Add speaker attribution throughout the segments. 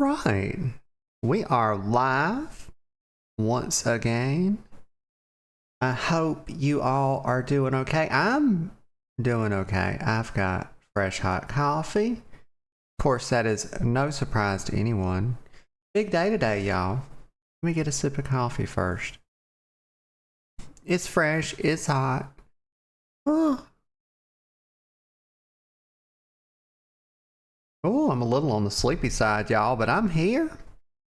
Speaker 1: Right. We are live once again. I hope you all are doing okay. I'm doing okay. I've got fresh hot coffee. Of course, that is no surprise to anyone. Big day today, y'all. Let me get a sip of coffee first. It's fresh. It's hot. Oh, I'm a little on the sleepy side, y'all, but I'm here.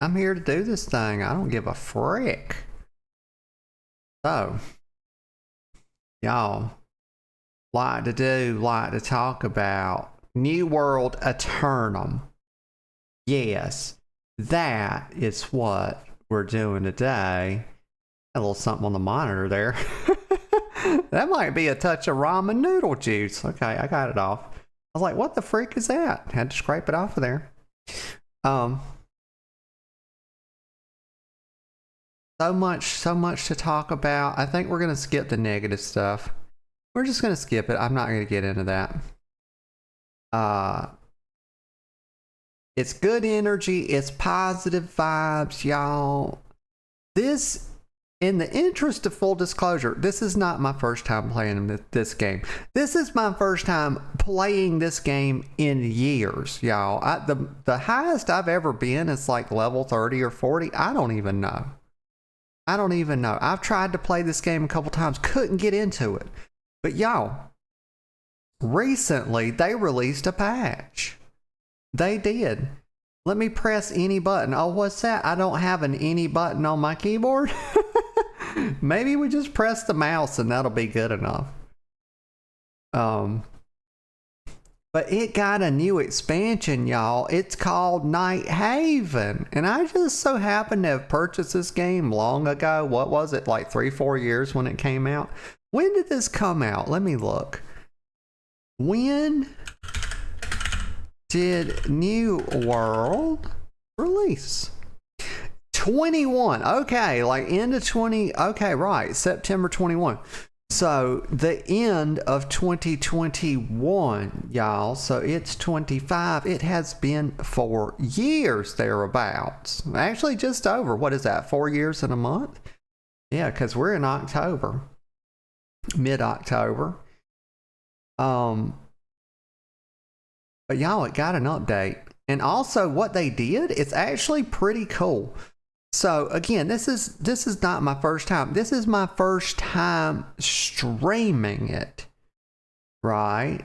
Speaker 1: I'm here to do this thing. I don't give a frick. So, y'all, like to talk about New World Aeturnum. Yes, that is what we're doing today. A little something on the monitor there. That might be a touch of ramen noodle juice. Okay, I got it off. I was like, what the freak is that? Had to scrape it off of there. So much to talk about. I think we're gonna skip the negative stuff. We're just gonna skip it. I'm not gonna get into that. It's good energy. It's positive vibes, y'all. This, in the interest of full disclosure, this is not my first time playing this game. This is my first time playing this game in years, y'all. The highest I've ever been is like level 30 or 40. I don't even know. I've tried to play this game a couple times, couldn't get into it. But y'all, recently they released a patch. They did. Let me press any button. Oh, what's that? I don't have an any button on my keyboard. Maybe we just press the mouse and that'll be good enough. But it got a new expansion, y'all. It's called Nighthaven. And I just so happened to have purchased this game long ago. What was it, like 3-4 years when it came out? When did this come out? Let me look. When did New World release? 21. Okay, like end of 20. Okay, right. September 21. So the end of 2021, y'all. So it's 25. It has been 4 years thereabouts. Actually, just over. What is that? 4 years and a month? Yeah, because we're in October, mid-October. But y'all, it got an update, and also what they did, it's actually pretty cool. So again, this is not my first time. This is my first time streaming it, right?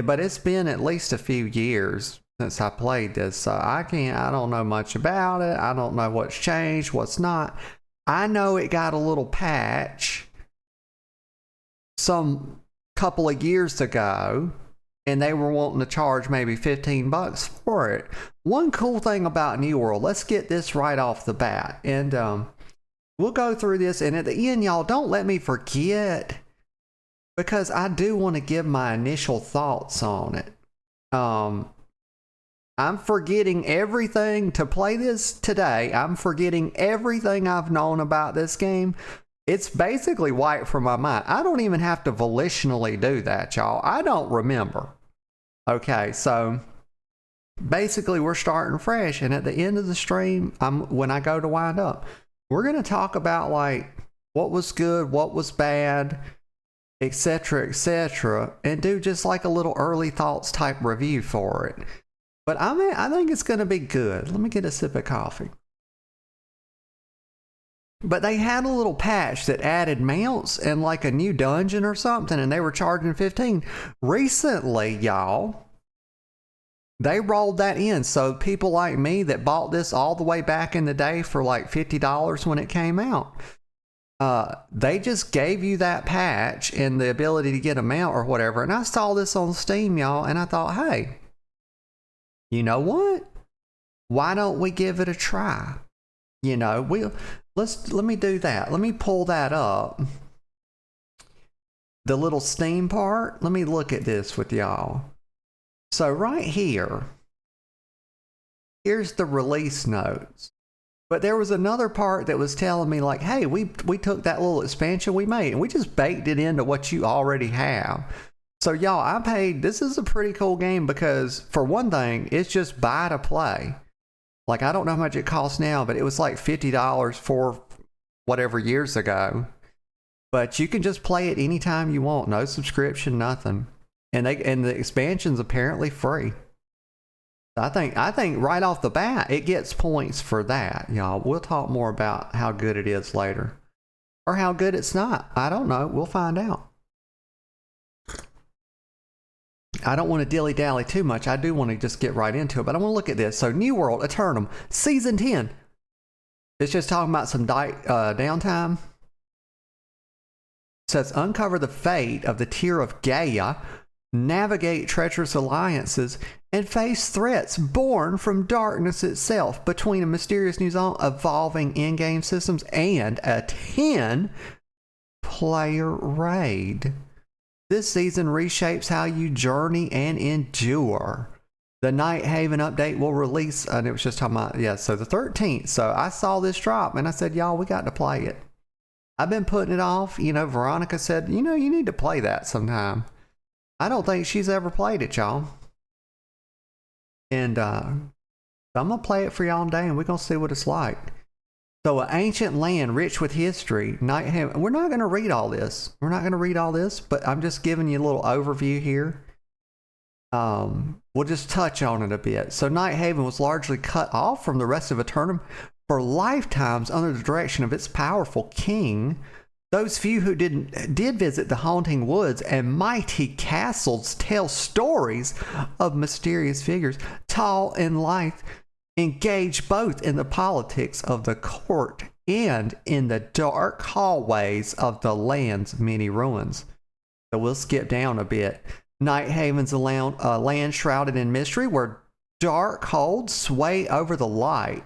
Speaker 1: But it's been at least a few years since I played this, so I don't know much about it. I don't know what's changed, what's not. I know it got a little patch some couple of years ago, and they were wanting to charge maybe $15 for it. One cool thing about New World, let's get this right off the bat, and we'll go through this, and at the end, y'all, don't let me forget, because I do want to give my initial thoughts on it. I'm forgetting everything to play this today. I'm forgetting everything I've known about this game. It's basically wiped from my mind. I don't even have to volitionally do that, y'all. I don't remember. Okay, so basically we're starting fresh, and at the end of the stream, when I go to wind up, we're going to talk about like what was good, what was bad, etc., and do just like a little early thoughts type review for it. But I think it's going to be good. Let me get a sip of coffee. But they had a little patch that added mounts and like a new dungeon or something, and they were charging 15. Recently, y'all, they rolled that in. So people like me that bought this all the way back in the day for like $50 when it came out, they just gave you that patch and the ability to get a mount or whatever. And I saw this on Steam, y'all, and I thought, hey, you know what? Why don't we give it a try? You know, let me do that. Let me pull that up. The little Steam part. Let me look at this with y'all. So right here, here's the release notes. But there was another part that was telling me like, hey, we took that little expansion we made and we just baked it into what you already have. So y'all, this is a pretty cool game because for one thing, it's just buy to play. Like, I don't know how much it costs now, but it was like $50 for whatever years ago. But you can just play it anytime you want. No subscription, nothing. And the expansion's apparently free. I think right off the bat, it gets points for that, y'all. We'll talk more about how good it is later. Or how good it's not. I don't know. We'll find out. I don't want to dilly-dally too much. I do want to just get right into it. But I want to look at this. So, New World Aeturnum, Season 10. It's just talking about some downtime. It says, uncover the fate of the tier of Gaia, navigate treacherous alliances, and face threats born from darkness itself between a mysterious new zone, evolving in-game systems, and a 10-player raid. This season reshapes how you journey and endure. The Nighthaven update will release, and it was just talking about, so the 13th. So I saw this drop, and I said, y'all, we got to play it. I've been putting it off. Veronica said, you need to play that sometime. I don't think she's ever played it, y'all. And I'm going to play it for y'all today, and we're going to see what it's like. So, an ancient land rich with history. Nighthaven. We're not going to read all this. But I'm just giving you a little overview here. We'll just touch on it a bit. So, Nighthaven was largely cut off from the rest of Aeturnum for lifetimes under the direction of its powerful king. Those few who did visit the haunting woods and mighty castles tell stories of mysterious figures, tall and lithe, engage both in the politics of the court and in the dark hallways of the land's many ruins. So we'll skip down a bit. Nighthaven's a land shrouded in mystery where dark holds sway over the light.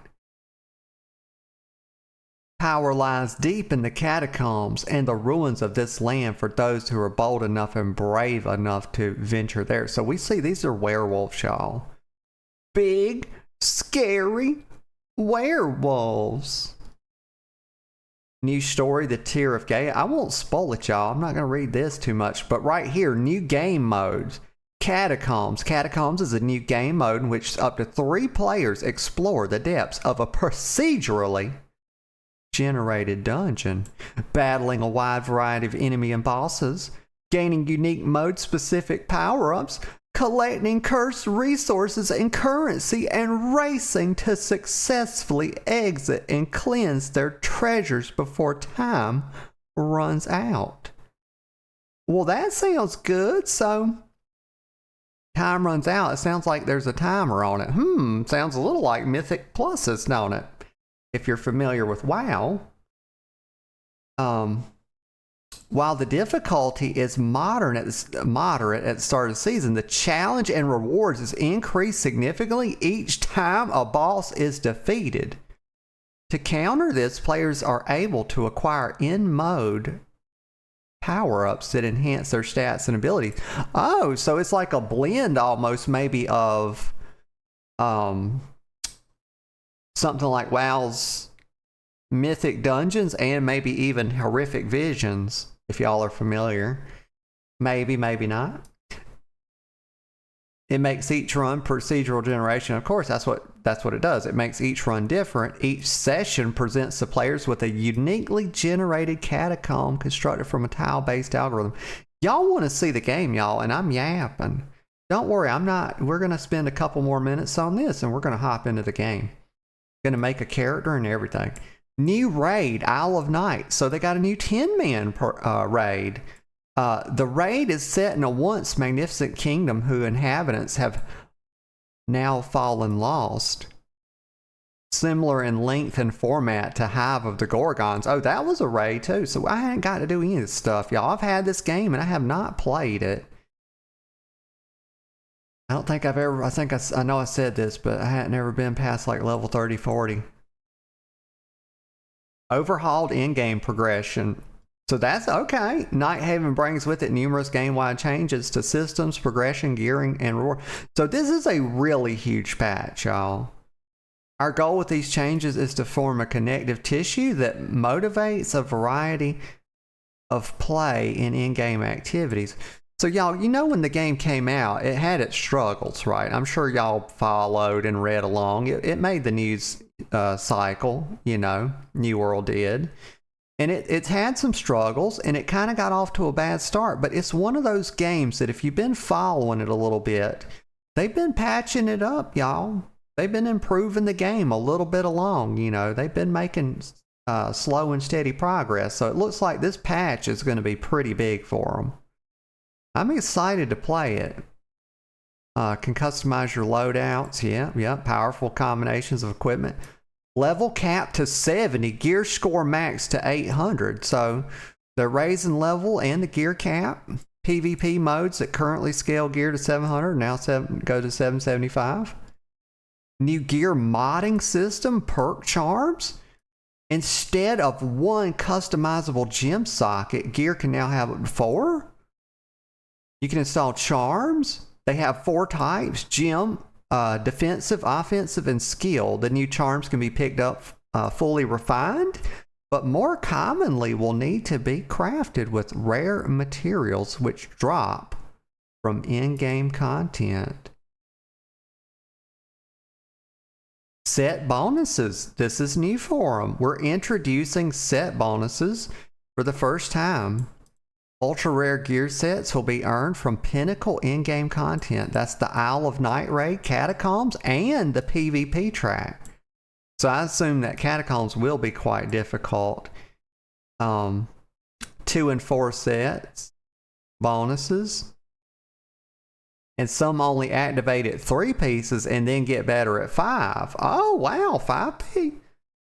Speaker 1: Power lies deep in the catacombs and the ruins of this land for those who are bold enough and brave enough to venture there. So we see these are werewolves, y'all. Big, scary werewolves. New story, the Tier of Gaia. I won't spoil it, y'all. I'm not going to read this too much. But right here, new game modes. Catacombs. Catacombs is a new game mode in which up to 3 players explore the depths of a procedurally generated dungeon, battling a wide variety of enemy and bosses, gaining unique mode-specific power-ups, collecting cursed resources and currency, and racing to successfully exit and cleanse their treasures before time runs out. Well, that sounds good. So, time runs out. It sounds like there's a timer on it. Sounds a little like Mythic Pluses, don't it? If you're familiar with WoW. While the difficulty is moderate at the start of the season, the challenge and rewards is increased significantly each time a boss is defeated. To counter this, players are able to acquire in-mode power-ups that enhance their stats and abilities. Oh, so it's like a blend almost maybe of something like WoW's Mythic Dungeons and maybe even Horrific Visions, if y'all are familiar. Maybe, maybe not. It makes each run procedural generation. Of course, that's what it does. It makes each run different. Each session presents the players with a uniquely generated catacomb constructed from a tile-based algorithm. Y'all want to see the game, y'all, and I'm yapping. Don't worry, I'm not. We're going to spend a couple more minutes on this, and we're going to hop into the game. Going to make a character and everything. New raid, Isle of Night. So they got a new 10-man raid. The raid is set in a once magnificent kingdom whose inhabitants have now fallen lost. Similar in length and format to Hive of the Gorgons. Oh, that was a raid too. So I hadn't got to do any of this stuff, y'all. I've had this game and I have not played it. I don't think I've ever, I know I said this, but I hadn't ever been past like level 30, 40. Overhauled in-game progression. So that's okay. Nighthaven brings with it numerous game-wide changes to systems, progression, gearing, and reward. So this is a really huge patch, y'all. Our goal with these changes is to form a connective tissue that motivates a variety of play in in-game activities. So y'all, you know when the game came out, it had its struggles, right? I'm sure y'all followed and read along. It made the news cycle, you know, New World did. And it's had some struggles, and it kind of got off to a bad start. But it's one of those games that if you've been following it a little bit, they've been patching it up, y'all. They've been improving the game a little bit along, you know. They've been making slow and steady progress. So it looks like this patch is going to be pretty big for them. I'm excited to play it. Can customize your loadouts. Yeah. Powerful combinations of equipment. Level cap to 70. Gear score max to 800. So they're raising level and the gear cap. PvP modes that currently scale gear to 700 now go to 775. New gear modding system, perk charms. Instead of one customizable gem socket, gear can now have up to 4. You can install charms. They have 4 types: gem, defensive, offensive, and skill. The new charms can be picked up fully refined, but more commonly will need to be crafted with rare materials which drop from in-game content. Set bonuses. This is new for them. We're introducing set bonuses for the first time. Ultra rare gear sets will be earned from pinnacle in-game content. That's the Isle of Night raid, Catacombs, and the PvP track. So I assume that Catacombs will be quite difficult. 2 and 4 sets, bonuses. And some only activate at 3 pieces and then get better at 5. Oh, wow, 5p.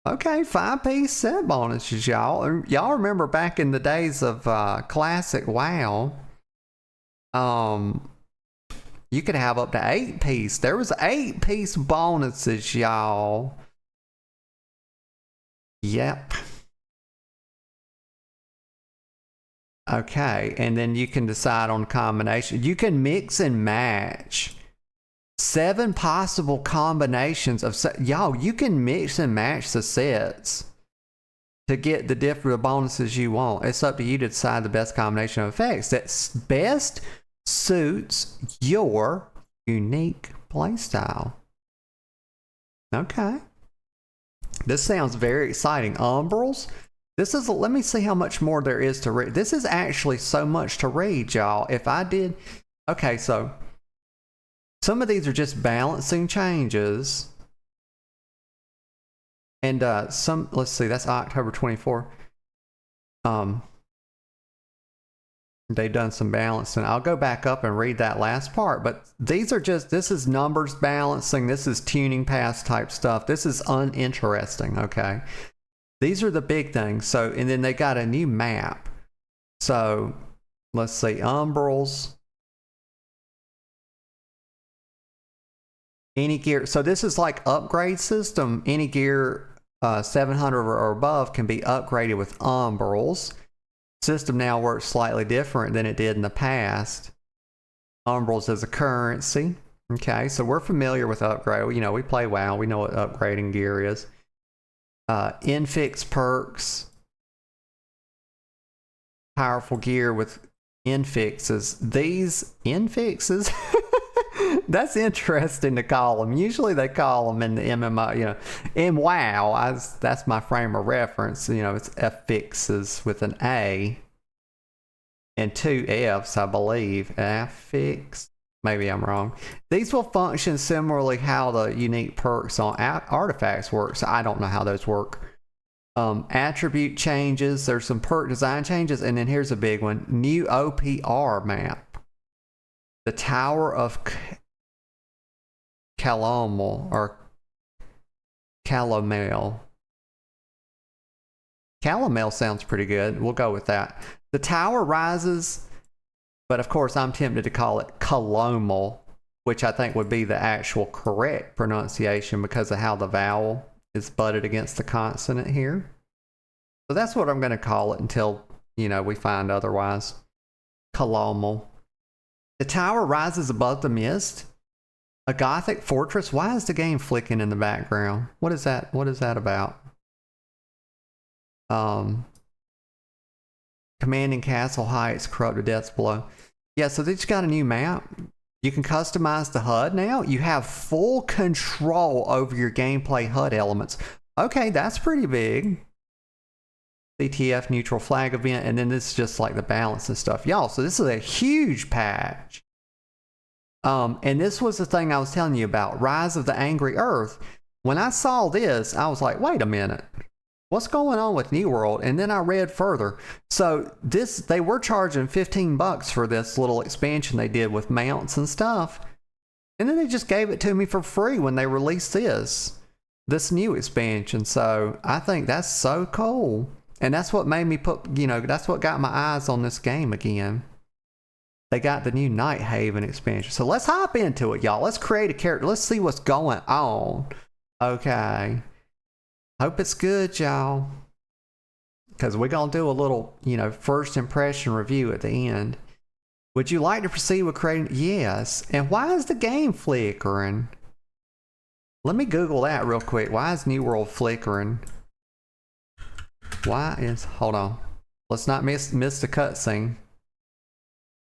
Speaker 1: Okay, 5-piece set bonuses, y'all. Y'all remember back in the days of classic WoW, you could have up to 8-piece. There was 8-piece bonuses, y'all. Yep. Okay, and then you can decide on combination. You can mix and match 7 possible combinations of y'all. You can mix and match the sets to get the different bonuses you want. It's up to you to decide the best combination of effects that best suits your unique playstyle. Okay, this sounds very exciting. Umbrals. This is, let me see how much more there is to read. This is actually so much to read, y'all. If I did, okay, so some of these are just balancing changes. And some, let's see, that's October 24. They've done some balancing. I'll go back up and read that last part. But these are just, this is numbers balancing. This is tuning pass type stuff. This is uninteresting, okay? These are the big things. So, and then they got a new map. So, let's see, umbrals. Any gear. So this is like upgrade system. Any gear 700 or above can be upgraded with umbrals. System now works slightly different than it did in the past. Umbrals as a currency. Okay, so we're familiar with upgrade. You know, we play WoW. We know what upgrading gear is. Infix perks. Powerful gear with infixes. These infixes, that's interesting to call them. Usually they call them in the MMO, you know, in WoW, that's my frame of reference. You know, it's affixes with an A and 2 F's, I believe. Affix. Maybe I'm wrong. These will function similarly how the unique perks on artifacts work. So I don't know how those work. Attribute changes. There's some perk design changes. And then here's a big one. New OPR map. The Tower of Calomel or Calomel. Calomel sounds pretty good. We'll go with that. The tower rises, but of course I'm tempted to call it Calomel, which I think would be the actual correct pronunciation because of how the vowel is butted against the consonant here. So that's what I'm going to call it until, you know, we find otherwise. Calomel. The tower rises above the mist. A Gothic fortress. Why is the game flicking in the background? What is that? What is that about? Commanding castle heights, corrupted deaths below. Yeah, so they just got a new map. You can customize the HUD now. You have full control over your gameplay HUD elements. Okay, that's pretty big. CTF neutral flag event, and then this is just like the balance and stuff. Y'all, so this is a huge patch. And this was the thing I was telling you about, Rise of the Angry Earth. When I saw this, I was like, wait a minute. What's going on with New World? And then I read further. So this, they were charging $15 for this little expansion they did with mounts and stuff. And then they just gave it to me for free when they released this new expansion. So I think that's so cool. And that's what made me put, you know, that's what got my eyes on this game again. They got the new Nighthaven expansion. So let's hop into it, y'all. Let's create a character. Let's see what's going on. Okay. Hope it's good, y'all. Because we're going to do a little, you know, first impression review at the end. Would you like to proceed with creating? Yes. And why is the game flickering? Let me Google that real quick. Why is New World flickering? Why is, hold on. Let's not miss the cutscene.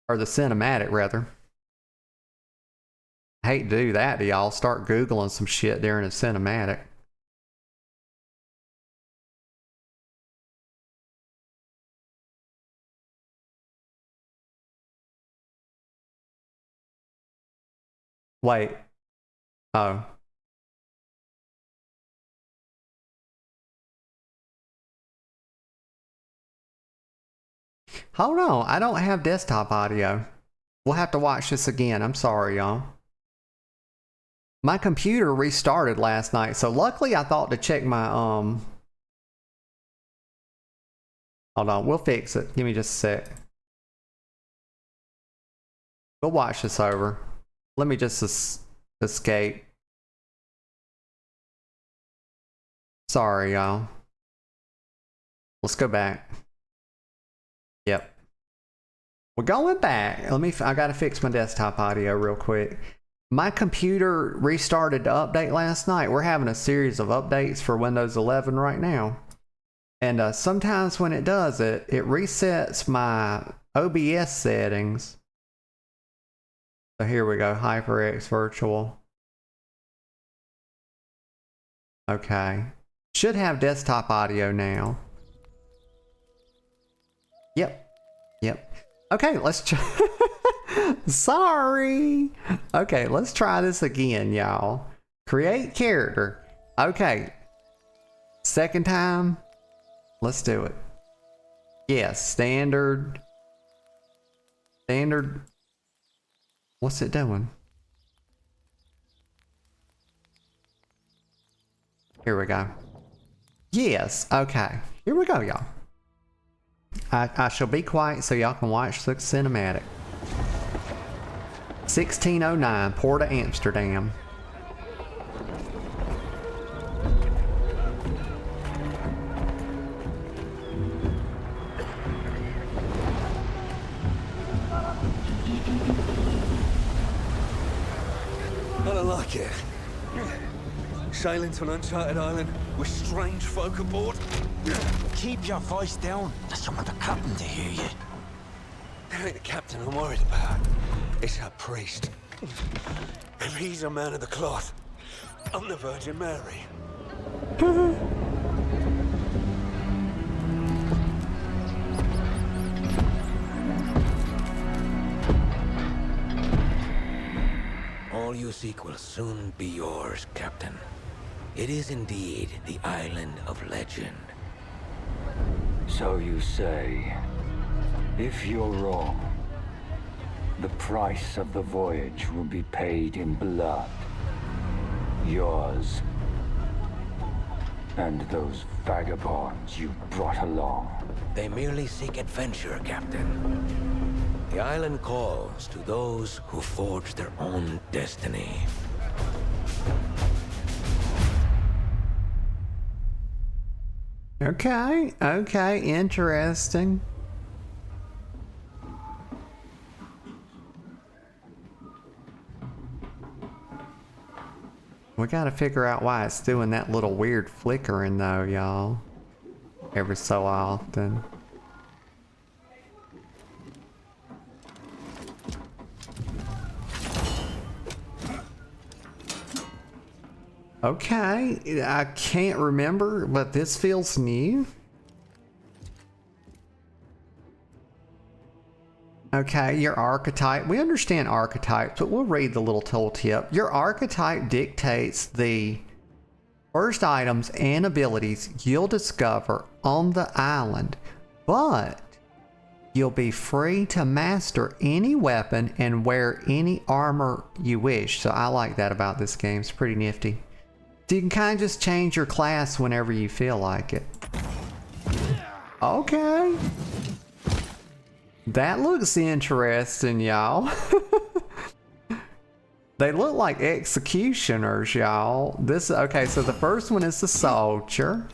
Speaker 1: Or the cinematic, rather. I hate to do that to y'all. Start Googling some shit during a cinematic. Wait. Oh. Hold on. I don't have desktop audio. We'll have to watch this again. I'm sorry, y'all. My computer restarted last night, so luckily I thought to check my hold on, we'll fix it. Give me just a sec. We'll watch this over. Let me just escape. Sorry, y'all. Let's go back. Yep. We're going back. I gotta fix my desktop audio real quick. My computer restarted to update last night. We're having a series of updates for Windows 11 right now. And sometimes when it does it resets my OBS settings. So here we go, HyperX Virtual. Okay. Should have desktop audio now. Yep. Okay, let's try. Sorry. Okay, let's try this again, y'all. Create character. Okay. Second time. Let's do it. Yes, standard. What's it doing? Here we go. Yes, okay. Here we go, y'all. I shall be quiet so y'all can watch the cinematic. 1609, Port of Amsterdam.
Speaker 2: I don't like it. Sailing to an uncharted island with strange folk aboard.
Speaker 3: Keep your voice down. I just want the captain to hear you.
Speaker 2: It ain't the captain I'm worried about. It's our priest. If he's a man of the cloth, I'm the Virgin Mary.
Speaker 3: All you seek will soon be yours, Captain. It is indeed the island of legend.
Speaker 4: So you say. If you're wrong, the price of the voyage will be paid in blood. Yours. And those vagabonds you brought along.
Speaker 3: They merely seek adventure, Captain. The island calls to those who forge their own destiny.
Speaker 1: Okay, interesting. We gotta figure out why it's doing that little weird flickering though, y'all. Every so often. Okay, I can't remember, but this feels new. Okay, your archetype. We understand archetypes, but we'll read the little tooltip. Your archetype dictates the first items and abilities you'll discover on the island, but you'll be free to master any weapon and wear any armor you wish. So I like that about this game. It's pretty nifty. So you can kind of just change your class whenever you feel like it. Okay. That looks interesting, y'all. They look like executioners, y'all. Okay, so the first one is the soldier.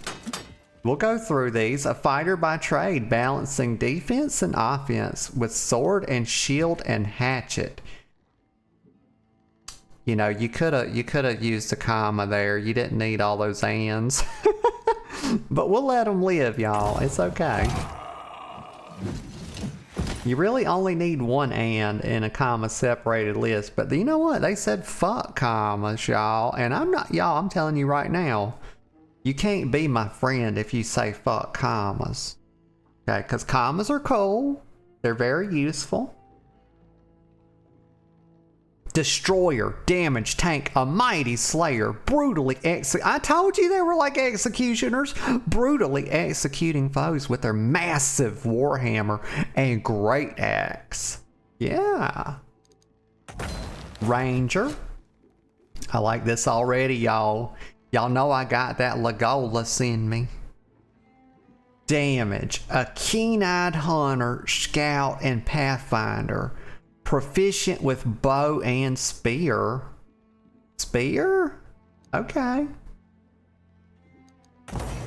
Speaker 1: We'll go through these. A fighter by trade, balancing defense and offense with sword and shield and hatchet. You know, you could have used a comma there. You didn't need all those ands. But we'll let them live, y'all. It's okay. You really only need one and in a comma separated list. But you know what? They said fuck commas, y'all. And I'm telling you right now, you can't be my friend if you say fuck commas. Okay, because commas are cool. They're very useful. Destroyer, damage, tank, a mighty slayer, brutally I told you they were like executioners, brutally executing foes with their massive warhammer and great axe. Yeah. Ranger. I like this already, y'all. Y'all know I got that Legolas in me. Damage, a keen-eyed hunter, scout, and pathfinder. Proficient with bow and spear. Spear? Okay.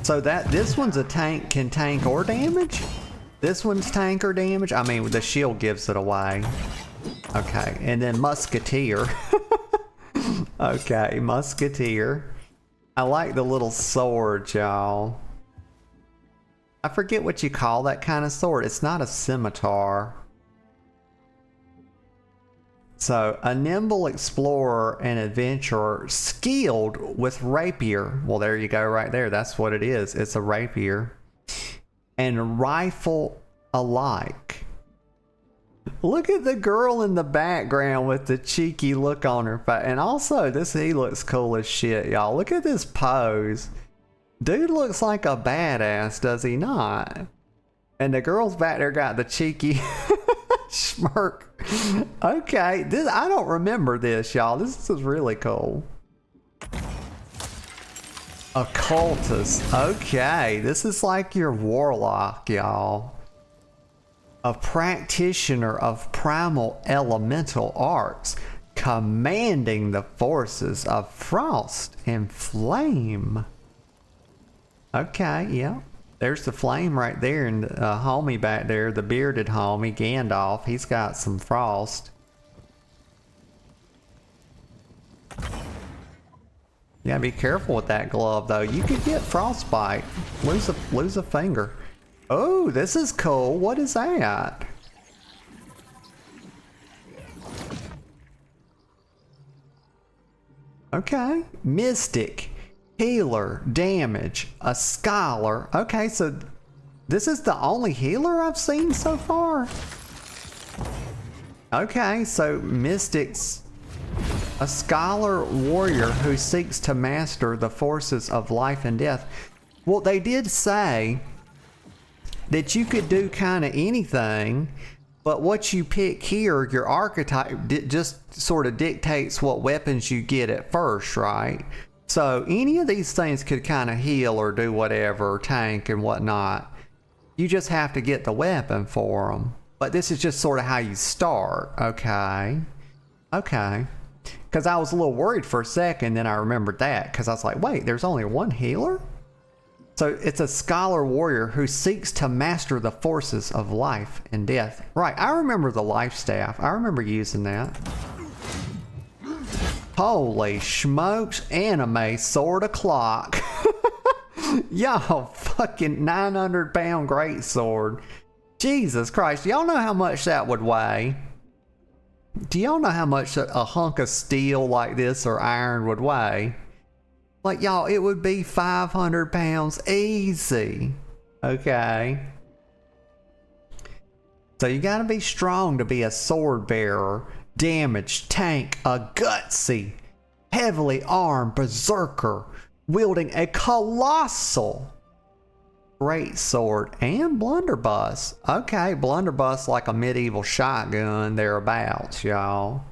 Speaker 1: So this one's a tank, can tank or damage? This one's tank or damage? I mean, the shield gives it away. Okay, and then musketeer. Okay, musketeer. I like the little sword, y'all. I forget what you call that kind of sword. It's not a scimitar. So, a nimble explorer and adventurer skilled with rapier. Well, there you go right there. That's what it is. It's a rapier. And rifle alike. Look at the girl in the background with the cheeky look on her face. And also, he looks cool as shit, y'all. Look at this pose. Dude looks like a badass, does he not? And the girl's back there got the cheeky smirk. Okay, I don't remember this, y'all. This is really cool. Occultist. Okay, this is like your warlock, y'all. A practitioner of primal elemental arts, commanding the forces of frost and flame. Okay, yeah. There's the flame right there, and homie back there, the bearded homie, Gandalf, he's got some frost. You gotta be careful with that glove, though. You could get frostbite. Lose a finger. Oh, this is cool. What is that? Okay. Mystic. Healer, damage, a scholar. Okay, so this is the only healer I've seen so far. Okay, so mystics, a scholar warrior who seeks to master the forces of life and death. Well, they did say that you could do kind of anything, but what you pick here, your archetype, just sort of dictates what weapons you get at first, right? So any of these things could kind of heal or do whatever, tank and whatnot. You just have to get the weapon for them. But this is just sort of how you start. Okay. Okay. Because I was a little worried for a second, then I remembered that. Because I was like, wait, there's only one healer? So it's a scholar warrior who seeks to master the forces of life and death. Right, I remember the life staff. I remember using that. Holy smokes, anime sword o'clock. Y'all fucking 900-pound greatsword. Jesus Christ, y'all know how much that would weigh? Do y'all know how much a hunk of steel like this or iron would weigh? Like, y'all, it would be 500 pounds easy. Okay. So you gotta be strong to be a sword bearer, damaged tank, a gutsy, heavily armed berserker wielding a colossal great sword and blunderbuss. Okay, blunderbuss like a medieval shotgun thereabouts, y'all.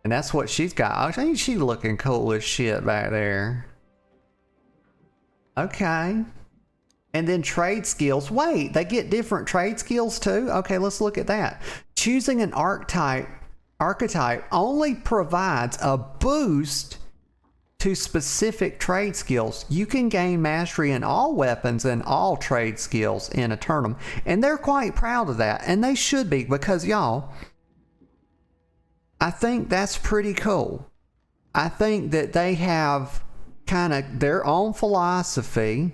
Speaker 1: And that's what she's got. I think she's looking cool as shit back there. Okay. And then trade skills. Wait, they get different trade skills too? Okay, let's look at that. Choosing an archetype only provides a boost to specific trade skills. You can gain mastery in all weapons and all trade skills in Aeturnum. And they're quite proud of that. And they should be, because y'all, I think that's pretty cool. I think that they have kind of their own philosophy.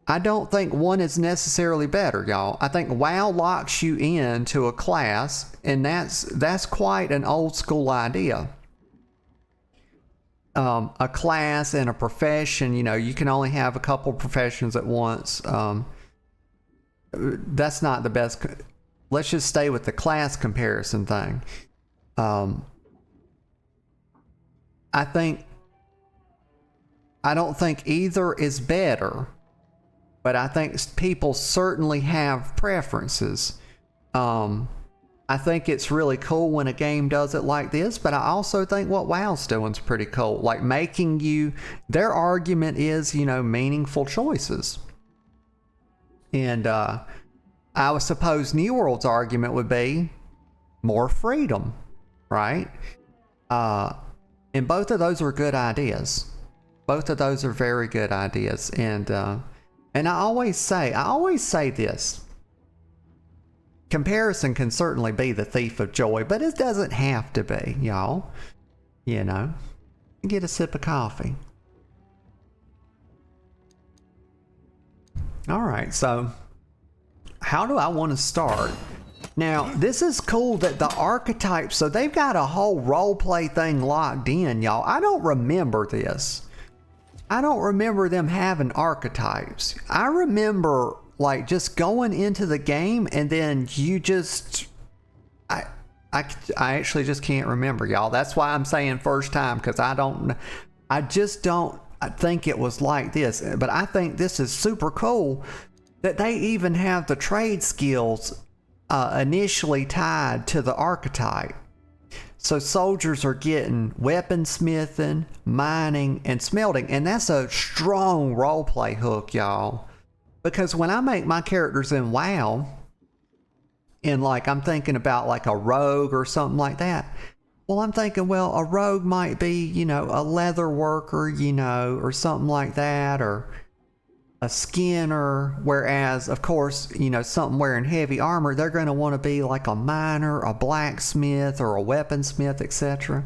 Speaker 1: I don't think one is necessarily better, y'all. I think WoW locks you into a class, and that's quite an old school idea. A class and a profession, you know, you can only have a couple professions at once. That's not the best. Let's just stay with the class comparison thing. I don't think either is better, but I think people certainly have preferences. I think it's really cool when a game does it like this, but I also think what WoW's doing is pretty cool. Like making you, their argument is, you know, meaningful choices. And I would suppose New World's argument would be more freedom. Right? And both of those are good ideas. Both of those are very good ideas. And I always say this. Comparison can certainly be the thief of joy, but it doesn't have to be, y'all. You know, get a sip of coffee. All right, so how do I want to start? Now, this is cool that the archetypes, so they've got a whole roleplay thing locked in, y'all. I don't remember this. I don't remember them having archetypes. I remember, like, just going into the game and then you just... I actually just can't remember, y'all. That's why I'm saying first time, because I just don't think it was like this. But I think this is super cool that they even have the trade skills initially tied to the archetype. So soldiers are getting weaponsmithing, mining, and smelting, and that's a strong roleplay hook, y'all. Because when I make my characters in WoW, and like I'm thinking about like a rogue or something like that, well, I'm thinking, well, a rogue might be, you know, a leather worker, you know, or something like that, or a skinner, whereas of course, you know, something wearing heavy armor, they're going to want to be like a miner, a blacksmith, or a weaponsmith, etc.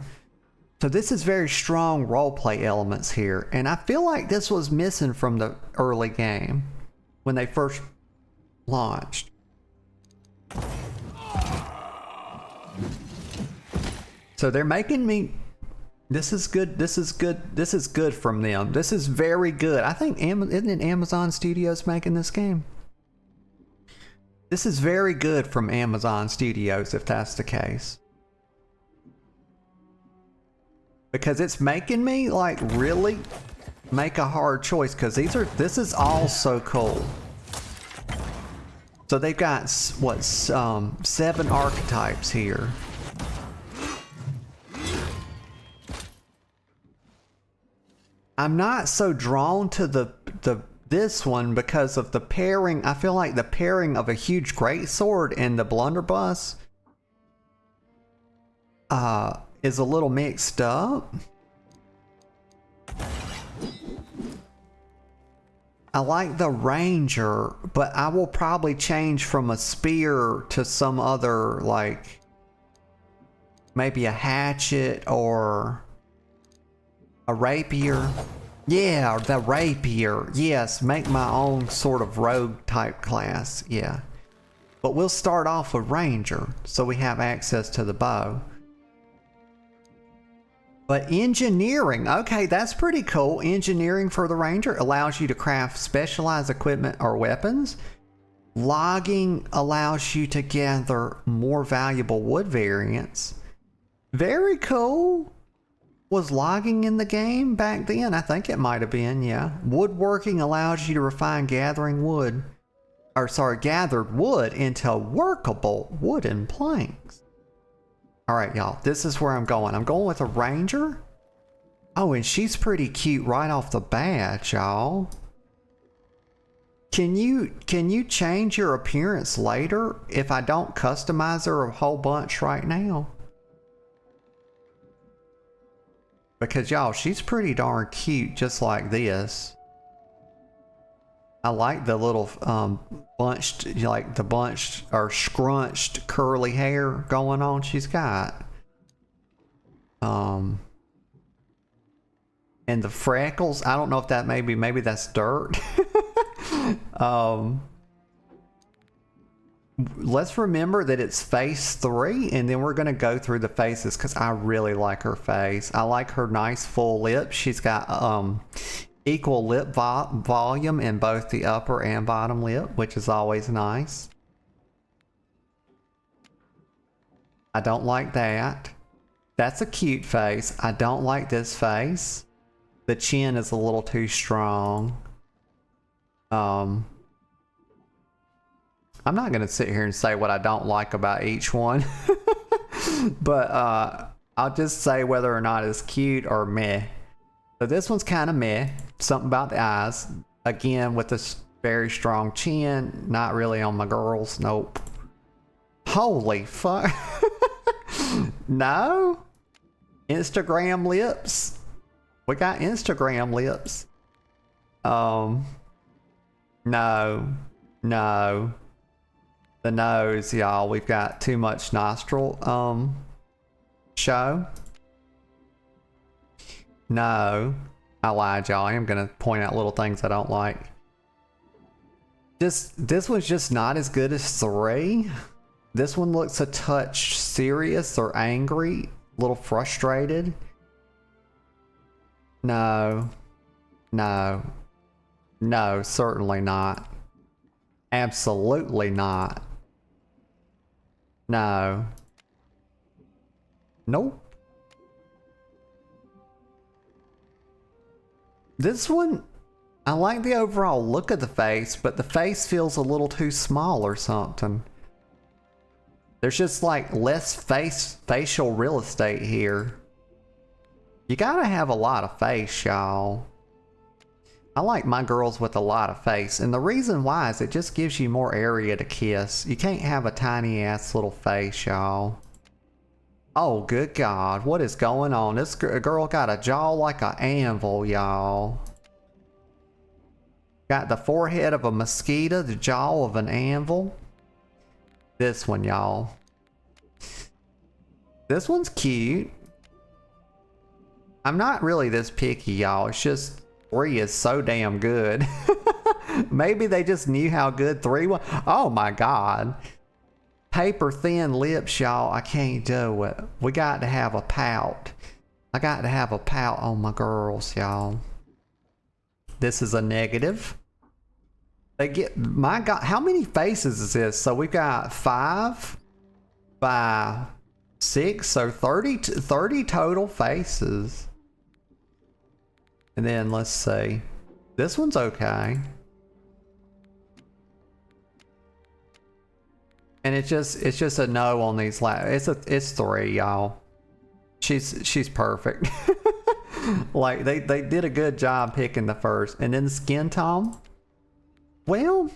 Speaker 1: So this is very strong roleplay elements here, and I feel like this was missing from the early game when they first launched. So they're making me... This is good. This is good. This is good from them. This is very good. I think, isn't it Amazon Studios making this game? This is very good from Amazon Studios, if that's the case. Because it's making me, like, really make a hard choice, because this is all so cool. So they've got, what, 7 archetypes here. I'm not so drawn to this one because of the pairing. I feel like the pairing of a huge greatsword and the blunderbuss is a little mixed up. I like the ranger, but I will probably change from a spear to some other, like maybe a hatchet or a rapier. Yeah, the rapier. Yes, make my own sort of rogue type class. Yeah. But we'll start off with ranger, so we have access to the bow. But engineering, okay, that's pretty cool. Engineering for the Ranger allows you to craft specialized equipment or weapons. Logging allows you to gather more valuable wood variants. Very cool. Was logging in the game back then? I think it might have been, yeah. Woodworking allows you to refine gathered wood into workable wooden planks. Alright, y'all, this is where I'm going. I'm going with a Ranger. Oh, and she's pretty cute right off the bat, y'all. Can you change your appearance later if I don't customize her a whole bunch right now? Because y'all, she's pretty darn cute just like this. I like the little bunched, like the bunched or scrunched curly hair going on she's got. And the freckles, I don't know if that maybe that's dirt. Let's remember that it's phase 3, and then we're going to go through the faces because I really like her face. I like her nice full lips. She's got equal lip volume in both the upper and bottom lip, which is always nice. I don't like that. That's a cute face. I don't like this face. The chin is a little too strong. I'm not going to sit here and say what I don't like about each one. But I'll just say whether or not it's cute or meh. So this one's kind of meh. Something about the eyes. Again, with this very strong chin. Not really on my girls. Nope. Holy fuck. No? Instagram lips. We got Instagram lips. No. No. The nose, y'all. We've got too much nostril show. No. I lied, y'all. I am gonna point out little things I don't like. This one's just not as good as 3. This one looks a touch serious or angry, a little frustrated. No. No. No, certainly not. Absolutely not. No. Nope. This one, I like the overall look of the face, but the face feels a little too small or something. There's just like less facial real estate here. You gotta have a lot of face, y'all. I like my girls with a lot of face, and the reason why is it just gives you more area to kiss. You can't have a tiny ass little face, y'all. Oh, good God, what is going on? This girl got a jaw like an anvil, y'all. Got the forehead of a mosquito, the jaw of an anvil. This one, y'all. This one's cute. I'm not really this picky, y'all. It's just 3 is so damn good. Maybe they just knew how good 3 was. Oh my God. Paper thin lips, y'all. I can't do it. We got to have a pout. I got to have a pout on my girls, y'all. This is a negative. They get, my God, how many faces is this? So we've got 5 by 6, so 30 total faces. And then let's see. This one's okay. And it's just a no on these it's 3, y'all. She's perfect. Like they did a good job picking the first. And then the skin tone. Well,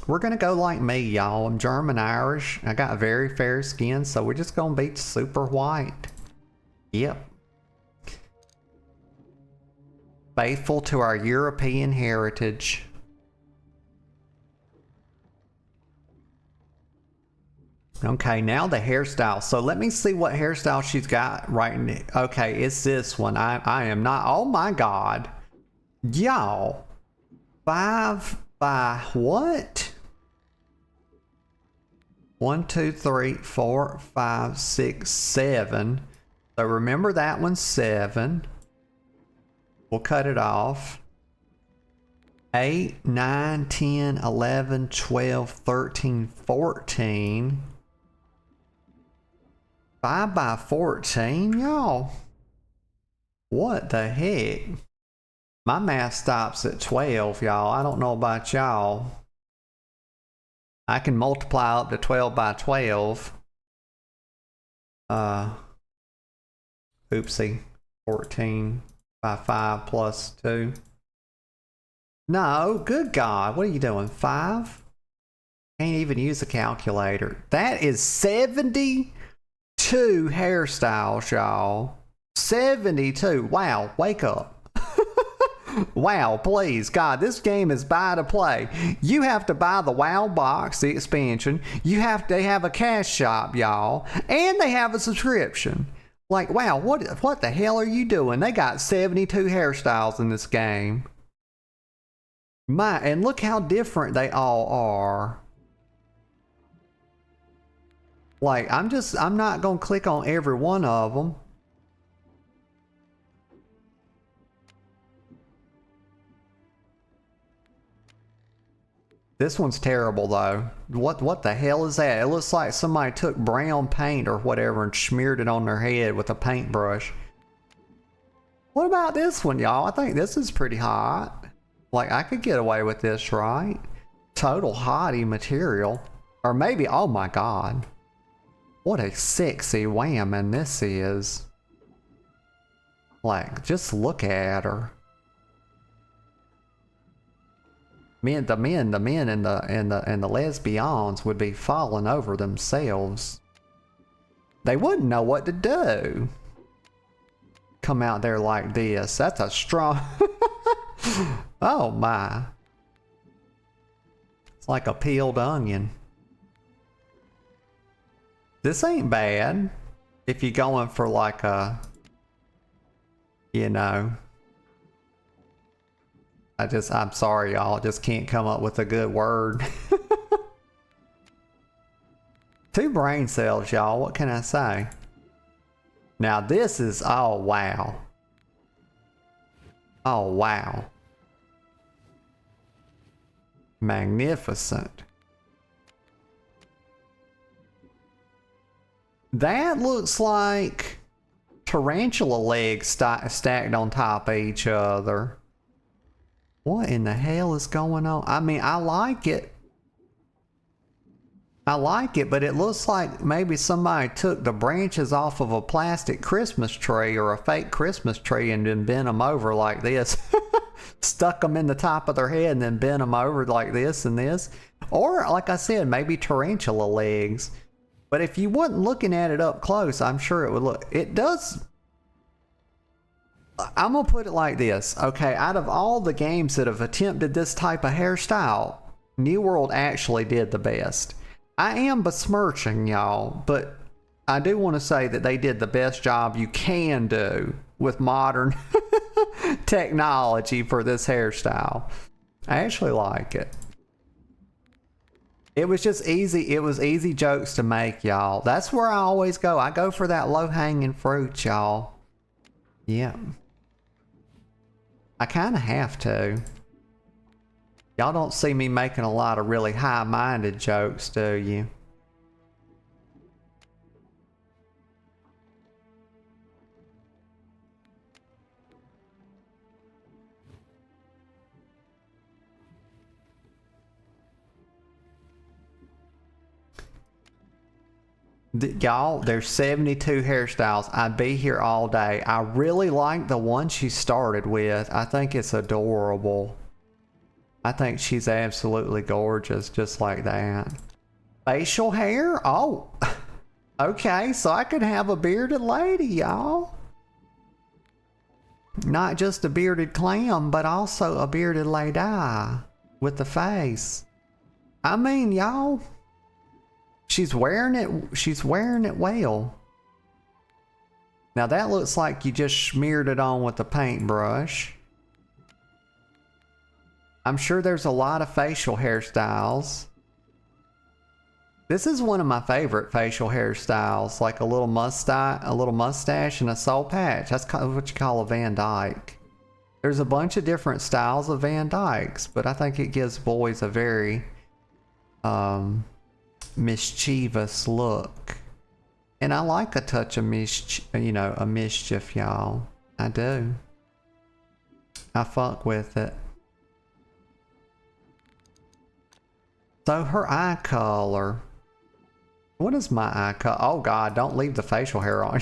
Speaker 1: we're gonna go like me, y'all. I'm German Irish. I got very fair skin, so we're just gonna be super white. Yep. Faithful to our European heritage. Okay, now the hairstyle. So let me see what hairstyle she's got right now. Okay, it's this one. I am not. Oh my God. Y'all. 5 by what? 1, 2, 3, 4, 5, 6, 7. So remember that one's 7. We'll cut it off. 8, 9, 10, 11, 12, 13, 14. 5 by 14, y'all. What the heck? My math stops at 12, y'all. I don't know about y'all. I can multiply up to 12 by 12. Oopsie. 14 by 5 plus 2. No, good God. What are you doing? 5? Can't even use a calculator. That is 72 hairstyles, y'all. 72. Wow, wake up. Wow, please, God, this game is buy to play. You have to buy the WoW box, the expansion. They have a cash shop, y'all, and they have a subscription. Like, wow, what the hell are you doing? They got 72 hairstyles in this game. And look how different they all are. Like, I'm not gonna click on every one of them. This one's terrible though. What the hell is that? It looks like somebody took brown paint or whatever and smeared it on their head with a paintbrush. What about this one, y'all? I think this is pretty hot. Like, I could get away with this, right? Total hottie material. Or maybe, oh my God. What a sexy whammon this is. Like, just look at her. The men and the lesbians would be falling over themselves. They wouldn't know what to do. Come out there like this. That's a strong... Oh my. It's like a peeled onion. This ain't bad. If you're going for like a... You know... I'm sorry, y'all. I just can't come up with a good word. 2 brain cells, y'all. What can I say? Now this is, oh wow. Oh wow. Magnificent. That looks like tarantula legs stacked on top of each other. What in the hell is going on? I mean, I like it. I like it, but it looks like maybe somebody took the branches off of a plastic Christmas tree or a fake Christmas tree and then bent them over like this. Stuck them in the top of their head and then bent them over like this and this. Or, like I said, maybe tarantula legs. But if you wasn't looking at it up close, I'm sure it would look... It does... I'm gonna put it like this, okay? Out of all the games that have attempted this type of hairstyle, New World actually did the best. I am besmirching y'all, but I do want to say that they did the best job you can do with modern technology for this hairstyle. I actually like it. It was just easy. It was easy jokes to make, y'all. That's where I always go. I go for that low-hanging fruit, y'all. Yeah. I kind of have to. Y'all don't see me making a lot of really high-minded jokes, do you? Y'all, there's 72 hairstyles. I'd be here all day. I really like the one she started with. I think it's adorable. I think she's absolutely gorgeous, just like that. Facial hair? Oh, okay, so I could have a bearded lady, y'all. Not just a bearded clam, but also a bearded lady with the face. I mean, y'all... She's wearing it well. Now that looks like you just smeared it on with a paintbrush. I'm sure there's a lot of facial hairstyles. This is one of my favorite facial hairstyles, like a little mustache and a soul patch. That's kind of what you call a Van Dyke. There's a bunch of different styles of Van Dykes, but I think it gives boys a very mischievous look. And I like a touch of a mischief, y'all. I do. I fuck with it. So her eye color. What is my eye color? Oh God, don't leave the facial hair on.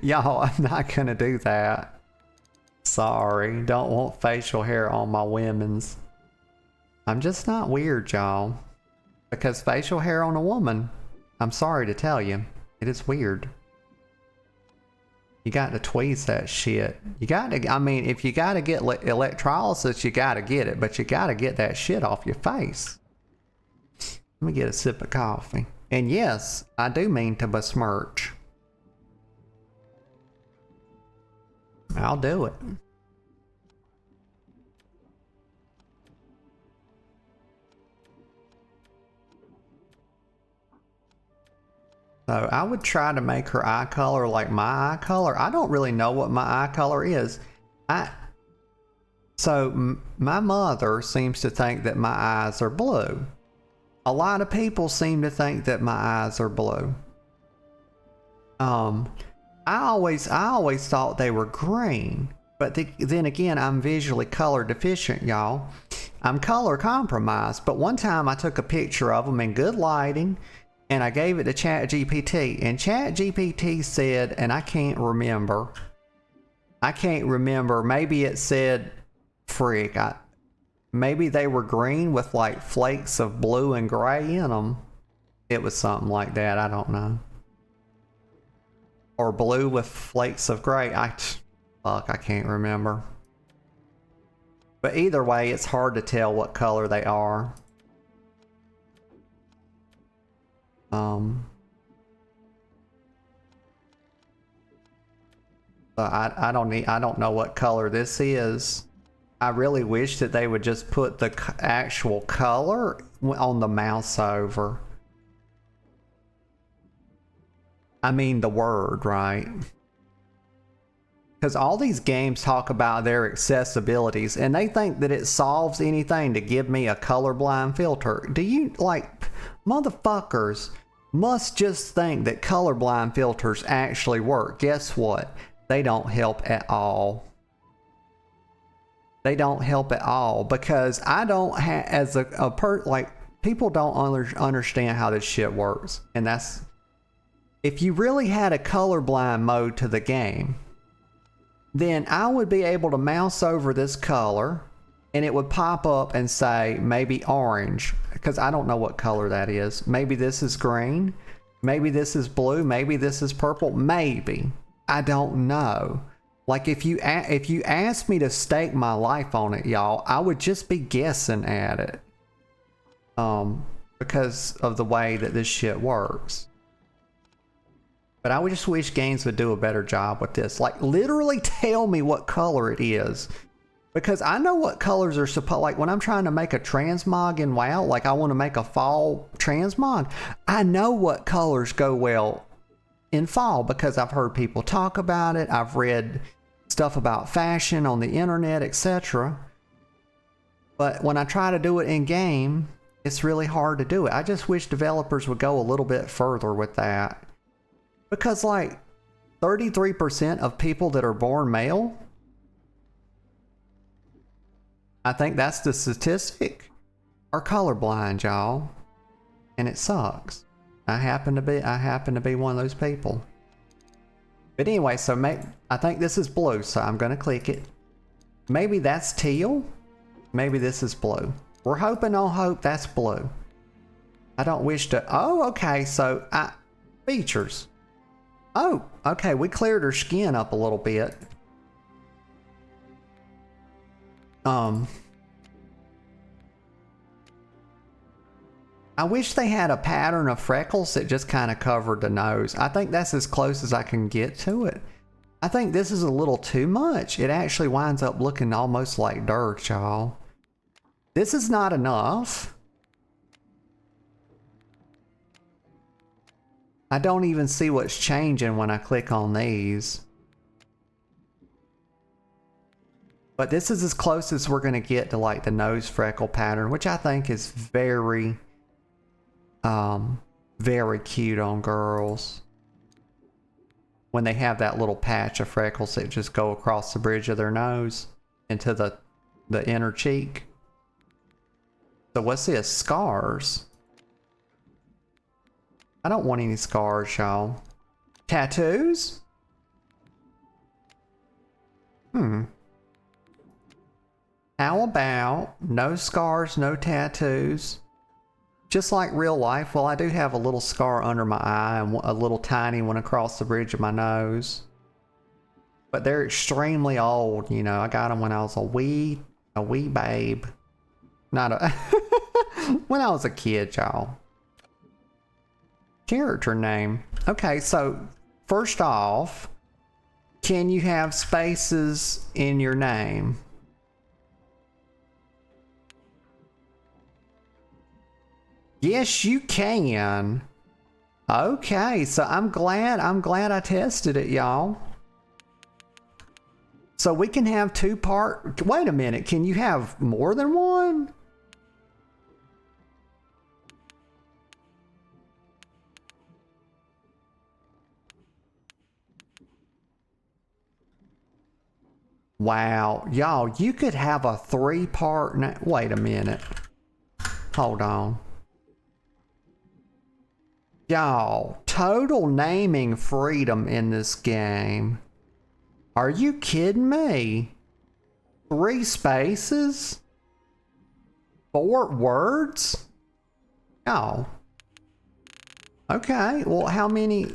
Speaker 1: Y'all, I'm not gonna do that. Sorry, don't want facial hair on my women's. I'm just not weird, y'all. Because facial hair on a woman, I'm sorry to tell you, it is weird. You got to tweeze that shit. You got to, I mean, if you got to get electrolysis, you got to get it, but you got to get that shit off your face. Let me get a sip of coffee. And yes, I do mean to besmirch. I'll do it. So I would try to make her eye color like my eye color. I don't really know what my eye color is. So my mother seems to think that my eyes are blue. A lot of people seem to think that my eyes are blue. I always thought they were green. But then again, I'm visually color deficient, y'all. I'm color compromised. But one time I took a picture of them in good lighting, and I gave it to ChatGPT, and ChatGPT said, and I can't remember, maybe it said, maybe they were green with like flakes of blue and gray in them. It was something like that, I don't know. Or blue with flakes of gray, I can't remember. But either way, it's hard to tell what color they are. I don't know what color this is. I really wish that they would just put the actual color on the mouse over. I mean the word, right? Because all these games talk about their accessibilities, and they think that it solves anything to give me a colorblind filter. Do you, like, motherfuckers must just think that colorblind filters actually work. Guess what? They don't help at all. They don't help at all, because I don't have, as like, people don't understand how this shit works. And that's, if you really had a colorblind mode to the game, then I would be able to mouse over this color and it would pop up and say maybe orange, because I don't know what color that is. Maybe this is green, maybe this is blue, maybe this is purple, maybe. I don't know. Like, if you asked me to stake my life on it, y'all, I would just be guessing at it. Because of the way that this shit works. But I would just wish games would do a better job with this. Like, literally tell me what color it is. Because I know what colors are supposed, like when I'm trying to make a transmog in WoW, like I want to make a fall transmog, I know what colors go well in fall because I've heard people talk about it. I've read stuff about fashion on the internet, etc. But when I try to do it in game, it's really hard to do it. I just wish developers would go a little bit further with that. Because like 33% of people that are born male, I think that's the statistic, are colorblind, y'all. And it sucks. I happen to be one of those people. But anyway, so I think this is blue, so I'm gonna click it. Maybe that's teal. Maybe this is blue. We're hoping on hope that's blue. I don't wish to. Oh, okay. So features. Oh, okay. We cleared her skin up a little bit. I wish they had a pattern of freckles that just kind of covered the nose. I think that's as close as I can get to it. I think this is a little too much. It actually winds up looking almost like dirt, y'all. This is not enough. I don't even see what's changing when I click on these. But this is as close as we're going to get to like the nose freckle pattern, which I think is very, very cute on girls. When they have that little patch of freckles that just go across the bridge of their nose into the inner cheek. So what's this? Scars. I don't want any scars, y'all. Tattoos? How about no scars, no tattoos? Just like real life. Well, I do have a little scar under my eye and a little tiny one across the bridge of my nose. But they're extremely old, you know. I got them when I was a wee babe. Not a... when I was a kid, y'all. Character name. Okay, so first off, can you have spaces in your name? Yes, you can. Okay, so I'm glad I tested it, y'all. So we can have two-part... Wait a minute, can you have more than one? Wow, y'all, you could have a three-part... Wait a minute. Hold on. Y'all, total naming freedom in this game. Are you kidding me? 3 spaces? 4 words? Oh. Okay, well, how many...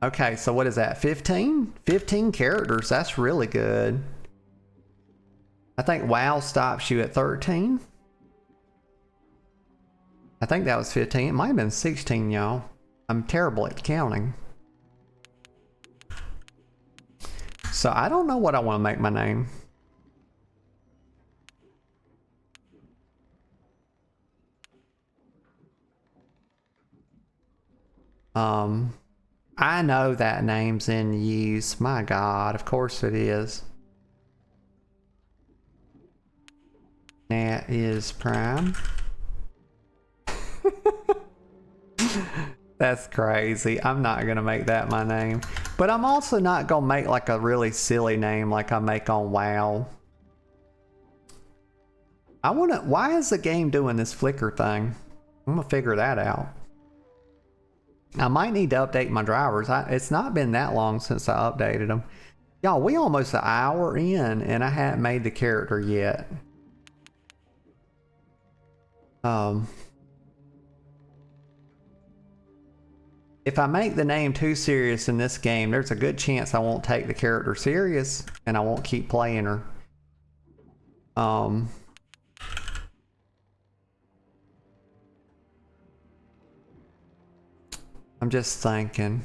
Speaker 1: Okay, so what is that? 15? 15 characters. That's really good. I think WoW stops you at 13. I think that was 15. It might have been 16, y'all. I'm terrible at counting. So I don't know what I want to make my name. I know that name's in use. My God, of course it is. That is Prime. That's crazy. I'm not gonna make that my name. But I'm also not gonna make like a really silly name like I make on WoW. Why is the game doing this flicker thing? I'm gonna figure that out. I might need to update my drivers. It's not been that long since I updated them. Y'all, we almost an hour in and I haven't made the character yet. If I make the name too serious in this game, there's a good chance I won't take the character serious and I won't keep playing her. I'm just thinking.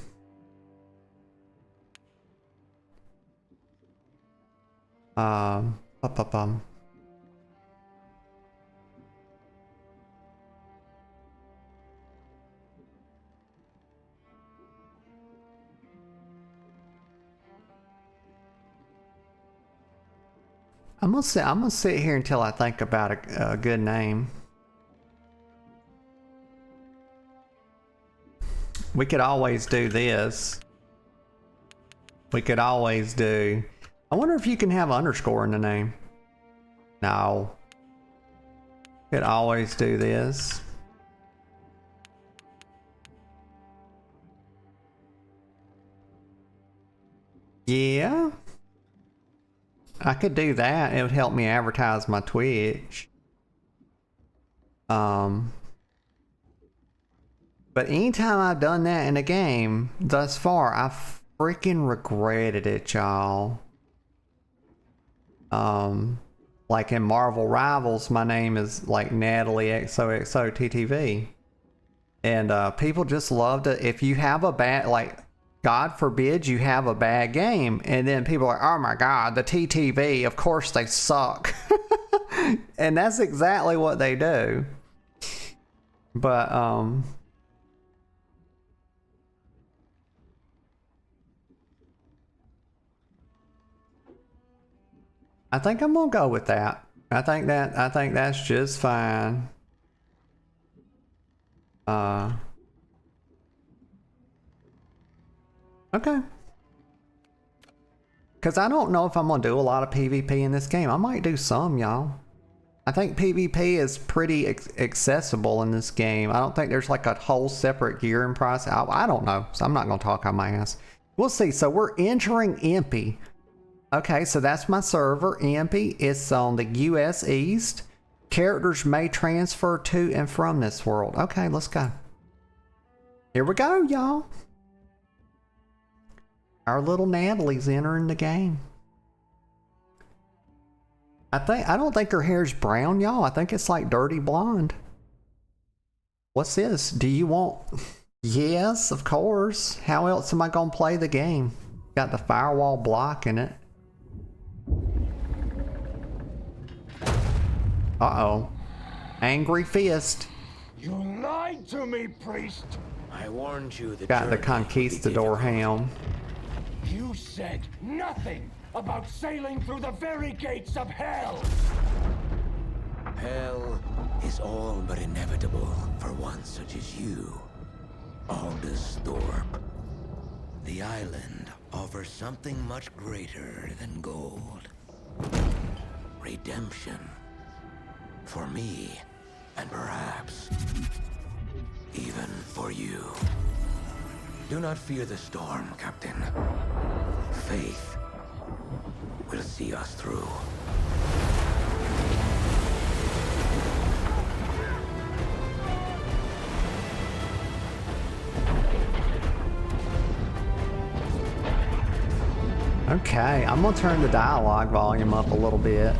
Speaker 1: I'm gonna sit here until I think about a good name. We could always do this. We could always do... I wonder if you can have underscore in the name. No. Could always do this. Yeah. I could do that. It would help me advertise my Twitch. But anytime I've done that in a game thus far, I freaking regretted it, y'all. Like in Marvel Rivals, my name is like Natalie XOXO TTV. And people just love to, if you have a bad, like, God forbid you have a bad game. And then people are like, oh my God, the TTV, of course they suck. And that's exactly what they do. But, I think I'm gonna go with that. I think that's just fine. Okay. Because I don't know if I'm gonna do a lot of PvP in this game. I might do some, y'all. I think PvP is pretty accessible in this game. I don't think there's like a whole separate gearing price. I don't know, so I'm not gonna talk on my ass. We'll see. So we're entering Impy. Okay, so that's my server, Impy. It's on the US East. Characters may transfer to and from this world. Okay, let's go. Here we go, y'all. Our little Natalie's entering the game. I don't think her hair's brown, y'all. I think it's like dirty blonde. What's this? Do you want... Yes, of course. How else am I gonna play the game? Got the firewall blocking it. Uh-oh. Angry fist.
Speaker 5: You lied to me, priest.
Speaker 3: I warned you that
Speaker 1: Got the conquistador ham.
Speaker 5: You said nothing about sailing through the very gates of hell.
Speaker 3: Hell is all but inevitable for one such as you, Aldous Thorpe. The island offers something much greater than gold. Redemption. For me, and perhaps even for you. Do not fear the storm, Captain. Faith will see us through.
Speaker 1: Okay, I'm gonna turn the dialogue volume up a little bit.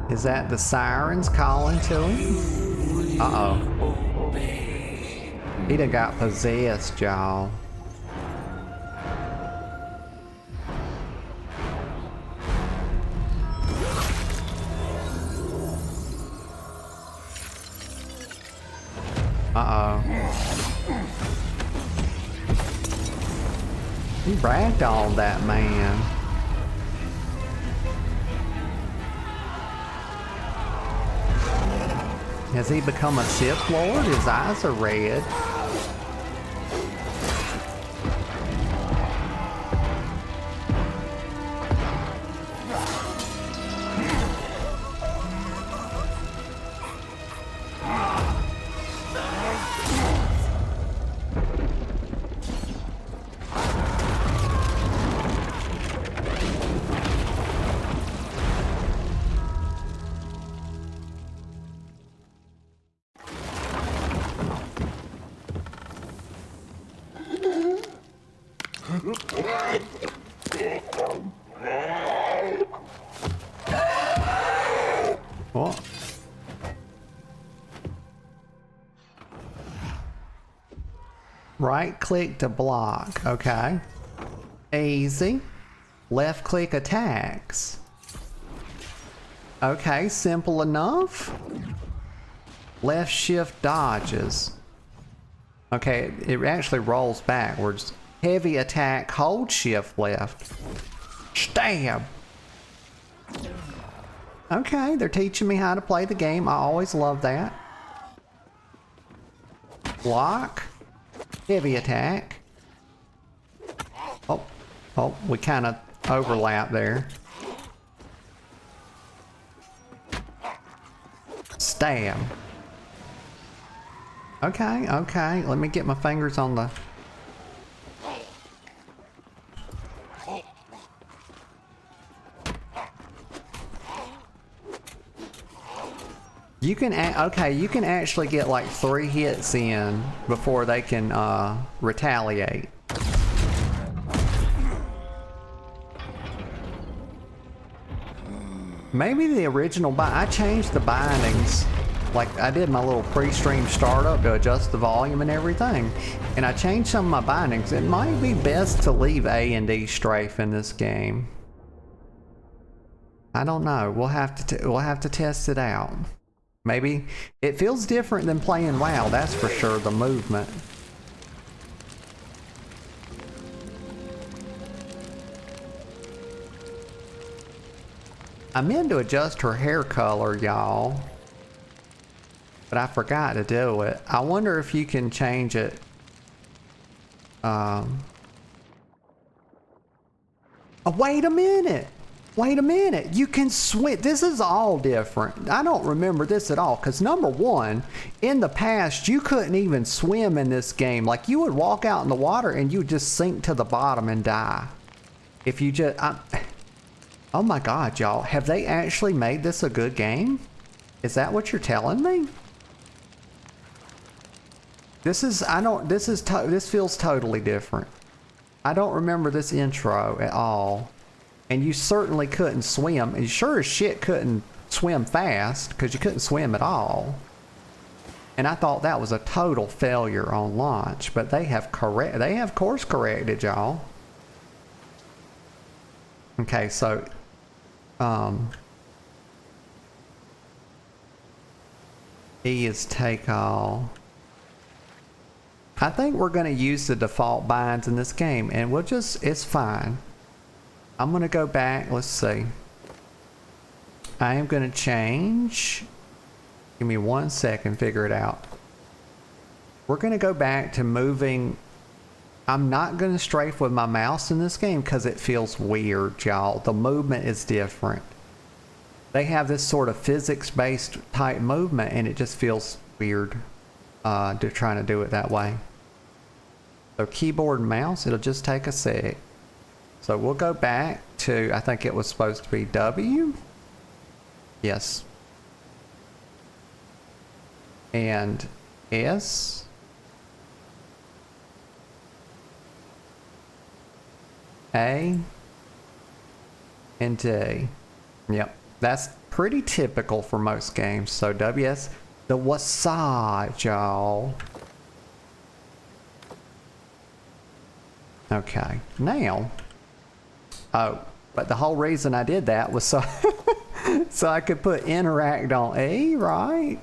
Speaker 1: Is that the sirens calling to him? Uh-oh. He done got possessed, y'all. Uh-oh. He ragdolled that man. Has he become a Sith Lord? His eyes are red. What? Right click to block. Okay. Easy. Left click attacks. Okay, simple enough. Left shift dodges. Okay, it actually rolls backwards. Heavy attack, hold shift left. Stab. Okay, they're teaching me how to play the game. I always love that. Block. Heavy attack. Oh, we kind of overlap there. Stab. Okay, okay. Let me get my fingers on the... You can, okay, you can actually get like 3 hits in before they can retaliate. Maybe the original I changed the bindings. Like I did my little pre-stream startup to adjust the volume and everything. And I changed some of my bindings. It might be best to leave A and D strafe in this game. I don't know. We'll have to test it out. Maybe it feels different than playing WoW, that's for sure, the movement. I meant to adjust her hair color, y'all, but I forgot to do it. I wonder if you can change it. Oh, wait a minute. Wait a minute, you can swim. This is all different. I don't remember this at all, because number one, in the past, you couldn't even swim in this game. Like, you would walk out in the water and you would just sink to the bottom and die. If you just... oh my god, y'all. Have they actually made this a good game? Is that what you're telling me? This feels totally different. I don't remember this intro at all. And you certainly couldn't swim, and you sure as shit couldn't swim fast, because you couldn't swim at all. And I thought that was a total failure on launch, but they have course corrected, y'all. Okay, so E is take all. I think we're going to use the default binds in this game, and we'll just, it's fine. I'm going to go back, let's see. I am going to change. Give me 1 second, figure it out. We're going to go back to moving. I'm not going to strafe with my mouse in this game because it feels weird, y'all. The movement is different. They have this sort of physics-based type movement, and it just feels weird to trying to do it that way. So keyboard and mouse, it'll just take a sec. So we'll go back to, I think it was supposed to be W. Yes. And S. A. And D. Yep. That's pretty typical for most games. So WS, the Wasad, y'all. Okay. Now. Oh, but the whole reason I did that was so so I could put interact on E, right?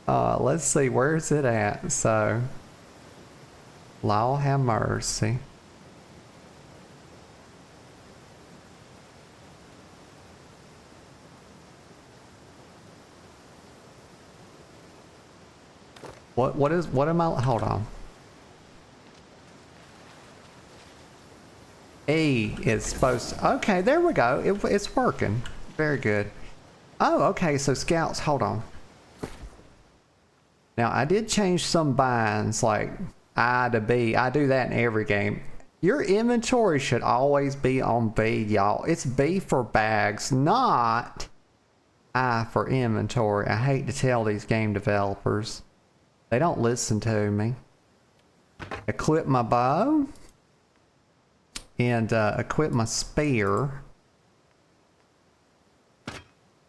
Speaker 1: Let's see, where's it at? So, Law have mercy. What am I, hold on. E is supposed to, okay, there we go. It's working. Very good. Oh, okay, so scouts, hold on. Now, I did change some binds, like I to B. I do that in every game. Your inventory should always be on B, y'all. It's B for bags, not I for inventory. I hate to tell these game developers. They don't listen to me. Equip my bow. And equip my spear.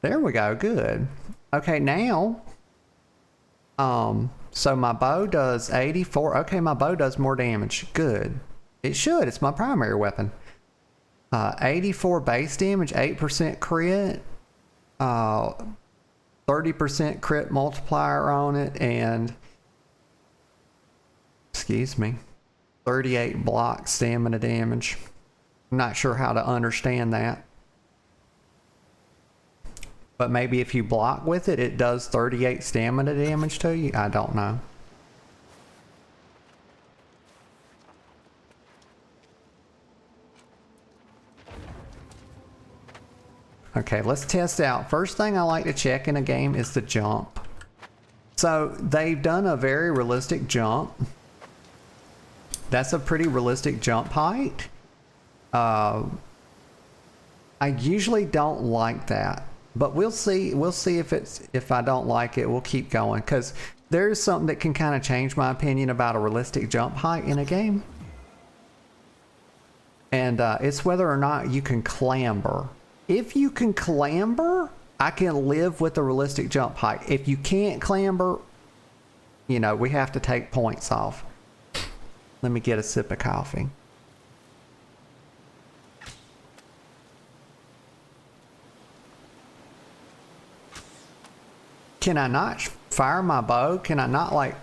Speaker 1: There we go, good. Okay, now, so my bow does 84. Okay, my bow does more damage. Good. It should. It's my primary weapon. 84 base damage, 8% crit, 30% crit multiplier on it, and excuse me. 38 block stamina damage. I'm not sure how to understand that. But maybe if you block with it, it does 38 stamina damage to you. I don't know. Okay, let's test out. First thing I like to check in a game is the jump. So they've done a very realistic jump. That's a pretty realistic jump height. I usually don't like that, but we'll see. We'll see if I don't like it, we'll keep going, because there's something that can kind of change my opinion about a realistic jump height in a game. And it's whether or not you can clamber. If you can clamber, I can live with the realistic jump height. If you can't clamber, you know, we have to take points off. Let me get a sip of coffee. Can I not fire my bow? Can I not, like...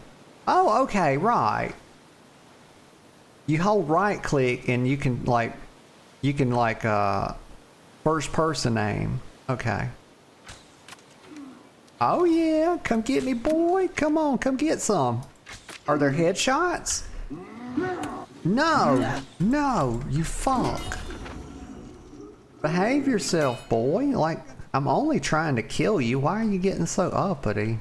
Speaker 1: Oh, okay, right. You hold right click and you can like first person aim. Okay. Oh yeah, come get me, boy. Come on, come get some. Are there headshots? No, no, you fuck. Behave yourself, boy. Like, I'm only trying to kill you. Why are you getting so uppity?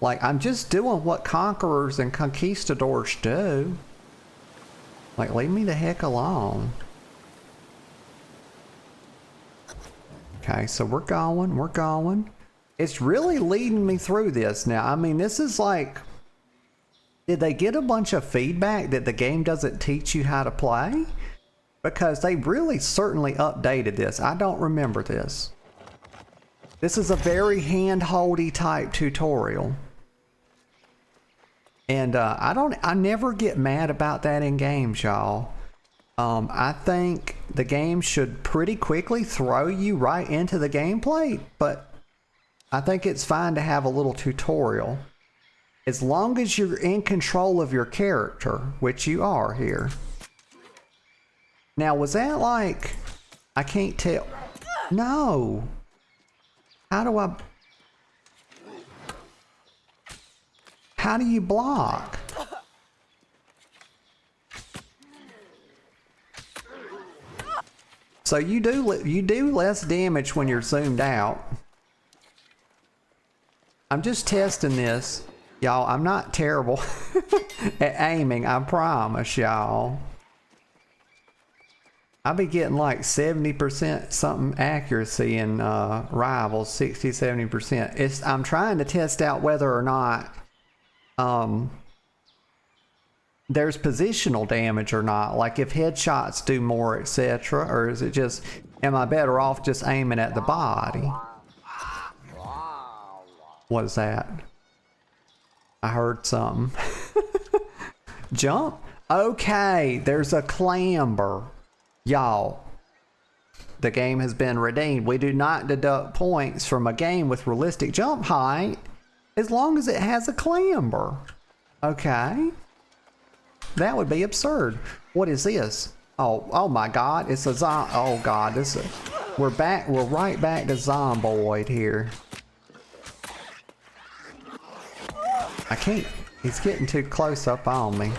Speaker 1: Like, I'm just doing what conquerors and conquistadors do. Like, leave me the heck alone. Okay, so we're going. It's really leading me through this now. I mean, this is like... Did they get a bunch of feedback that the game doesn't teach you how to play? Because they really certainly updated this. I don't remember this. This is a very hand-holdy type tutorial. And I never get mad about that in games, y'all. I think the game should pretty quickly throw you right into the gameplay, but I think it's fine to have a little tutorial. As long as you're in control of your character, which you are here. Now, was that like... I can't tell. No. How do I... How do you block? So you do less damage when you're zoomed out. I'm just testing this. Y'all, I'm not terrible at aiming, I promise y'all. I'll be getting like 70% something accuracy in Rivals, 60-70%. I'm trying to test out whether or not there's positional damage or not, like if headshots do more, etc., or is it just, am I better off just aiming at the body? What is that? I heard something. Jump? Okay, there's a clamber. Y'all, the game has been redeemed. We do not deduct points from a game with realistic jump height as long as it has a clamber. Okay. That would be absurd. What is this? Oh my God, it's a oh God, we're right back to Zomboid here. I can't, he's getting too close up on me.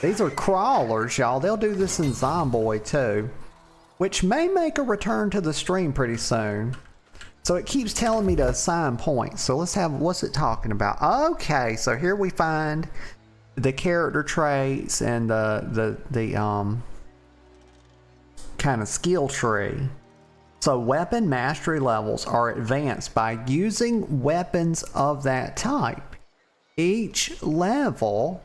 Speaker 1: These are crawlers, y'all. They'll do this in Zomboid too, which may make a return to the stream pretty soon. So it keeps telling me to assign points. So let's have, what's it talking about? Okay, so here we find the character traits and the kind of skill tree. So weapon mastery levels are advanced by using weapons of that type. Each level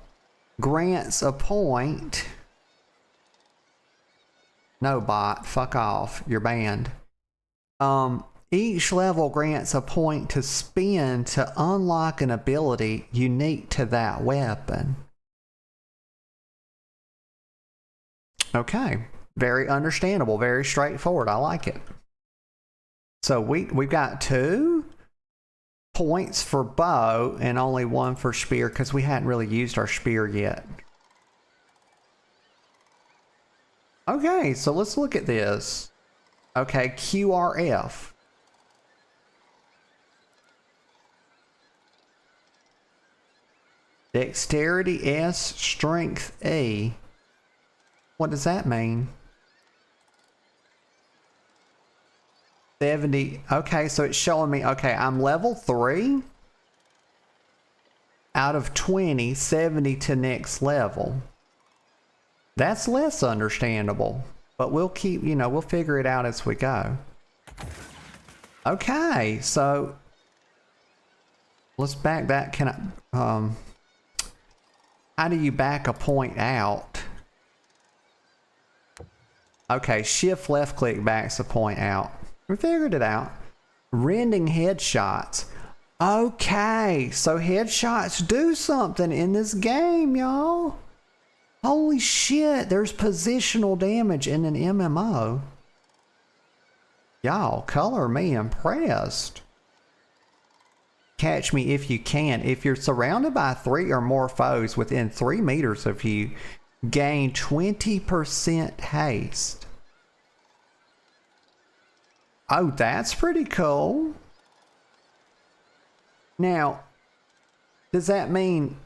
Speaker 1: grants a point. No bot, fuck off, you're banned. Each level grants a point to spend to unlock an ability unique to that weapon. Okay, very understandable, very straightforward. I like it. So we've got 2 points for bow and only 1 for spear because we hadn't really used our spear yet. Okay, so let's look at this. Okay, QRF. Dexterity S, strength E. What does that mean? 70. Okay, so it's showing me, okay, I'm level 3 out of 20, 70 to next level. That's less understandable, but we'll keep, you know, we'll figure it out as we go. Okay, so let's back that. Can I, how do you back a point out? Okay, shift left click backs a point out. We figured it out. Rending headshots. Okay, so headshots do something in this game, y'all. Holy shit, there's positional damage in an MMO. Y'all, color me impressed. Catch me if you can. If you're surrounded by 3 or more foes within 3 meters of you, gain 20% haste. Oh, that's pretty cool. Now, does that mean...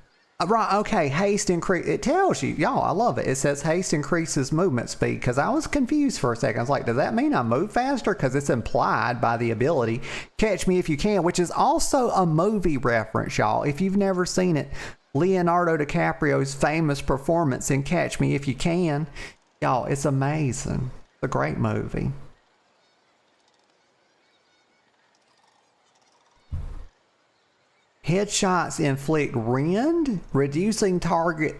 Speaker 1: Right, okay, haste increase. It tells you, y'all, I love it. It says haste increases movement speed, because I was confused for a second. I was like, does that mean I move faster? Because it's implied by the ability Catch Me If You Can, which is also a movie reference, y'all. If you've never seen it, Leonardo DiCaprio's famous performance in Catch Me If You Can, y'all, it's amazing. It's a great movie. Headshots inflict rend, reducing target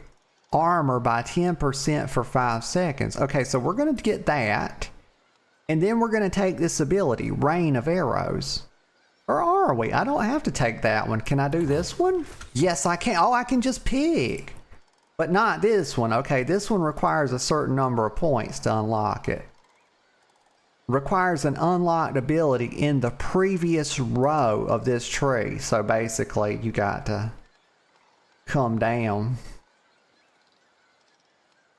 Speaker 1: armor by 10% for 5 seconds. Okay, so we're going to get that. And then we're going to take this ability, Rain of Arrows. Or are we? I don't have to take that one. Can I do this one? Yes, I can. Oh, I can just pick. But not this one. Okay, this one requires a certain number of points to unlock it. Requires an unlocked ability in the previous row of this tree. So basically, you got to come down.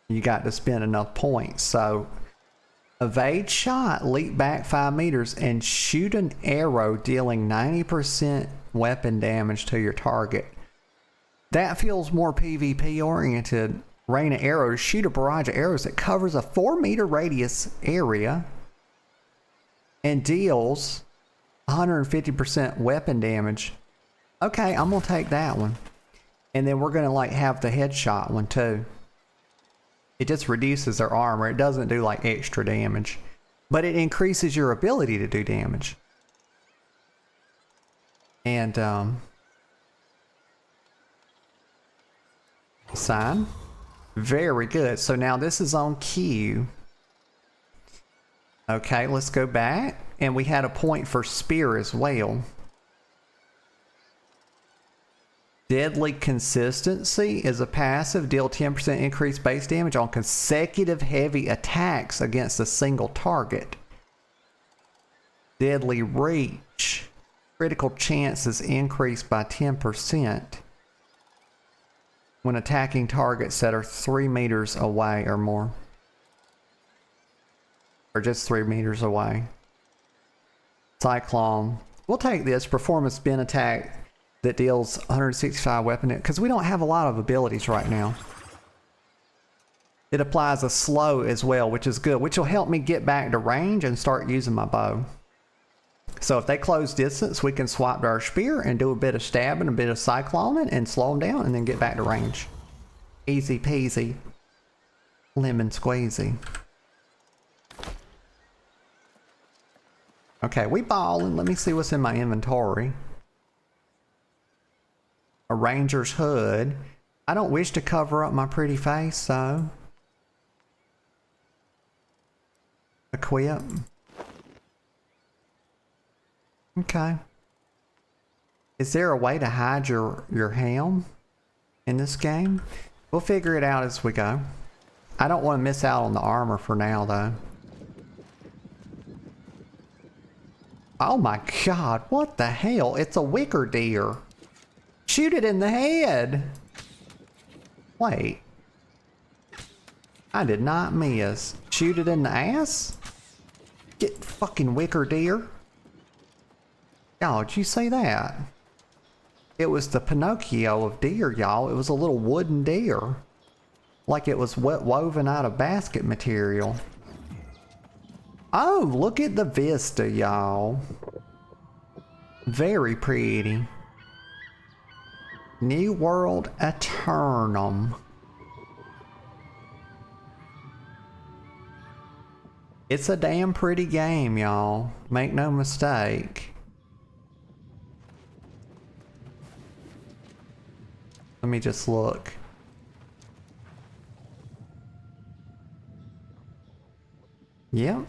Speaker 1: You got to spend enough points. So, evade shot, leap back 5 meters, and shoot an arrow dealing 90% weapon damage to your target. That feels more PvP oriented. Rain of arrows, shoot a barrage of arrows that covers a 4-meter radius area and deals 150% weapon damage. Okay, I'm gonna take that one. And then we're gonna like have the headshot one too. It just reduces their armor. It doesn't do like extra damage, but it increases your ability to do damage. And sign. Very good. So now this is on Q. Okay, let's go back. And we had a point for spear as well. Deadly Consistency is a passive. Deal 10% increased base damage on consecutive heavy attacks against a single target. Deadly Reach. Critical chances increased by 10% when attacking targets that are 3 meters away or more. Or just 3 meters away. Cyclone. We'll take this. Perform a spin attack that deals 165 weapon, because we don't have a lot of abilities right now. It applies a slow as well, which is good, which will help me get back to range and start using my bow. So if they close distance, we can swap to our spear and do a bit of stabbing, a bit of cycloning, and slow them down, and then get back to range. Easy peasy. Lemon squeezy. Okay, we ballin'. Let me see what's in my inventory. A ranger's hood. I don't wish to cover up my pretty face, so. Equip. Okay. Is there a way to hide your helm in this game? We'll figure it out as we go. I don't want to miss out on the armor for now, though. Oh my god, what the hell? It's a wicker deer. Shoot it in the head. Wait. I did not miss. Shoot it in the ass? Get fucking wicker deer. Y'all, did you see that? It was the Pinocchio of deer, y'all. It was a little wooden deer. Like it was woven out of basket material. Oh, look at the vista, y'all. Very pretty. New World Aeturnum. It's a damn pretty game, y'all. Make no mistake. Let me just look. Yep.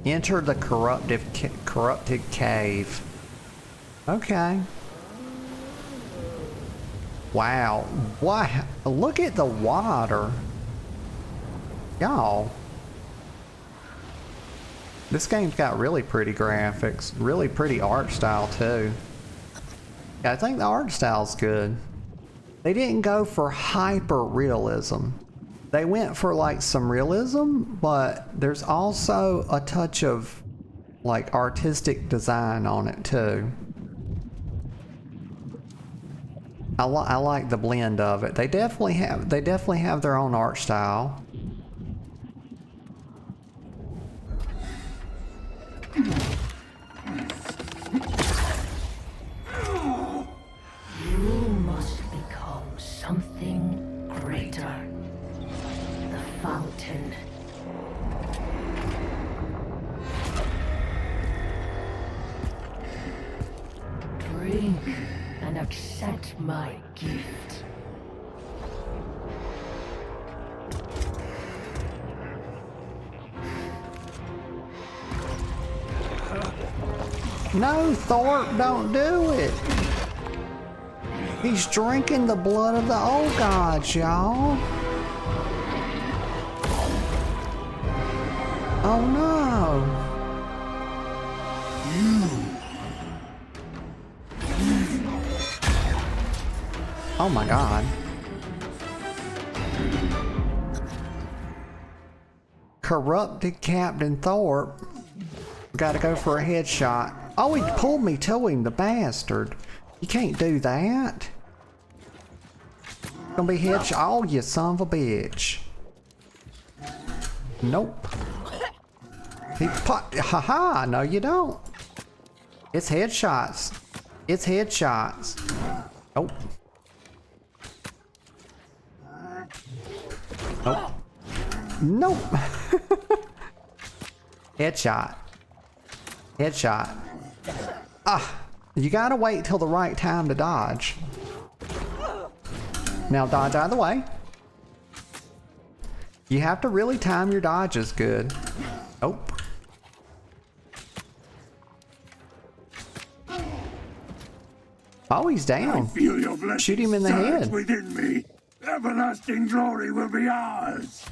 Speaker 1: Enter the corrupted cave. Okay. Wow. Why? Look at the water. Y'all. This game's got really pretty graphics. Really pretty art style too. Yeah, I think the art style's good. They didn't go for hyper realism. They went for like some realism, but there's also a touch of like artistic design on it too. I like the blend of it. They definitely have their own art style.
Speaker 6: You must become something greater. The fountain. Drink and accept my gift.
Speaker 1: No, Thorpe, don't do it. He's drinking the blood of the old gods, y'all. Oh no. Oh my god. Corrupted Captain Thorpe. Gotta go for a headshot. Oh, he pulled me to him, the bastard. You can't do that. Gonna be headshot. Oh, you son of a bitch. Nope. He put. Haha, no, you don't. It's headshots. It's headshots. Nope. Nope. Nope. Headshot. Headshot. Ah, you gotta wait till the right time to dodge. Now dodge out of the way. You have to really time your dodges good. Nope. Oh, he's down.
Speaker 5: Feel your blessing
Speaker 1: Shoot him in the
Speaker 5: surge
Speaker 1: head.
Speaker 5: within me. Everlasting glory will be ours.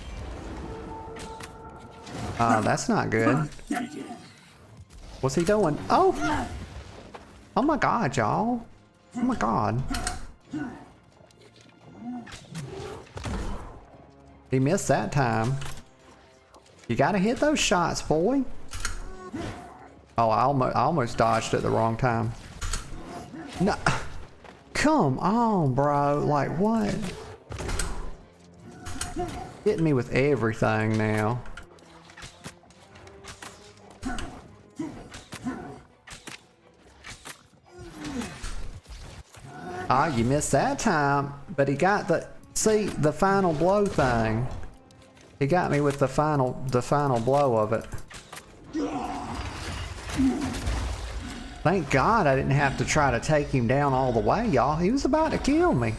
Speaker 1: That's not good. What's he doing? Oh! Oh my god, y'all. Oh my god. He missed that time. You gotta hit those shots, boy. Oh, I almost dodged at the wrong time. No. Come on, bro. Like, what? Hitting me with everything now. Ah, you missed that time, but he got the final blow thing. He got me with the final blow of it. Thank God I didn't have to try to take him down all the way, y'all. He was about to kill me.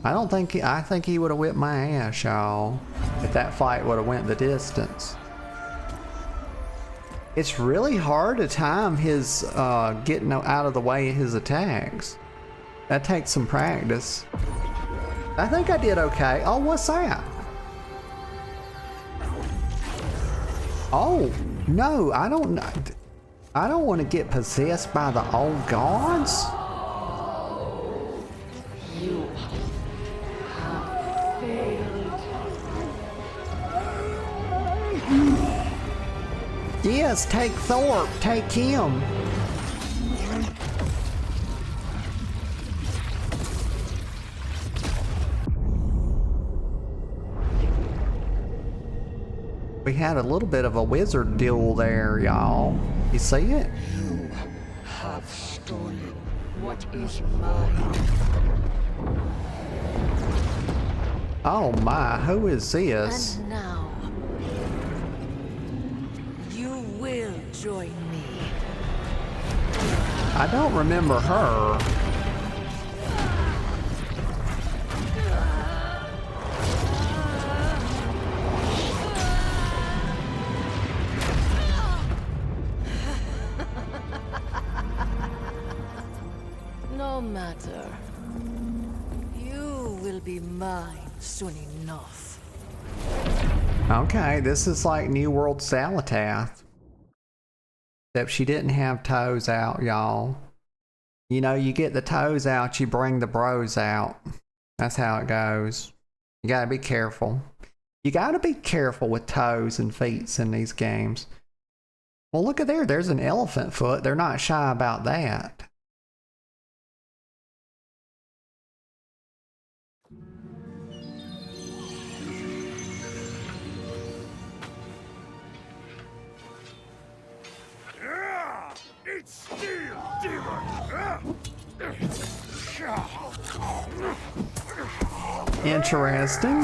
Speaker 1: I think he would have whipped my ass, y'all, if that fight would have went the distance. It's really hard to time his getting out of the way of his attacks. That takes some practice. I think I did okay. Oh, what's that? Oh, no, I don't want to get possessed by the old gods.
Speaker 6: You have failed.
Speaker 1: Yes, take Thorpe, take him. We had a little bit of a wizard duel there, y'all. You see it?
Speaker 5: You have stolen what is mine.
Speaker 1: Oh my, who is this?
Speaker 6: And now, you will join me.
Speaker 1: I don't remember her.
Speaker 6: No matter. You will be mine soon enough.
Speaker 1: Okay, this is like New World Salatath. Except she didn't have toes out, y'all. You know, you get the toes out, you bring the bros out. That's how it goes. You gotta be careful. You gotta be careful with toes and feet in these games. Well, look at there. There's an elephant foot. They're not shy about that.
Speaker 5: It's steel, demon!
Speaker 1: Interesting.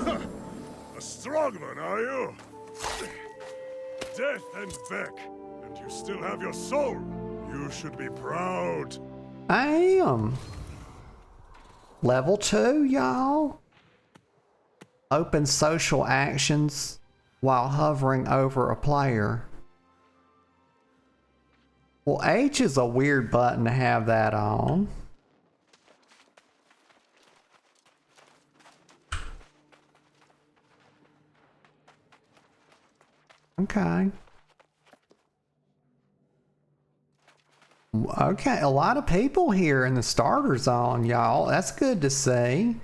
Speaker 5: A strongman, are you? Death and Beck, and you still have your soul. You should be proud.
Speaker 1: I am. Level 2, y'all. Open social actions while hovering over a player. Well, H is a weird button to have that on. Okay. Okay, a lot of people here in the starter zone, y'all. That's good to see.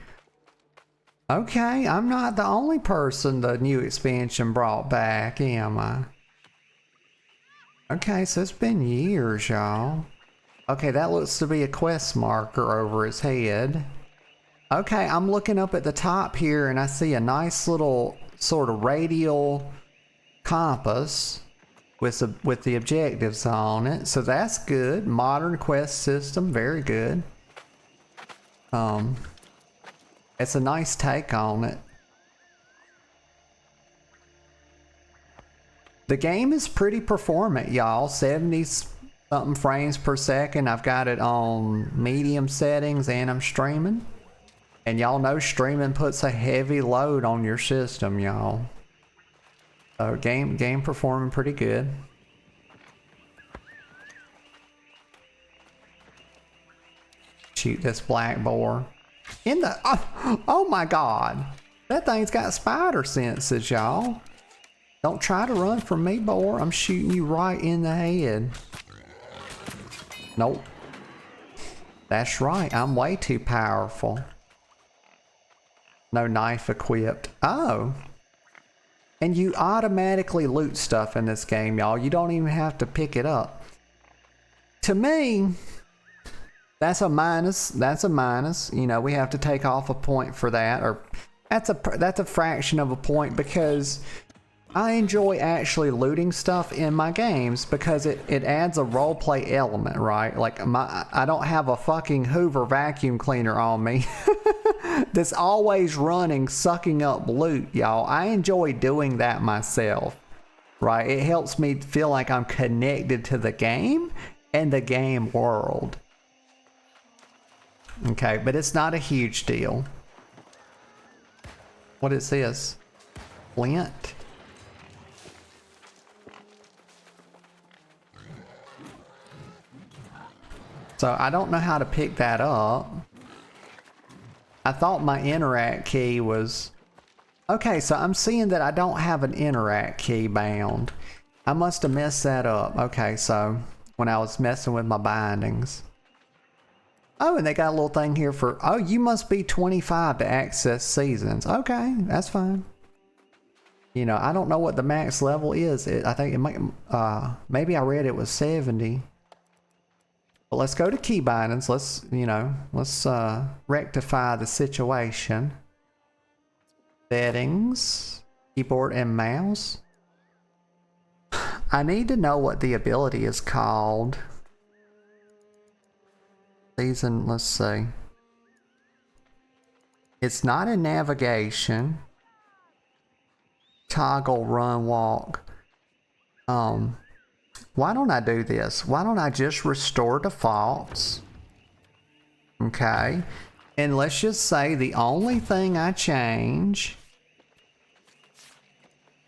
Speaker 1: Okay, I'm not the only person the new expansion brought back, am I? Okay, so it's been years, y'all. Okay, that looks to be a quest marker over his head. Okay, I'm looking up at the top here and I see a nice little sort of radial compass with the objectives on it. So that's good. Modern quest system, very good. It's a nice take on it. The game is pretty performant, y'all. 70 something frames per second. I've got it on medium settings and I'm streaming. And y'all know streaming puts a heavy load on your system, y'all. So game performing pretty good. Shoot this black boar. In the oh my god. That thing's got spider senses, y'all. Don't try to run from me, boar. I'm shooting you right in the head. Nope. That's right. I'm way too powerful. No knife equipped. Oh. And you automatically loot stuff in this game, y'all. You don't even have to pick it up. To me, that's a minus. That's a minus. You know, we have to take off a point for that. Or that's a fraction of a point because I enjoy actually looting stuff in my games because it adds a roleplay element, right? Like I don't have a fucking Hoover vacuum cleaner on me that's always running, sucking up loot, y'all. I enjoy doing that myself, right? It helps me feel like I'm connected to the game and the game world. Okay, but it's not a huge deal. What is this? Flint? So I don't know how to pick that up. I thought my interact key was... Okay, so I'm seeing that I don't have an interact key bound. I must have messed that up. Okay, so when I was messing with my bindings. Oh, and they got a little thing here for... Oh, you must be 25 to access seasons. Okay, that's fine. You know, I don't know what the max level is. I think it might... maybe I read it was 70. But let's go to key bindings. Let's, you know, let's rectify the situation. Settings, keyboard and mouse. I need to know what the ability is called. Season, let's see. It's not in navigation. Toggle, run, walk. Why don't I do this? Why don't I just restore defaults? Okay. And let's just say the only thing I change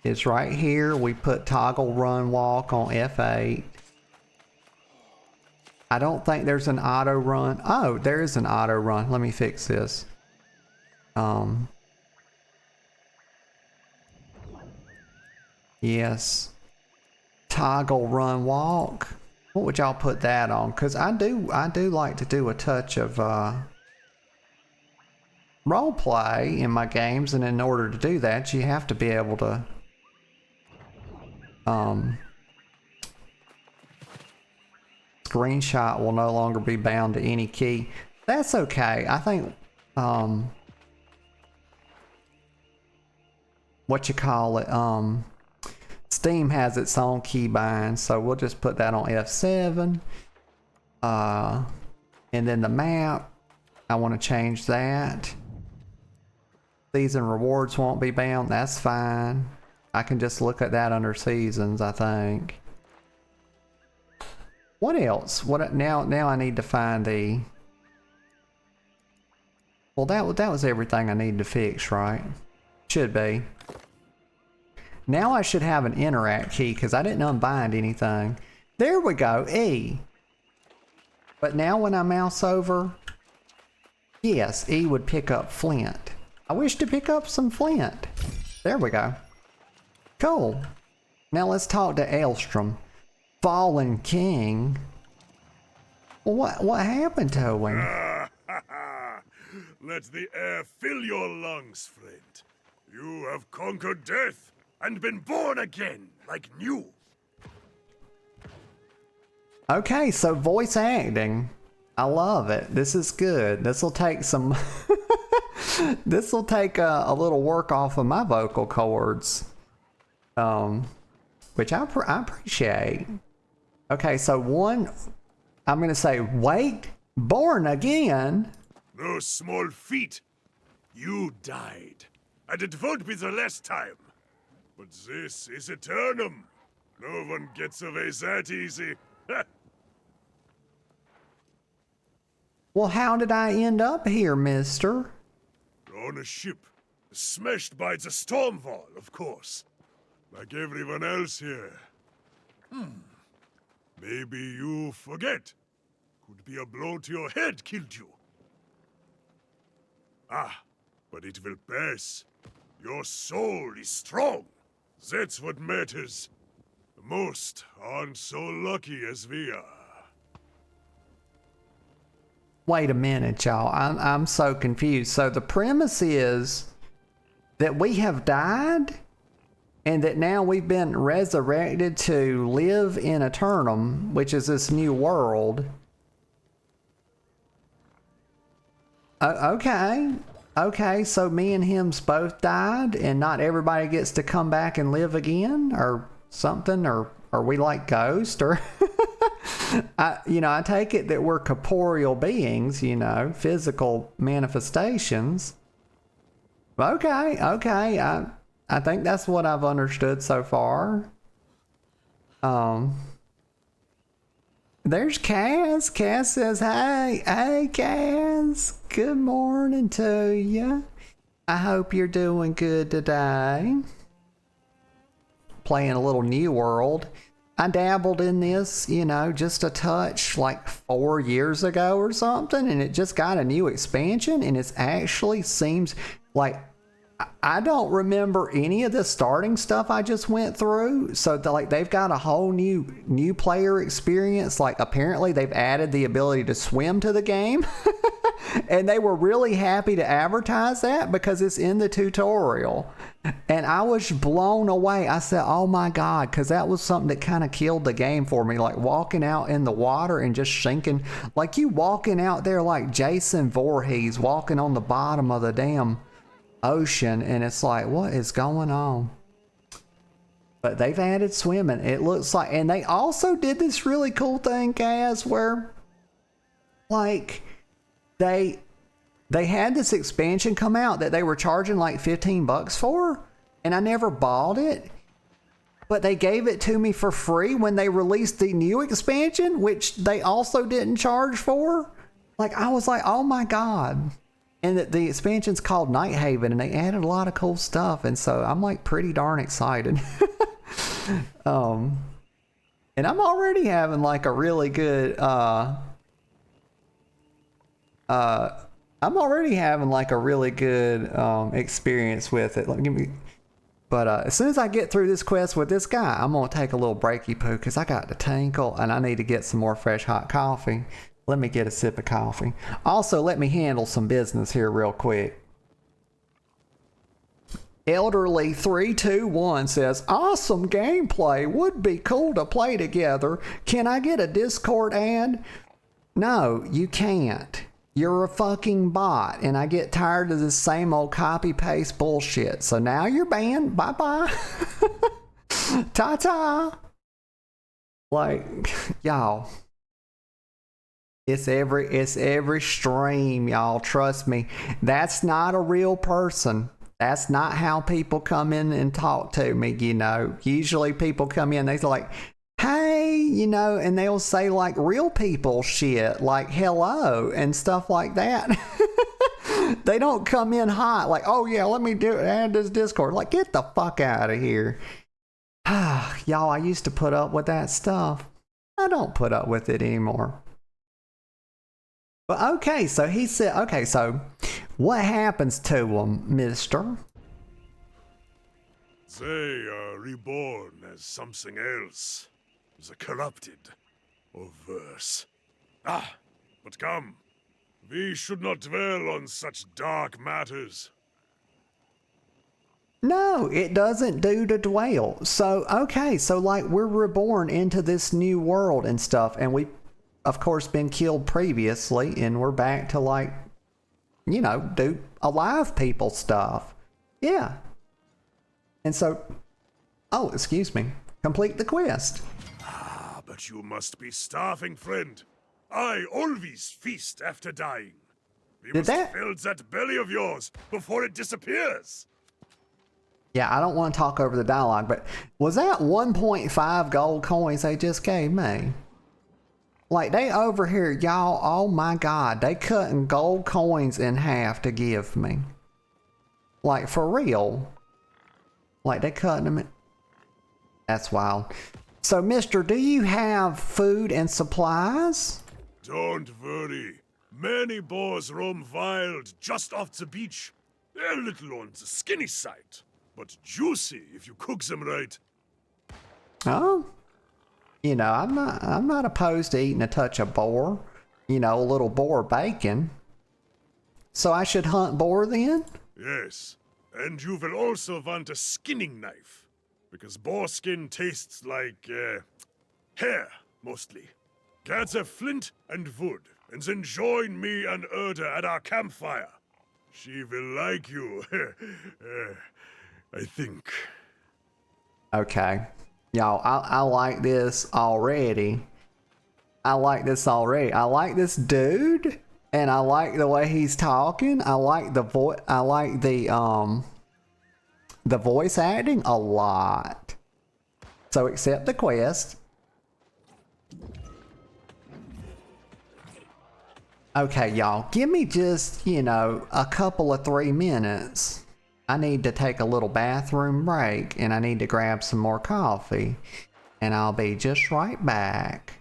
Speaker 1: is right here. We put toggle, run, walk on F8. I don't think there's an auto run. Oh, there is an auto run. Let me fix this. Yes. Toggle, run, walk. What would y'all put that on? Because I do like to do a touch of role play in my games, and in order to do that, you have to be able to screenshot will no longer be bound to any key. That's okay. I think what you call it, Steam has its own keybind, so we'll just put that on F7. And then the map, I want to change that. Season rewards won't be bound. That's fine. I can just look at that under seasons, I think. What else? What now I need to find the... Well, that was everything I needed to fix, right? Should be. Now I should have an interact key because I didn't unbind anything. There we go, E. But now when I mouse over, yes, E would pick up flint. I wish to pick up some flint. There we go. Cool. Now let's talk to Elstrom. Fallen King. What happened to him?
Speaker 7: Let the air fill your lungs, friend. You have conquered death and been born again like new.
Speaker 1: Okay, so voice acting. I love it. This is good. This will take some... this will take a little work off of my vocal cords. Which I appreciate. Okay, so one... I'm going to say, wait, born again?
Speaker 7: No small feat. You died. And it won't be the last time. But this is Aeturnum. No one gets away that easy.
Speaker 1: Well, how did I end up here, mister?
Speaker 7: On a ship. Smashed by the storm wall, of course. Like everyone else here. Maybe you forget. Could be a blow to your head killed you. Ah, but it will pass. Your soul is strong. That's what matters. Most aren't so lucky as we are.
Speaker 1: Wait a minute, y'all. I'm so confused. So the premise is that we have died and that now we've been resurrected to live in Aeturnum, which is this new world. Okay, so me and him's both died and not everybody gets to come back and live again or something, or are we like ghosts or I take it that we're corporeal beings, physical manifestations. Okay, I think that's what I've understood so far. There's Kaz. Kaz says, hey, Kaz. Good morning to you. I hope you're doing good today. Playing a little New World. I dabbled in this, just a touch like 4 years ago or something, and it just got a new expansion, and it actually seems like I don't remember any of the starting stuff I just went through. So they've got a whole new player experience. Like apparently they've added the ability to swim to the game. And they were really happy to advertise that because it's in the tutorial. And I was blown away. I said, oh my God, because that was something that kind of killed the game for me. Like walking out in the water and just sinking. Like you walking out there like Jason Voorhees walking on the bottom of the damn ocean, and it's like, what is going on? But they've added swimming, it looks like. And they also did this really cool thing, Gaz, where like they had this expansion come out that they were charging like $15 for, and I never bought it, but they gave it to me for free when they released the new expansion, which they also didn't charge for. Like, I was like, oh my god. And the expansion's called Nighthaven, and they added a lot of cool stuff, and so I'm like pretty darn excited. And I'm already having like a really good experience with it. But as soon as I get through this quest with this guy, I'm gonna take a little breaky poo because I got the tinkle and I need to get some more fresh hot coffee. Let me get a sip of coffee. Also, let me handle some business here real quick. Elderly 321 says, awesome gameplay, would be cool to play together. Can I get a Discord ad? No, you can't. You're a fucking bot, and I get tired of this same old copy paste bullshit. So now you're banned. Bye bye. Ta ta. Like, y'all, it's every stream, y'all. Trust me, that's not a real person. That's not how people come in and talk to me, you know. Usually people come in, they're like, hey, you know, and they'll say like real people shit, like hello and stuff like that. They don't come in hot, like, oh yeah, let me add this Discord. Like, get the fuck out of here. Y'all, I used to put up with that stuff. I don't put up with it anymore. But okay, so he said, okay, so what happens to him, mister?
Speaker 7: They are reborn as something else. The corrupted, or worse. Ah, but come. We should not dwell on such dark matters.
Speaker 1: No, it doesn't do to dwell. So, okay, so like we're reborn into this new world and stuff, and we of course been killed previously, and we're back to like, you know, do alive people stuff. Yeah. And so, oh, excuse me, complete the quest.
Speaker 7: Ah, but you must be starving, friend. I always feast after dying. We must fill that belly of yours before it disappears.
Speaker 1: Yeah, I don't want to talk over the dialogue, but was that 1.5 gold coins they just gave me? Like, they over here, y'all, oh my god, they cutting gold coins in half to give me. Like, for real. Like, they cutting them in... That's wild. So, mister, do you have food and supplies?
Speaker 7: Don't worry. Many boars roam wild just off the beach. They're a little on the skinny side, but juicy if you cook them right.
Speaker 1: Oh, you know, I'm not opposed to eating a touch of boar. You know, a little boar bacon. So I should hunt boar then?
Speaker 7: Yes, and you will also want a skinning knife, because boar skin tastes like hair mostly. Gather flint and wood, and then join me and Erda at our campfire. She will like you, I think.
Speaker 1: Okay. Y'all, I like this already. I like this dude, and I like the way he's talking. I like the voice. I like the voice acting a lot. So accept the quest. Okay, y'all, give me just, you know, a couple of 3 minutes. I need to take a little bathroom break, and I need to grab some more coffee, and I'll be just right back.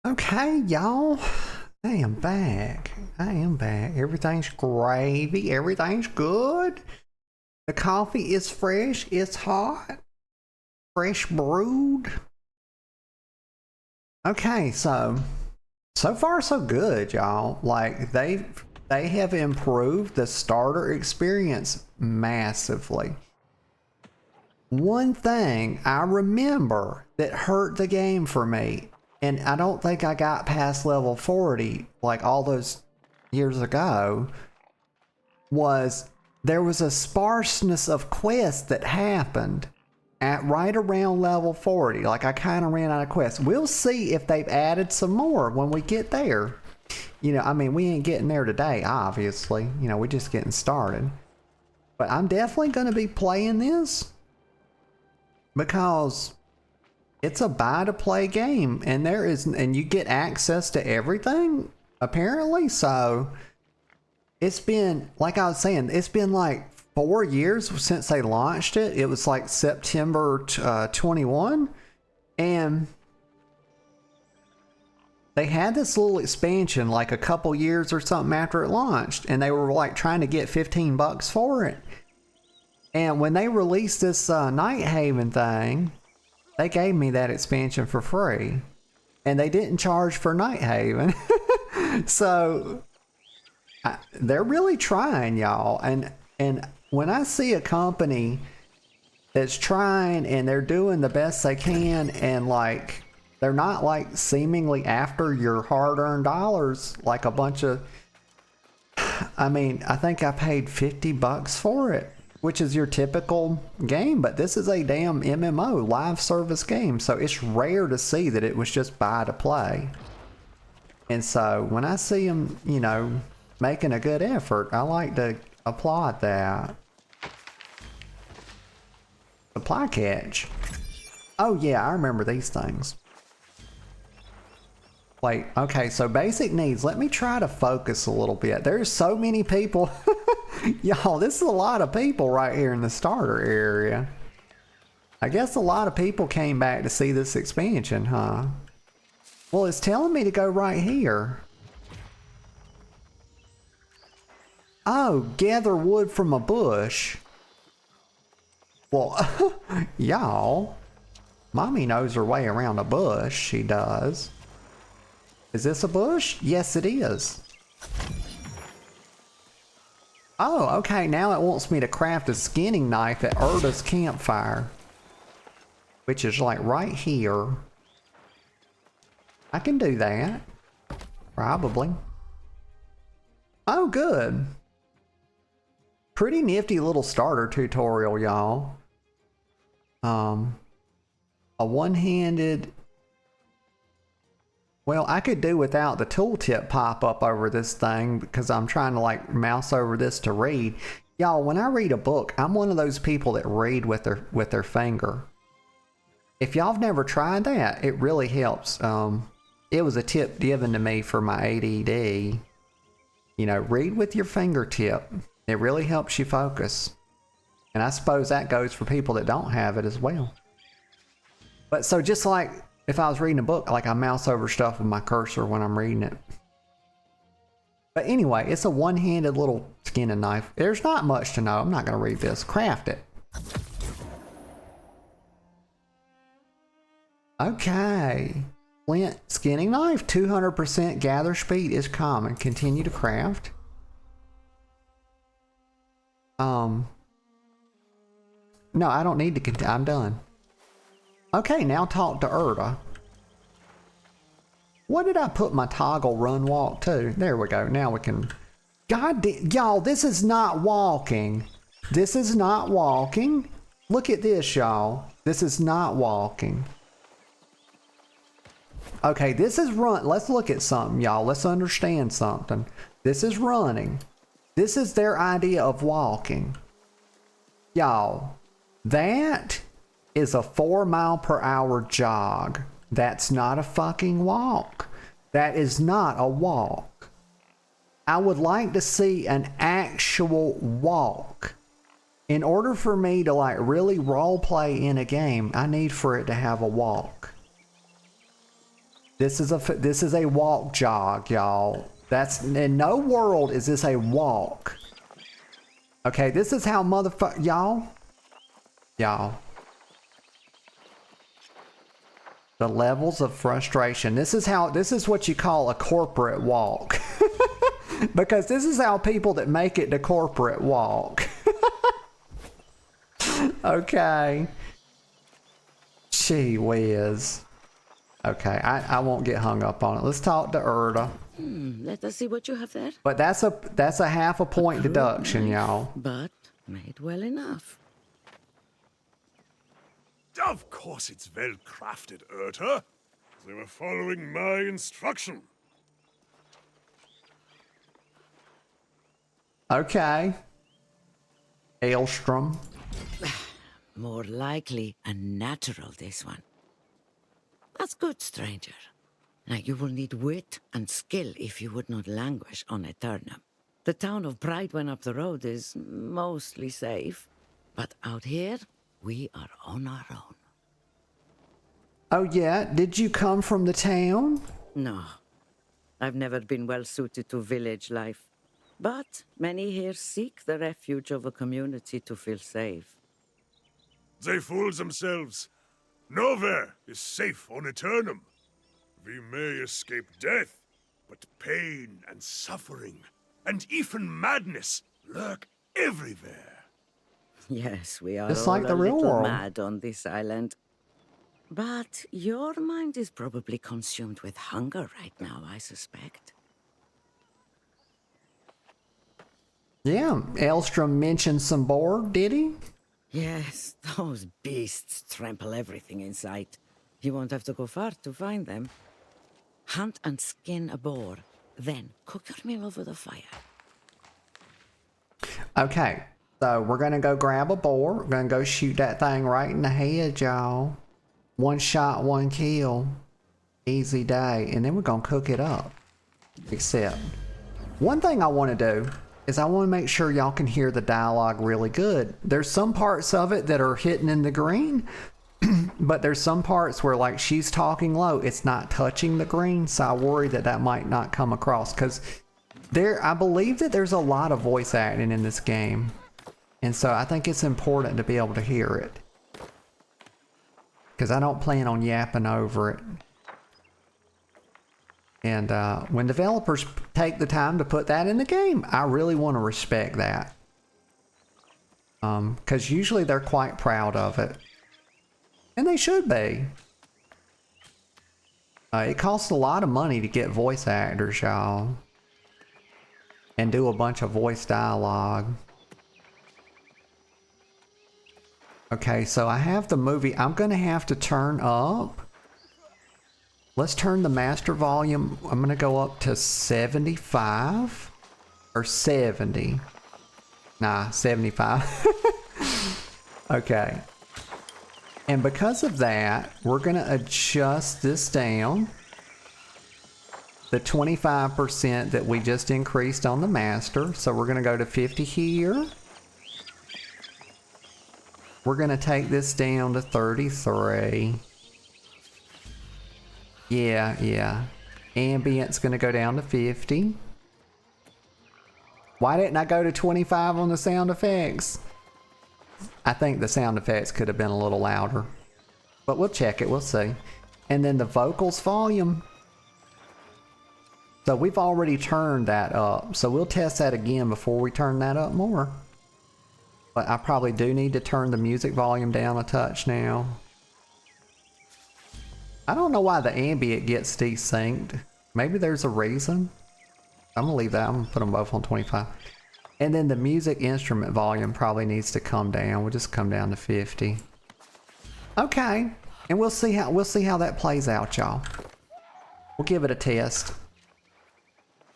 Speaker 1: Okay, y'all, I am back. Everything's gravy. Everything's good. The coffee is fresh. It's hot. Fresh brewed. Okay, so far so good, y'all. Like, they have improved the starter experience massively. One thing I remember that hurt the game for me, and I don't think I got past level 40 like all those years ago, was there was a sparseness of quests that happened at right around level 40. Like, I kind of ran out of quests. We'll see if they've added some more when we get there. You know, I mean, we ain't getting there today, obviously. You know, we're just getting started. But I'm definitely going to be playing this because it's a buy-to-play game, and and you get access to everything, apparently. So it's been, like I was saying, it's been like 4 years since they launched it. It was like September 21, and they had this little expansion like a couple years or something after it launched, and they were like trying to get $15 for it. And when they released this Nighthaven thing, they gave me that expansion for free, and they didn't charge for Nighthaven. So they're really trying, y'all. And when I see a company that's trying and they're doing the best they can, and like they're not like seemingly after your hard-earned dollars like a bunch of, I mean, I think I paid $50 for it, which is your typical game, but this is a damn MMO, live service game, so it's rare to see that it was just buy to play. And so when I see them, you know, making a good effort, I like to applaud that. Supply catch. Oh yeah, I remember these things. Wait, okay, so basic needs. Let me try to focus a little bit. There's so many people. Y'all, this is a lot of people right here in the starter area. I guess a lot of people came back to see this expansion, huh? Well, it's telling me to go right here. Oh, gather wood from a bush. Well, y'all, Mommy knows her way around a bush. She does. Is this a bush? Yes, it is. Oh, okay, now it wants me to craft a skinning knife at Erda's campfire, which is like right here. I can do that. Probably. Oh, good. Pretty nifty little starter tutorial, y'all. A one-handed... Well, I could do without the tooltip pop up over this thing because I'm trying to like mouse over this to read. Y'all, when I read a book, I'm one of those people that read with their finger. If y'all have never tried that, it really helps. It was a tip given to me for my ADD. You know, read with your fingertip. It really helps you focus. And I suppose that goes for people that don't have it as well. But so just like if I was reading a book, like I mouse over stuff with my cursor when I'm reading it. But anyway, it's a one-handed little skinning knife. There's not much to know. I'm not going to read this. Craft it. Okay. Flint skinning knife. 200% gather speed is common. Continue to craft. No, I don't need to continue. I'm done. Okay, now talk to Erda. What did I put my toggle run walk to? There we go. Now we can... God damn, y'all, this is not walking. This is not walking. Look at this, y'all. This is not walking. Okay, this is run. Let's look at something, y'all. Let's understand something. This is running. This is their idea of walking. Y'all, that is a 4 mile per hour jog. That's not a fucking walk. That is not a walk. I would like to see an actual walk. In order for me to like really role play in a game, I need for it to have a walk. This is a walk jog, y'all. That's in no world is this a walk. Okay, this is how y'all. The levels of frustration. This is what you call a corporate walk. Because this is how people that make it to corporate walk. Okay. Gee whiz. Okay, I won't get hung up on it. Let's talk to Erda.
Speaker 8: Let us see what you have there.
Speaker 1: But that's a half a point deduction, y'all.
Speaker 8: But made well enough.
Speaker 7: Of course it's well crafted, Urta. They were following my instruction.
Speaker 1: Okay. Aelstrom.
Speaker 8: More likely a natural, this one. That's good, stranger. Now you will need wit and skill if you would not languish on Aeturnum. The town of Brightwen up the road is mostly safe, but out here, we are on our own.
Speaker 1: Oh yeah? Did you come from the town?
Speaker 8: No, I've never been well suited to village life. But many here seek the refuge of a community to feel safe.
Speaker 7: They fool themselves. Nowhere is safe on Aeturnum. We may escape death, but pain and suffering, and even madness lurk everywhere.
Speaker 8: Yes, we are
Speaker 1: It's
Speaker 8: all
Speaker 1: like the
Speaker 8: a
Speaker 1: real
Speaker 8: little
Speaker 1: world.
Speaker 8: mad on this island. But your mind is probably consumed with hunger right now, I suspect.
Speaker 1: Yeah, Aelstrom mentioned some boar, did he?
Speaker 8: Yes, those beasts trample everything in sight. You won't have to go far to find them. Hunt and skin a boar, then cook your meal over the fire.
Speaker 1: Okay, so we're gonna go grab a boar. We're gonna go shoot that thing right in the head, y'all. One shot, one kill. Easy day. And then we're gonna cook it up. Except, one thing I want to do is I want to make sure y'all can hear the dialogue really good. There's some parts of it that are hitting in the green, but there's some parts where like she's talking low, it's not touching the green, so I worry that that might not come across, because I believe that there's a lot of voice acting in this game, and so I think it's important to be able to hear it, because I don't plan on yapping over it. And when developers take the time to put that in the game, I really want to respect that. Because usually they're quite proud of it. And they should be. It costs a lot of money to get voice actors, y'all. And do a bunch of voice dialogue. Okay, so I have the movie. I'm going to have to turn up. Let's turn the master volume. I'm going to go up to 75 or 70. Nah, 75. Okay. And because of that, we're going to adjust this down. The 25% that we just increased on the master. So we're going to go to 50 here. We're going to take this down to 33. Yeah. Ambient's gonna go down to 50. Why didn't I go to 25 on the sound effects? I think the sound effects could have been a little louder. But we'll check it, we'll see. And then the vocals volume. So we've already turned that up. So we'll test that again before we turn that up more. But I probably do need to turn the music volume down a touch now. I don't know why the ambient gets desynced. Maybe there's a reason. I'm gonna leave that. I'm gonna put them both on 25. And then the music instrument volume probably needs to come down. We'll just come down to 50. Okay. And we'll see how that plays out, y'all. We'll give it a test.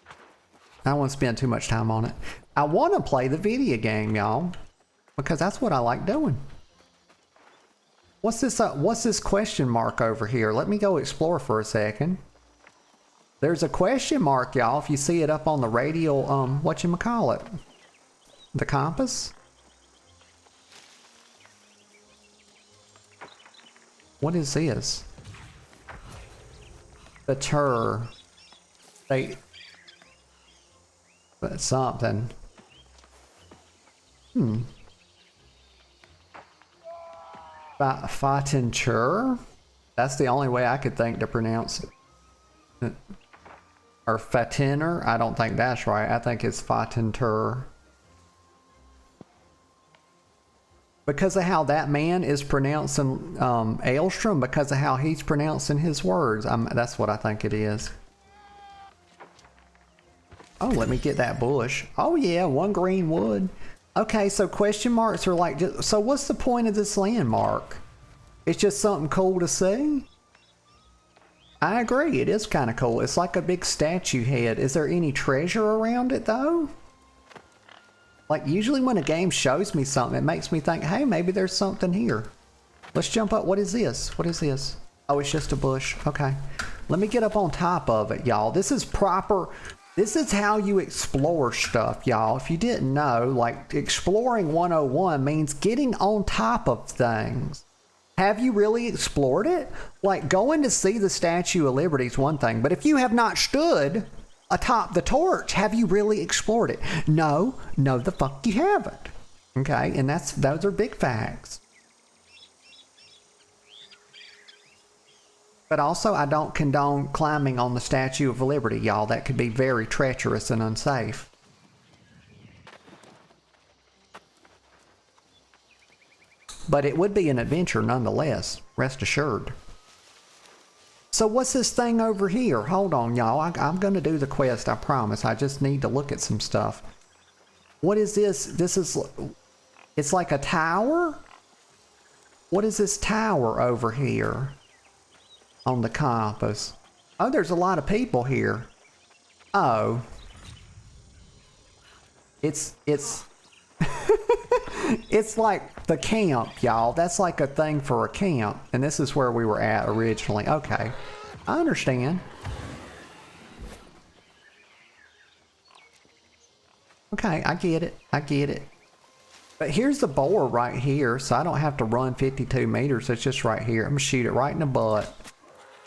Speaker 1: I don't want to spend too much time on it. I want to play the video game, y'all, because that's what I like doing. What's this question mark over here? Let me go explore for a second. There's a question mark, y'all, if you see it up on the radial, whatchamacallit? The compass? What is this? The tur. But something. Fatintur? That's the only way I could think to pronounce it. Or Fatiner? I don't think that's right. I think it's Fatintur. Because of how that man is pronouncing Aelstrom, because of how he's pronouncing his words. That's what I think it is. Oh, let me get that bush. Oh yeah, 1 green wood. Okay, so question marks are like, so what's the point of this landmark? It's just something cool to see? I agree, it is kind of cool. It's like a big statue head. Is there any treasure around it though? Like usually when a game shows me something, it makes me think, hey, maybe there's something here. Let's jump up. What is this? What is this? Oh, it's just a bush. Okay. Let me get up on top of it, y'all. This is proper. This is how you explore stuff, y'all. If you didn't know, like exploring 101 means getting on top of things. Have you really explored it? Like going to see the Statue of Liberty is one thing, but if you have not stood atop the torch, have you really explored it? No, no the fuck you haven't. Okay, and those are big facts. But also, I don't condone climbing on the Statue of Liberty, y'all. That could be very treacherous and unsafe. But it would be an adventure nonetheless, rest assured. So what's this thing over here? Hold on, y'all. I'm going to do the quest, I promise. I just need to look at some stuff. What is this? It's like a tower? What is this tower over here on the compass? Oh, there's a lot of people here. Oh. It's it's like the camp, y'all. That's like a thing for a camp. And this is where we were at originally. Okay. I understand. Okay, I get it. I get it. But here's the boar right here, so I don't have to run 52 meters. It's just right here. I'm gonna shoot it right in the butt.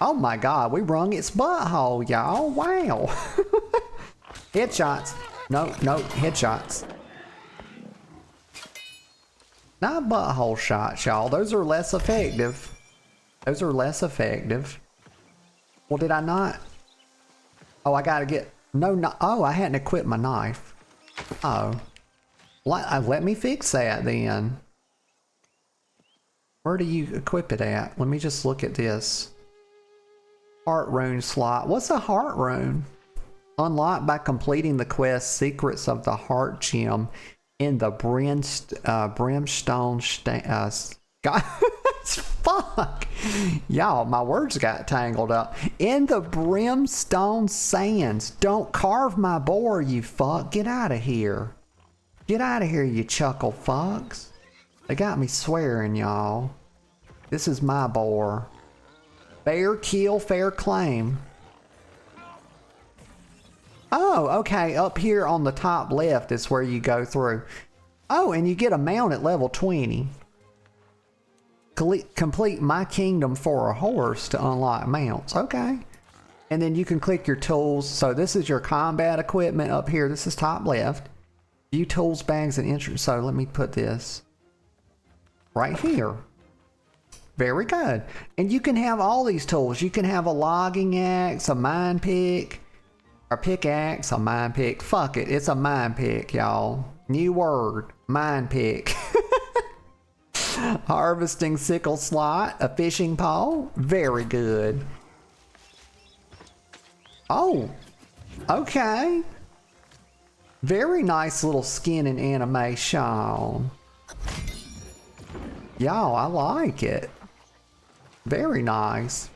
Speaker 1: Oh my god, we wrung its butthole, y'all. Wow. Headshots. No, headshots. Not butthole shots, y'all. Those are less effective. Those are less effective. Well, did I not? Oh, I gotta get... No, oh, I hadn't equipped my knife. Oh. Let me fix that then. Where do you equip it at? Let me just look at this. Heart rune slot. What's a heart rune? Unlocked by completing the quest Secrets of the Heart Gem in the brimstone God, fuck, y'all, my words got tangled up. In the brimstone sands. Don't carve my boar, you fuck. Get out of here. Get out of here, you chuckle fucks. They got me swearing, y'all. This is my boar. Fair kill, fair claim. Oh, okay, up here on the top left is where you go through. Oh, and you get a mount at level 20. Complete My Kingdom for a Horse to unlock mounts. Okay. And then you can click your tools. So this is your combat equipment up here. This is top left. View tools, bags, and instruments. So let me put this right here. Very good. And you can have all these tools. You can have a logging axe, a mine pick, a pickaxe, a mine pick. Fuck it. It's a mine pick, y'all. New word. Mine pick. Harvesting sickle slot. A fishing pole. Very good. Oh. Okay. Very nice little skin and animation. Y'all, I like it. Very nice.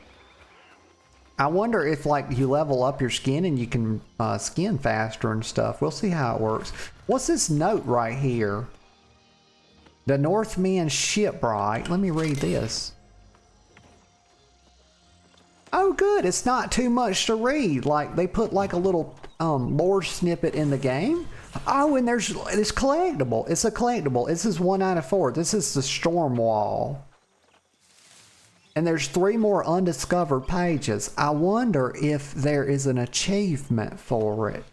Speaker 1: I wonder if like you level up your skin and you can skin faster and stuff. We'll see how it works. What's this note right here? The Northman Shipwright. Let me read this. Oh good, it's not too much to read. Like they put like a little lore snippet in the game. Oh, and it's collectible. It's a collectible. This is 1 out of 4. This is the Storm Wall. And there's 3 more undiscovered pages. I wonder if there is an achievement for it.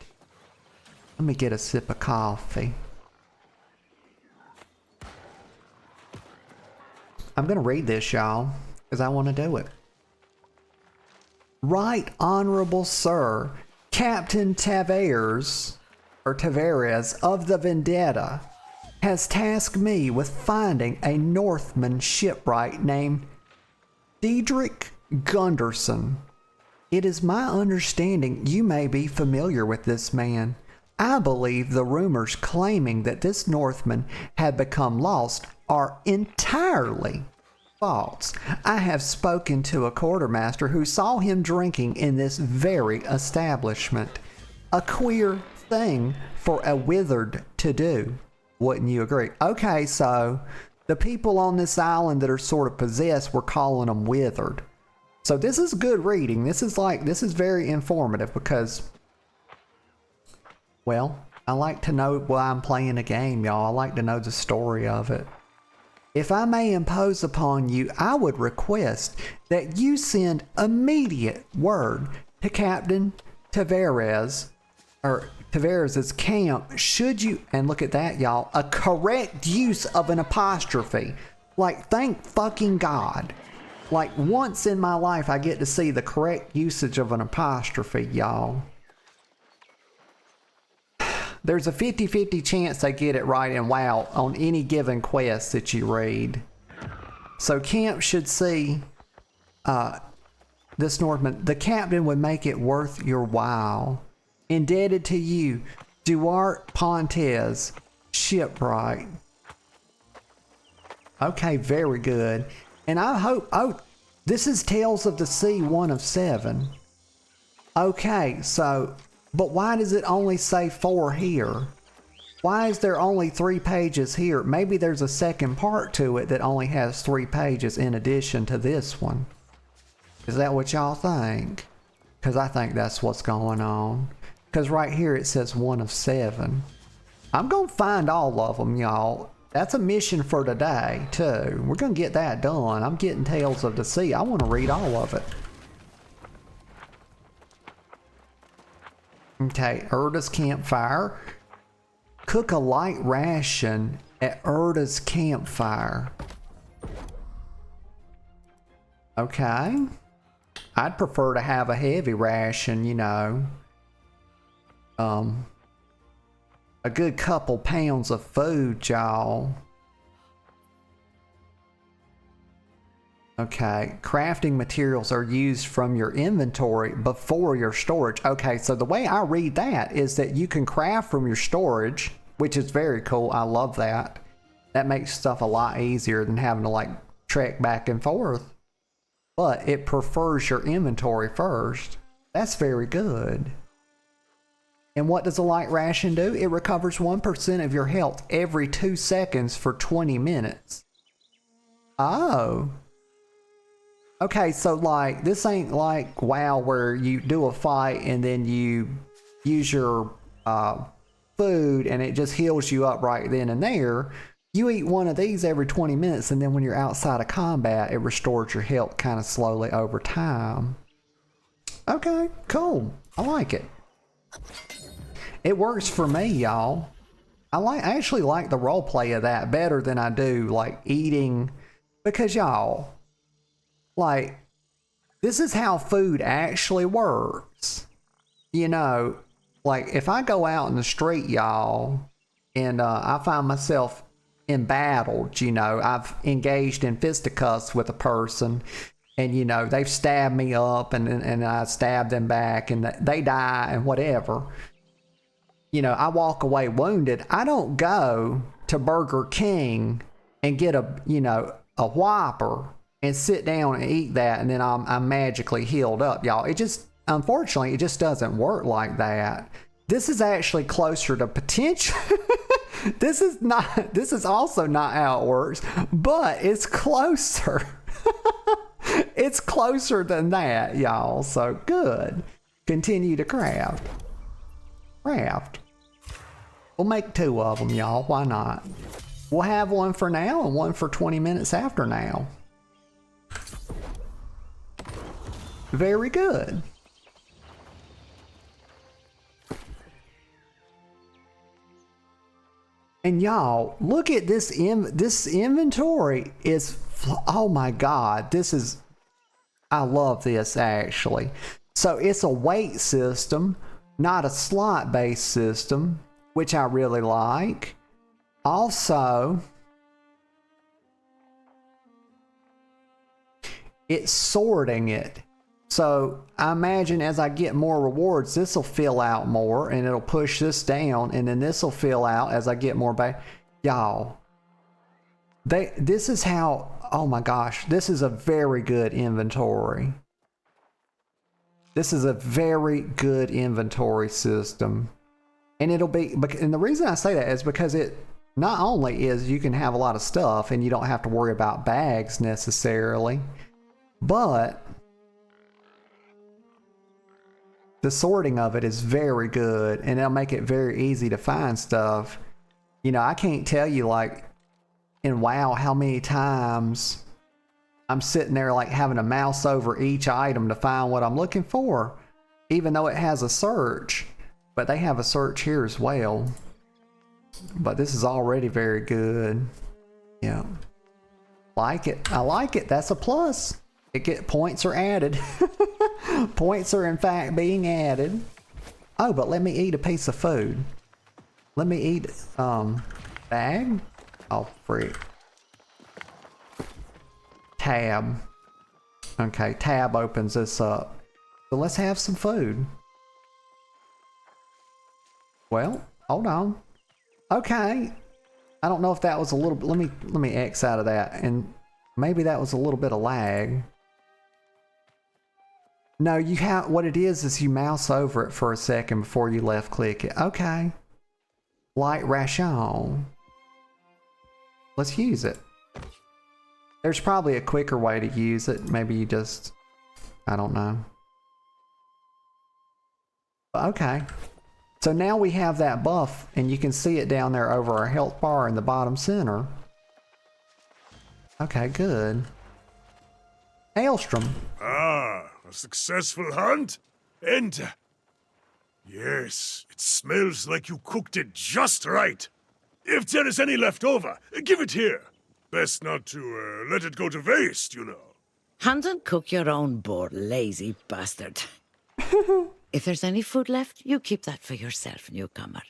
Speaker 1: Let me get a sip of coffee. I'm going to read this, y'all, because I want to do it. Right Honorable Sir, Captain Tavares of the Vendetta has tasked me with finding a Northman shipwright named Diedrich Gunderson. It is my understanding you may be familiar with this man. I believe the rumors claiming that this Northman had become lost are entirely false. I have spoken to a quartermaster who saw him drinking in this very establishment. A queer thing for a wizard to do. Wouldn't you agree? Okay, so the people on this island that are sort of possessed, we're calling them withered. So this is good reading. This is very informative because, well, I like to know why I'm playing a game, y'all. I like to know the story of it. If I may impose upon you, I would request that you send immediate word to Captain Tavares, or Tavares' camp, should you, and look at that, y'all, a correct use of an apostrophe. Like, thank fucking God. Like, once in my life, I get to see the correct usage of an apostrophe, y'all. There's a 50-50 chance they get it right in WoW on any given quest that you read. So camp should see this Northman. The captain would make it worth your while. Indebted to you, Duarte Pontes, shipwright. Okay, very good. And I hope, oh, this is Tales of the Sea 1 of 7. Okay, so, but why does it only say 4 here? Why is there only 3 pages here? Maybe there's a second part to it that only has 3 pages in addition to this one. Is that what y'all think? Because I think that's what's going on. Because right here it says 1 of 7. I'm going to find all of them, y'all. That's a mission for today, too. We're going to get that done. I'm getting Tales of the Sea. I want to read all of it. Okay, Erda's campfire. Cook a light ration at Erda's campfire. Okay. I'd prefer to have a heavy ration, you know. A good couple pounds of food, y'all. Okay, crafting materials are used from your inventory before your storage. Okay, so the way I read that is that you can craft from your storage, which is very cool. I love that. That makes stuff a lot easier than having to like trek back and forth. But it prefers your inventory first. That's very good. And what does a light ration do? It recovers 1% of your health every 2 seconds for 20 minutes. Oh. Okay, so like, this ain't like WoW where you do a fight and then you use your food and it just heals you up right then and there. You eat one of these every 20 minutes and then when you're outside of combat, it restores your health kind of slowly over time. Okay, cool. I like it. It works for me, y'all. I actually like the roleplay of that better than I do like eating, because y'all, like, this is how food actually works. You know, like if I go out in the street, y'all, and I find myself embattled, you know, I've engaged in fisticuffs with a person, and you know, they've stabbed me up and I stab them back and they die and whatever. You know, I walk away wounded. I don't go to Burger King and get a Whopper and sit down and eat that and then I'm magically healed up, y'all. It just, unfortunately, it just doesn't work like that. This is actually closer to potential. This is also not how it works, but it's closer. It's closer than that, y'all. So good. Continue to craft. We'll make 2 of them, y'all. Why not? We'll have one for now and one for 20 minutes after now. Very good. And y'all, look at this. This inventory is, oh my God, I love this actually. So it's a weight system, not a slot-based system, which I really like. Also, it's sorting it. So I imagine as I get more rewards, this will fill out more and it'll push this down, and then this will fill out as I get more back. Y'all, this is how, oh my gosh, this is a very good inventory. This is a very good inventory system. And it'll be, and the reason I say that is because it not only is you can have a lot of stuff and you don't have to worry about bags necessarily, but the sorting of it is very good, and it'll make it very easy to find stuff. You know, I can't tell you like in WoW how many times I'm sitting there like having to mouse over each item to find what I'm looking for, even though it has a search. But they have a search here as well. But this is already very good. Yeah. Like it. I like it. That's a plus. Points are added. Points are in fact being added. Oh, but let me eat a piece of food. Let me eat bag. Oh, freak. Tab. Okay, tab opens this up. So let's have some food. Well, hold on. Okay. I don't know if that was a little, let me X out of that, and maybe that was a little bit of lag. No, you have, what it is you mouse over it for a second before you left click it. Okay. Light ration. Let's use it. There's probably a quicker way to use it. Maybe you just, I don't know. Okay. So now we have that buff, and you can see it down there over our health bar in the bottom center. Okay, good. Aelstrom.
Speaker 7: Ah, a successful hunt? Enter. Yes, it smells like you cooked it just right. If there is any left over, give it here. Best not to let it go to waste, you know.
Speaker 8: Hunt and cook your own boar, lazy bastard. If there's any food left, you keep that for yourself, newcomer.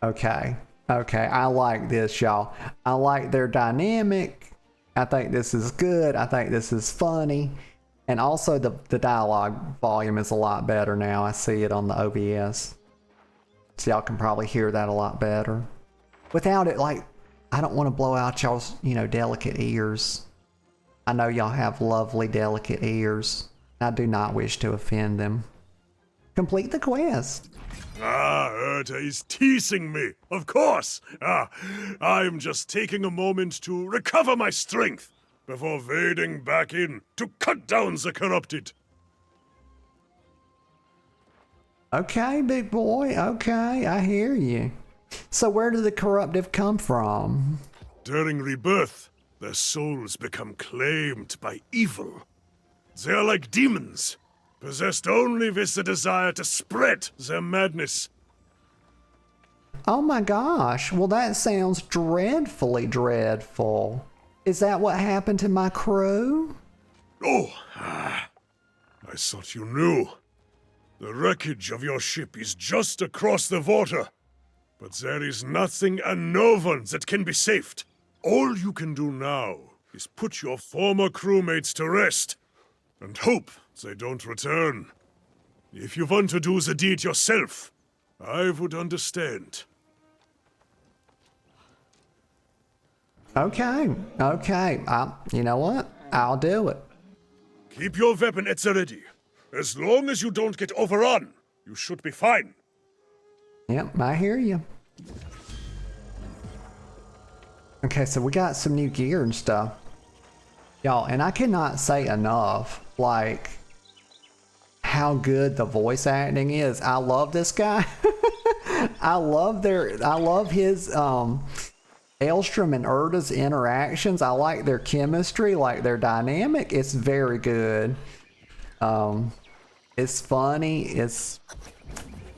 Speaker 1: Okay. Okay, I like this, y'all. I like their dynamic. I think this is good. I think this is funny. And also the dialogue volume is a lot better now. I see it on the OBS. So y'all can probably hear that a lot better. Without it, like, I don't want to blow out y'all's, you know, delicate ears. I know y'all have lovely, delicate ears. I do not wish to offend them. Complete the quest.
Speaker 7: Ah, Erta is teasing me. Of course. I'm just taking a moment to recover my strength before wading back in to cut down the corrupted.
Speaker 1: Okay, big boy. Okay, I hear you. So where do the corruptive come from?
Speaker 7: During rebirth, their souls become claimed by evil. They are like demons, possessed only with the desire to spread their madness.
Speaker 1: Oh my gosh, well that sounds dreadfully dreadful. Is that what happened to my crew?
Speaker 7: Oh, I thought you knew. The wreckage of your ship is just across the water. But there is nothing and no one that can be saved. All you can do now is put your former crewmates to rest and hope they don't return. If you want to do the deed yourself, I would understand.
Speaker 1: Okay, okay. You know what? I'll do it.
Speaker 7: Keep your weapon at the ready. As long as you don't get overrun, you should be fine.
Speaker 1: Yep, I hear you. Okay, so we got some new gear and stuff. Y'all, and I cannot say enough, like, how good the voice acting is. I love this guy. I love his, Aelstrom and Erta's interactions. I like their chemistry, like their dynamic. It's very good. It's funny. It's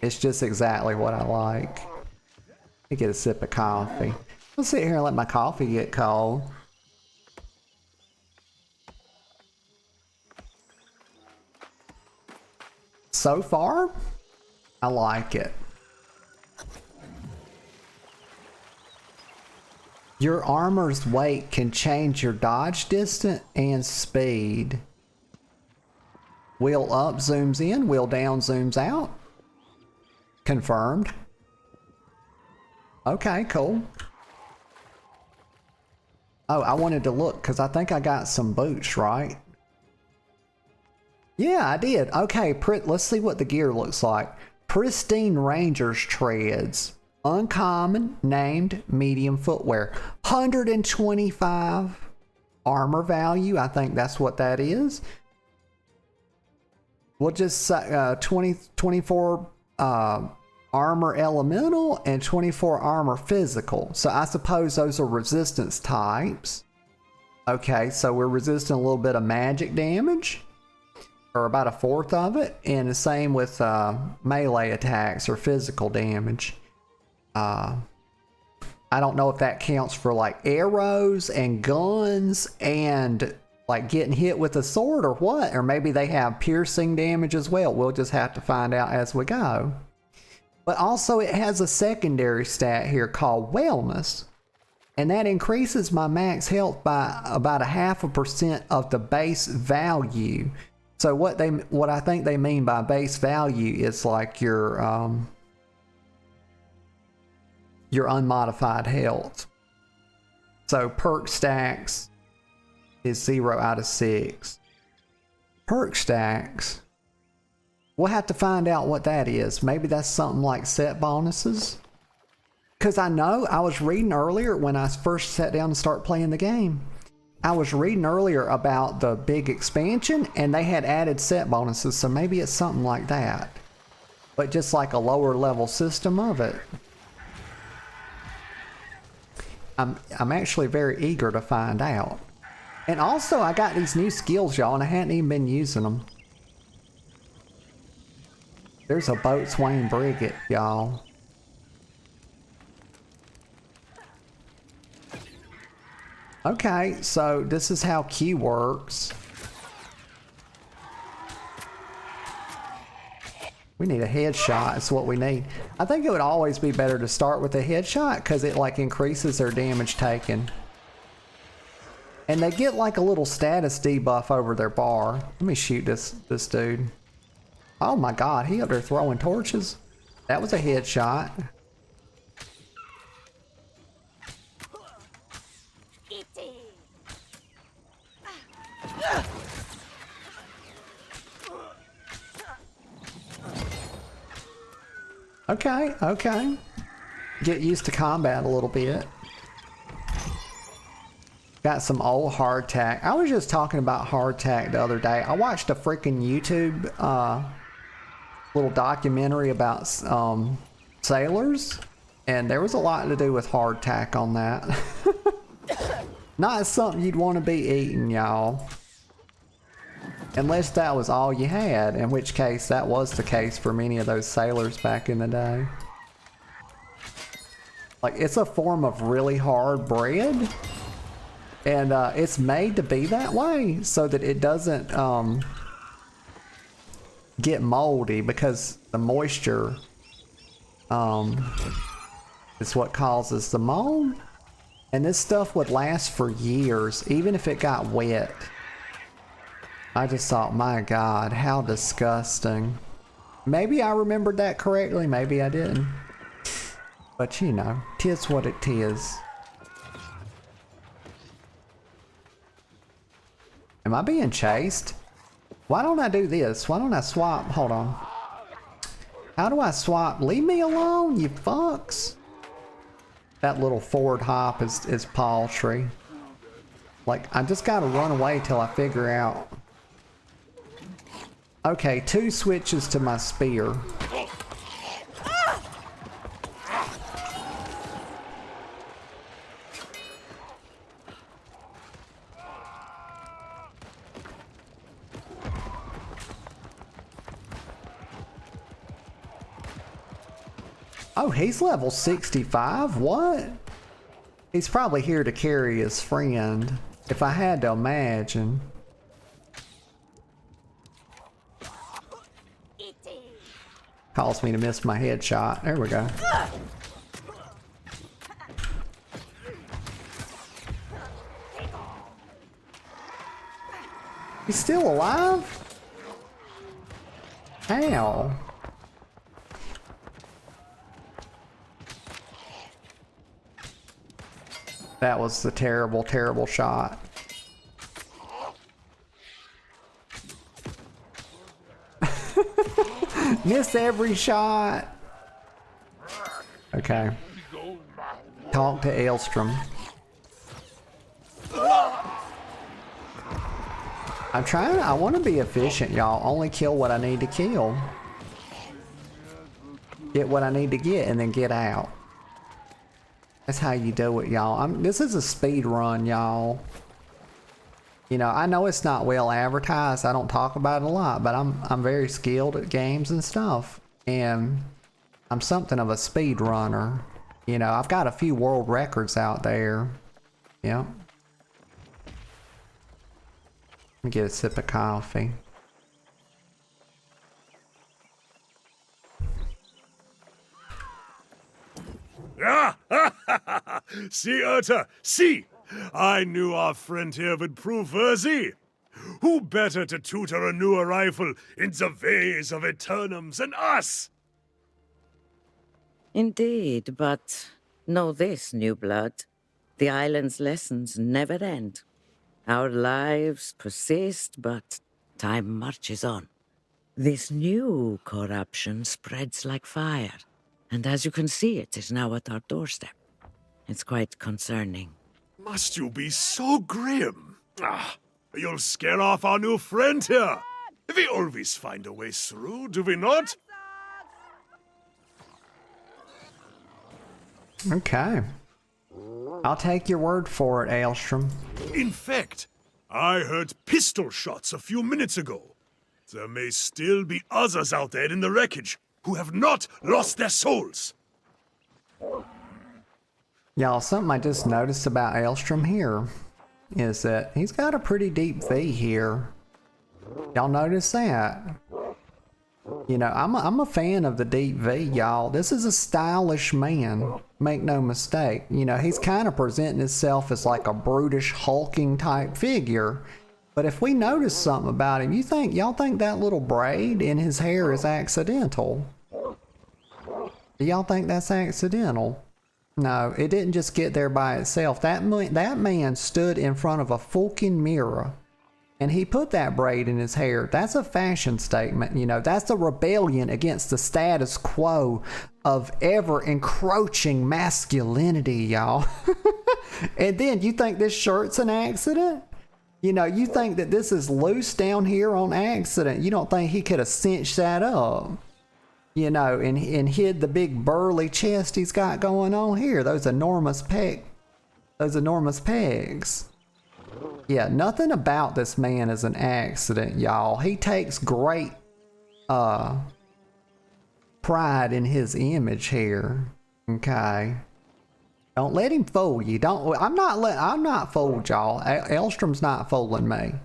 Speaker 1: just exactly what I like. Let me get a sip of coffee. I'll sit here and let my coffee get cold. So far, I like it. Your armor's weight can change your dodge distance and speed. Wheel up zooms in, wheel down zooms out. Confirmed. Okay, cool. Oh, I wanted to look because I think I got some boots, right? Yeah, I did. Okay, let's see what the gear looks like. Pristine Ranger's treads. Uncommon, named, medium footwear. 125 armor value. I think that's what that is. We'll just say 24 armor elemental and 24 armor physical. So I suppose those are resistance types. Okay, so we're resisting a little bit of magic damage, or about a fourth of it, and the same with melee attacks or physical damage. I don't know if that counts for like arrows and guns and like getting hit with a sword or what, or maybe they have piercing damage as well. We'll just have to find out as we go. But also it has a secondary stat here called wellness, and that increases my max health by about 0.5% of the base value. So what I think they mean by base value is like your unmodified health. So perk stacks is 0 out of 6. Perk stacks, we'll have to find out what that is. Maybe that's something like set bonuses. Because I know I was reading earlier when I first sat down to start playing the game. I was reading earlier about the big expansion and they had added set bonuses. So maybe it's something like that. But just like a lower level system of it. I'm actually very eager to find out. And also I got these new skills, y'all, and I hadn't even been using them. There's a boatswain brigade, y'all. Okay, so this is how Q works. We need a headshot, it's what we need. I think it would always be better to start with a headshot because it like increases their damage taken. And they get like a little status debuff over their bar. Let me shoot this dude. Oh my god, he up there throwing torches. That was a headshot. Okay, okay. Get used to combat a little bit. Got some old hardtack. I was just talking about hardtack the other day. I watched a freaking YouTube little documentary about sailors, and there was a lot to do with hardtack on that. Not something you'd want to be eating, y'all. Unless that was all you had, in which case that was the case for many of those sailors back in the day. Like, it's a form of really hard bread, and it's made to be that way so that it doesn't get moldy, because the moisture is what causes the mold. And this stuff would last for years, even if it got wet. I just thought, my god, how disgusting. Maybe I remembered that correctly, maybe I didn't. But you know, 'tis what it is. Am I being chased? Why don't I do this? Why don't I swap? Hold on. How do I swap? Leave me alone, you fucks. That little forward hop is paltry. Like, I just gotta run away till I figure out. Okay, 2 switches to my spear. Oh, he's level 65? What? He's probably here to carry his friend, if I had to imagine. Caused me to miss my headshot. There we go. He's still alive? Ow. That was the terrible, terrible shot. Miss every shot. Okay. Talk to Aelstrom. I want to be efficient, y'all. Only kill what I need to kill. Get what I need to get and then get out. That's how you do it, y'all. This is a speed run, y'all. You know, I know it's not well advertised. I don't talk about it a lot, but I'm very skilled at games and stuff. And I'm something of a speed runner. You know, I've got a few world records out there. Yep. Let me get a sip of coffee.
Speaker 7: Ah! See, Urta, see! I knew our friend here would prove worthy. Who better to tutor a new arrival in the ways of Aeturnums than us?
Speaker 8: Indeed, but know this, new blood. The island's lessons never end. Our lives persist, but time marches on. This new corruption spreads like fire, and as you can see, it is now at our doorstep. It's quite concerning.
Speaker 7: Must you be so grim? Ah, you'll scare off our new friend here. We always find a way through, do we not?
Speaker 1: Okay. I'll take your word for it, Aelstrom.
Speaker 7: In fact, I heard pistol shots a few minutes ago. There may still be others out there in the wreckage who have not lost their souls.
Speaker 1: Y'all, something I just noticed about Aelstrom here is that he's got a pretty deep V here. Y'all notice that? You know, I'm a fan of the deep V, y'all. This is a stylish man. Make no mistake. You know, he's kind of presenting himself as like a brutish, hulking type figure. But if we notice something about him, y'all think that little braid in his hair is accidental? Do y'all think that's accidental? No, it didn't just get there by itself. That man stood in front of a fucking mirror and he put that braid in his hair. That's a fashion statement, you know. That's a rebellion against the status quo of ever encroaching masculinity, y'all. And then you think this shirt's an accident? You know, you think that this is loose down here on accident. You don't think he could have cinched that up, you know, and hid the big burly chest he's got going on here. Those enormous pegs. Yeah, nothing about this man is an accident, y'all. He takes great pride in his image here. Okay. Don't let him fool you. I'm not fooled, y'all. Aelstrom's not fooling me.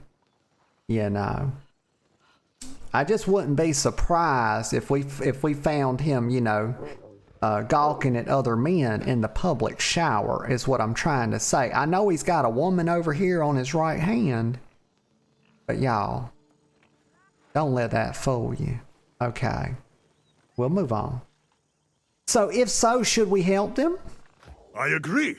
Speaker 1: You know. I just wouldn't be surprised if we found him, you know, gawking at other men in the public shower, is what I'm trying to say. I know he's got a woman over here on his right hand, but y'all, don't let that fool you. Okay, we'll move on. So if so, should we help them?
Speaker 7: I agree.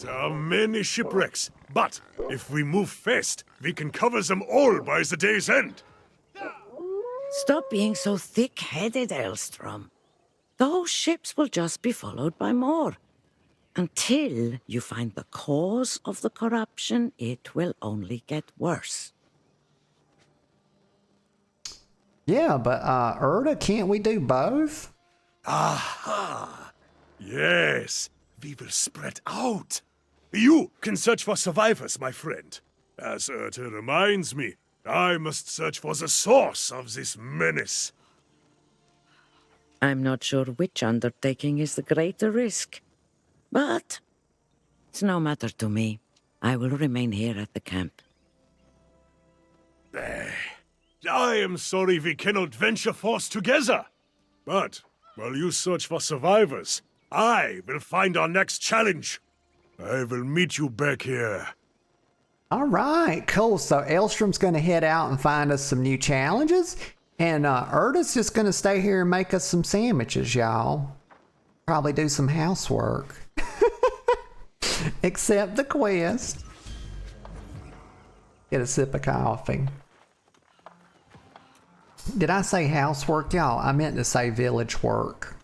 Speaker 7: There are many shipwrecks, but if we move fast, we can cover them all by the day's end.
Speaker 8: Stop being so thick-headed, Elstrom. Those ships will just be followed by more. Until you find the cause of the corruption, it will only get worse.
Speaker 1: Yeah, but Erda, can't we do both?
Speaker 7: Aha! Yes, we will spread out. You can search for survivors, my friend. As Erta reminds me, I must search for the source of this menace.
Speaker 8: I'm not sure which undertaking is the greater risk, but it's no matter to me. I will remain here at the camp.
Speaker 7: I am sorry we cannot venture forth together. But while you search for survivors, I will find our next challenge. I will meet you back here.
Speaker 1: All right, cool. So Aelstrom's going to head out and find us some new challenges. And Erda's just gonna stay here and make us some sandwiches, y'all. Probably do some housework. Accept the quest. Get a sip of coffee. Did I say housework, y'all? I meant to say village work.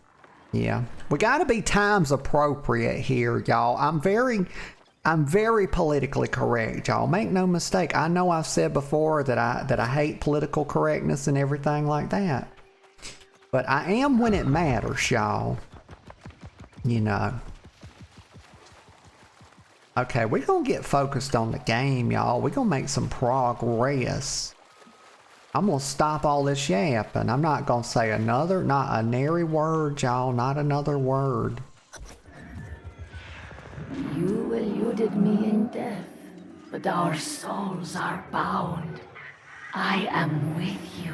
Speaker 1: Yeah. We gotta be times appropriate here, y'all. I'm very politically correct, y'all. Make no mistake. I know I've said before that I hate political correctness and everything like that. But I am when it matters, y'all. You know. Okay, we're gonna get focused on the game, y'all. We're gonna make some progress. I'm gonna stop all this yapping. I'm not gonna say not a nary word, y'all. Not another word.
Speaker 6: You eluded me in death, but our souls are bound. I am with you.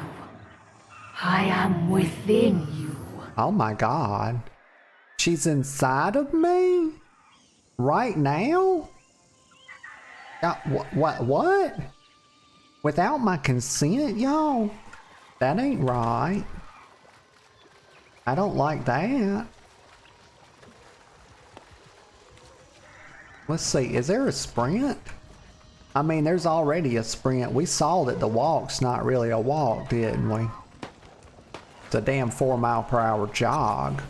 Speaker 6: I am within you.
Speaker 1: Oh my God. She's inside of me? Right now? What? Without my consent, y'all? That ain't right. I don't like that. Let's see, is there a sprint? I mean, there's already a sprint. We saw that the walk's not really a walk, didn't we? It's a damn 4-mile-per-hour jog.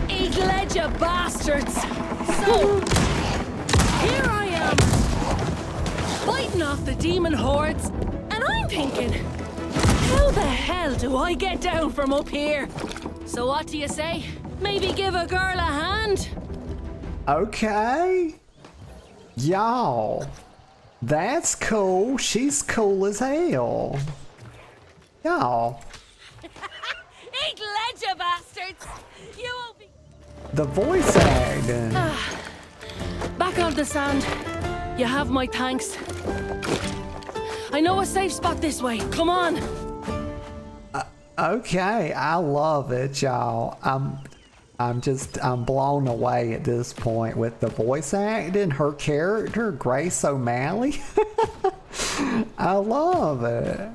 Speaker 9: Eat ledger bastards! So, here I am, fighting off the demon hordes, and I'm thinking, how the hell do I get down from up here? So what do you say? Maybe give a girl a hand?
Speaker 1: Okay. Y'all, that's cool. She's cool as hell. Y'all.
Speaker 9: Eat ledger bastards! You won't be...
Speaker 1: The voice acting.
Speaker 9: Back on the sand. You have my thanks. I know a safe spot this way. Come on.
Speaker 1: Okay, I love it, y'all. I'm blown away at this point with the voice acting, her character, Grace O'Malley. I love it.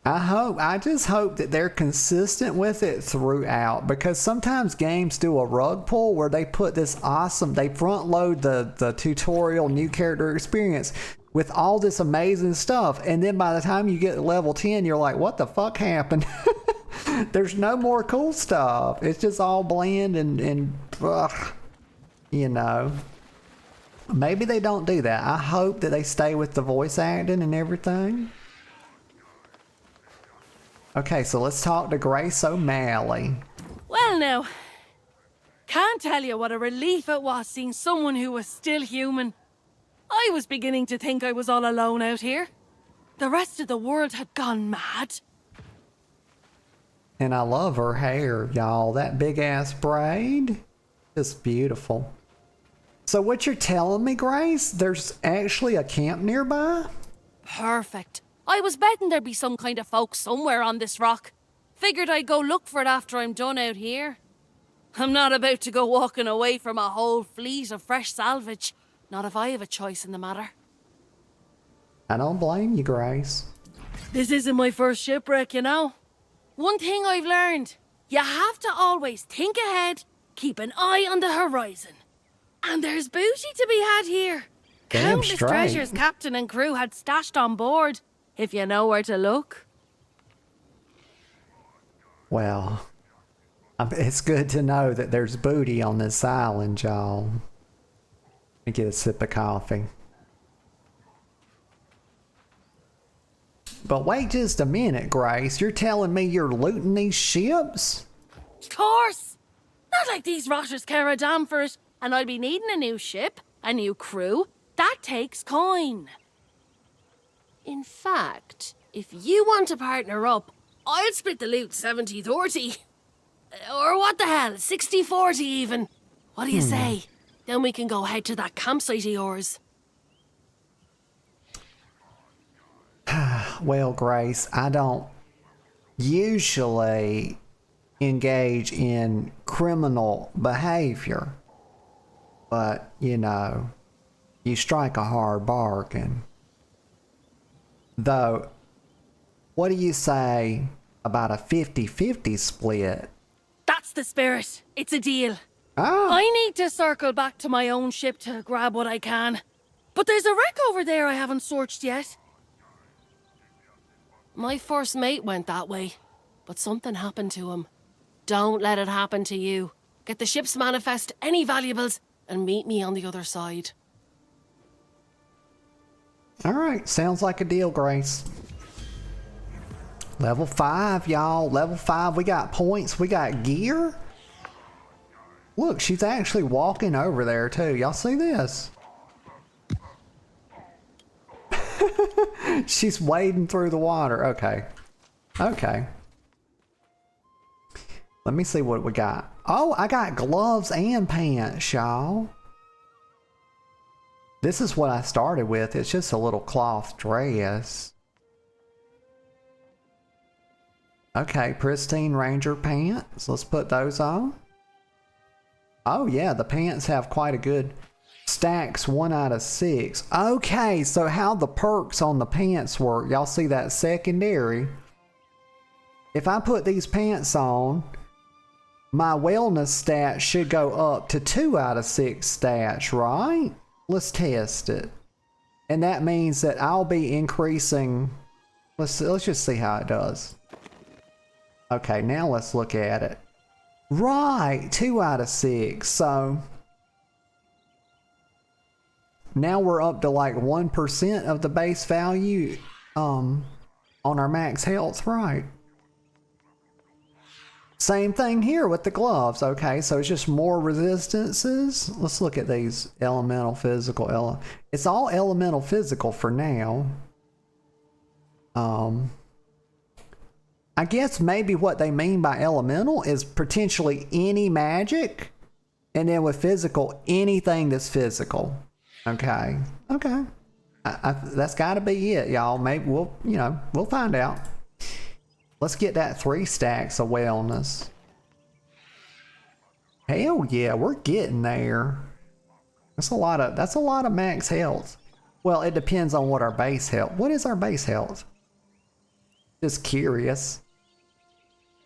Speaker 1: I just hope that they're consistent with it throughout, because sometimes games do a rug pull where they put this awesome, they front load the tutorial new character experience with all this amazing stuff, and then by the time you get to level 10, you're like, what the fuck happened? There's no more cool stuff. It's just all bland and you know. Maybe they don't do that. I hope that they stay with the voice acting and everything. Okay, so let's talk to Grace O'Malley.
Speaker 9: Well now, can't tell you what a relief it was seeing someone who was still human. I was beginning to think I was all alone out here. The rest of the world had gone mad.
Speaker 1: And I love her hair, y'all. That big ass braid. Just beautiful. So what you're telling me, Grace, there's actually a camp nearby?
Speaker 9: Perfect. I was betting there'd be some kind of folk somewhere on this rock. Figured I'd go look for it after I'm done out here. I'm not about to go walking away from a whole fleet of fresh salvage. Not if I have a choice in the matter.
Speaker 1: I don't blame you, Grace.
Speaker 9: This isn't my first shipwreck, you know. One thing I've learned, you have to always think ahead, keep an eye on the horizon. And there's booty to be had here.
Speaker 1: Damn
Speaker 9: Countless
Speaker 1: straight.
Speaker 9: treasures captain and crew had stashed on board, if you know where to look.
Speaker 1: Well, it's good to know that there's booty on this island, y'all. Let me get a sip of coffee. But wait just a minute, Grace. You're telling me you're looting these ships?
Speaker 9: Of course! Not like these rotters care a damn for it, and I'll be needing a new ship, a new crew. That takes coin. In fact, if you want to partner up, I'll split the loot 70-30. Or what the hell, 60-40 even. What do you say? Then we can go head to that campsite of yours.
Speaker 1: Well, Grace, I don't usually engage in criminal behavior. But, you know, you strike a hard bargain. Though, What do you say about a 50-50 split?
Speaker 9: That's the spirit. It's a deal.
Speaker 1: Oh.
Speaker 9: I need to circle back to my own ship to grab what I can. But there's a wreck over there I haven't searched yet. My first mate went that way, but something happened to him. Don't let it happen to you. Get the ship's manifest, any valuables, and meet me on the other side.
Speaker 1: Alright, sounds like a deal, Grace. Level 5, y'all. Level 5. We got points. We got gear. Look, she's actually walking over there, too. Y'all see this? She's wading through the water. Okay. Okay. Let me see what we got. Oh, I got gloves and pants, y'all. This is what I started with. It's just a little cloth dress. Okay, pristine ranger pants. Let's put those on. Oh yeah, the pants have quite a good stacks, 1 out of 6. Okay, so how the perks on the pants work. Y'all see that secondary? If I put these pants on, my wellness stat should go up to 2 out of 6 stats, right? Let's test it. And that means that I'll be increasing. Let's just see how it does. Okay, now let's look at it. Right, 2 out of 6. So now we're up to like 1% of the base value on our max health, right? Same thing here with the gloves. Okay, so it's just more resistances. Let's look at these elemental, physical. It's all elemental physical for now. I guess maybe what they mean by elemental is potentially any magic, and then with physical, anything that's physical. Okay. Okay. That's got to be it, y'all. Maybe we'll find out. Let's get that 3 stacks of wellness. Hell yeah, we're getting there. That's a lot of max health. Well, it depends on what our base health. What is our base health? Just curious.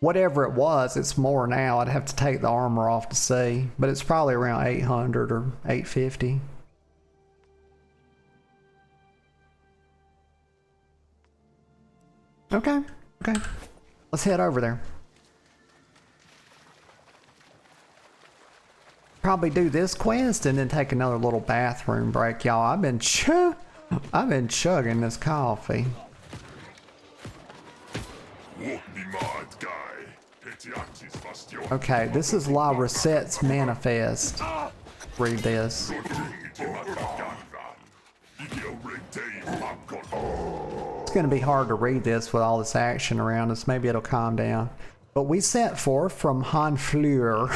Speaker 1: Whatever it was, it's more now. I'd have to take the armor off to see, but it's probably around 800 or 850. Okay. Okay. Let's head over there. Probably do this quest and then take another little bathroom break, y'all. I've been chugging this coffee. Okay, this is La Resette's manifest. Read this. It's going to be hard to read this with all this action around us. Maybe it'll calm down. But we set forth from Honfleur,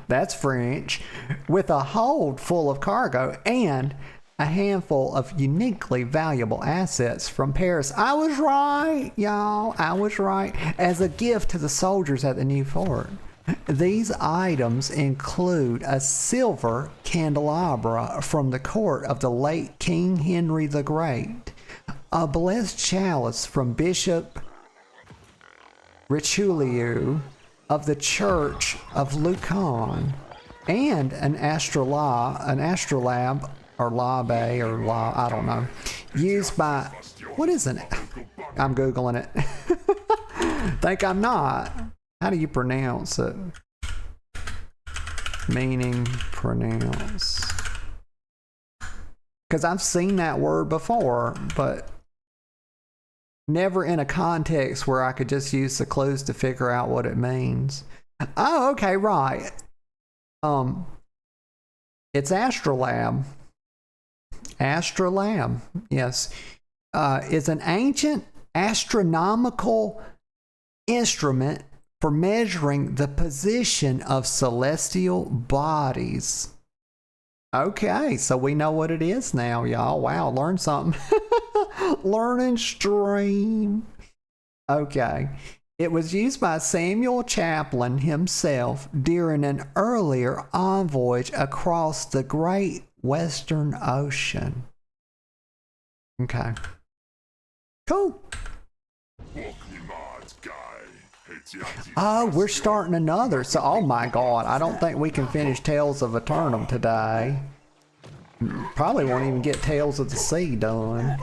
Speaker 1: that's French, with a hold full of cargo and a handful of uniquely valuable assets from Paris. I was right, y'all. I was right. As a gift to the soldiers at the new fort. These items include a silver candelabra from the court of the late King Henry the Great, a blessed chalice from Bishop Richelieu of the Church of Lucan, and an astrolabe or labe or I don't know, used by, what is it? I'm Googling it. Think I'm not. How do you pronounce it? Meaning pronounce. Because I've seen that word before, but never in a context where I could just use the clues to figure out what it means. Oh, okay, right. It's astrolabe. Astrolabe, yes. Is an ancient astronomical instrument for measuring the position of celestial bodies. Okay, so we know what it is now, y'all. Wow, learn something. Learning stream. Okay. It was used by Samuel Champlain himself during an earlier voyage across the Great Western Ocean. Okay. Cool. Oh, we're starting another. So, oh my god, I don't think we can finish Tales of Aeturnum today. Probably won't even get Tales of the Sea done.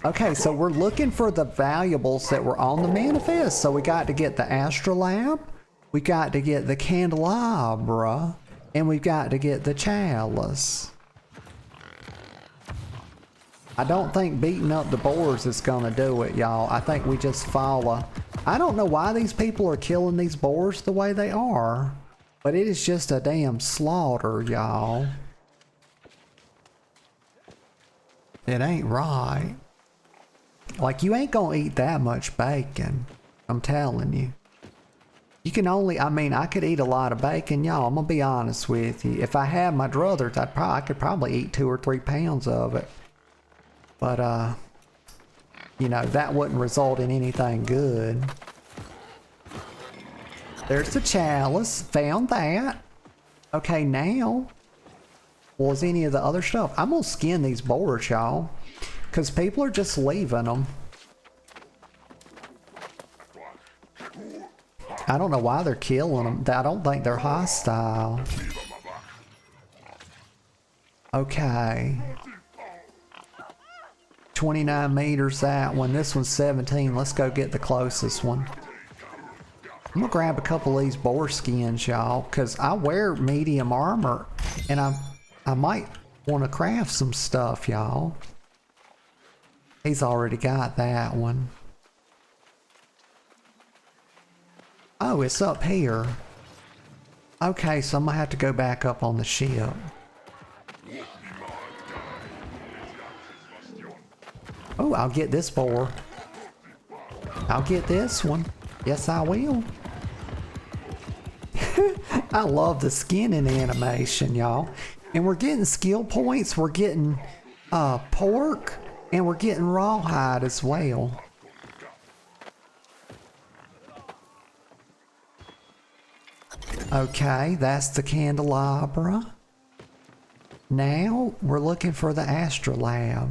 Speaker 1: Okay, so we're looking for the valuables that were on the manifest. So we got to get the astrolabe, we got to get the candelabra, and we've got to get the chalice. I don't think beating up the boars is gonna do it, y'all. I think we just follow. I don't know why these people are killing these boars the way they are, but it is just a damn slaughter, y'all. It ain't right. Like, you ain't gonna eat that much bacon. I'm telling you. You can only, I mean, I could eat a lot of bacon, y'all. I'm gonna be honest with you. If I had my druthers, I could probably eat 2 or 3 pounds of it. But, you know, that wouldn't result in anything good. There's the chalice. Found that. Okay, now, was any of the other stuff? I'm gonna skin these boars, y'all, because people are just leaving them. I don't know why they're killing them. I don't think they're hostile. Okay. 29 meters, that one. This one's 17. Let's go get the closest one. I'm gonna grab a couple of these boar skins, y'all, because I wear medium armor, and I might want to craft some stuff, y'all. He's already got that one. Oh, it's up here. Okay, so I'm gonna have to go back up on the ship. Oh, I'll get this boar. I'll get this one. Yes, I will. I love the skinning animation, y'all. And we're getting skill points. We're getting pork. And we're getting rawhide as well. Okay, that's the candelabra. Now, we're looking for the astrolabe.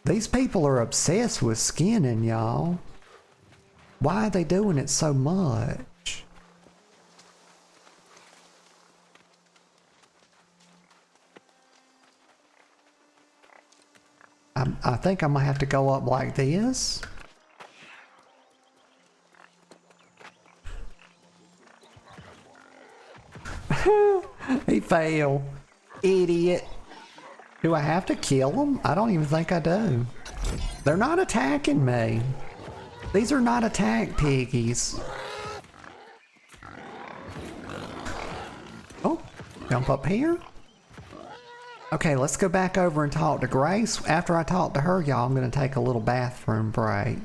Speaker 1: These people are obsessed with skinning, y'all. Why are they doing it so much? I think I'm gonna have to go up like this. He failed. Idiot. Do I have to kill them? I don't even think I do. They're not attacking me. These are not attack piggies. Oh, jump up here. Okay, let's go back over and talk to Grace. After I talk to her, y'all, I'm gonna take a little bathroom break.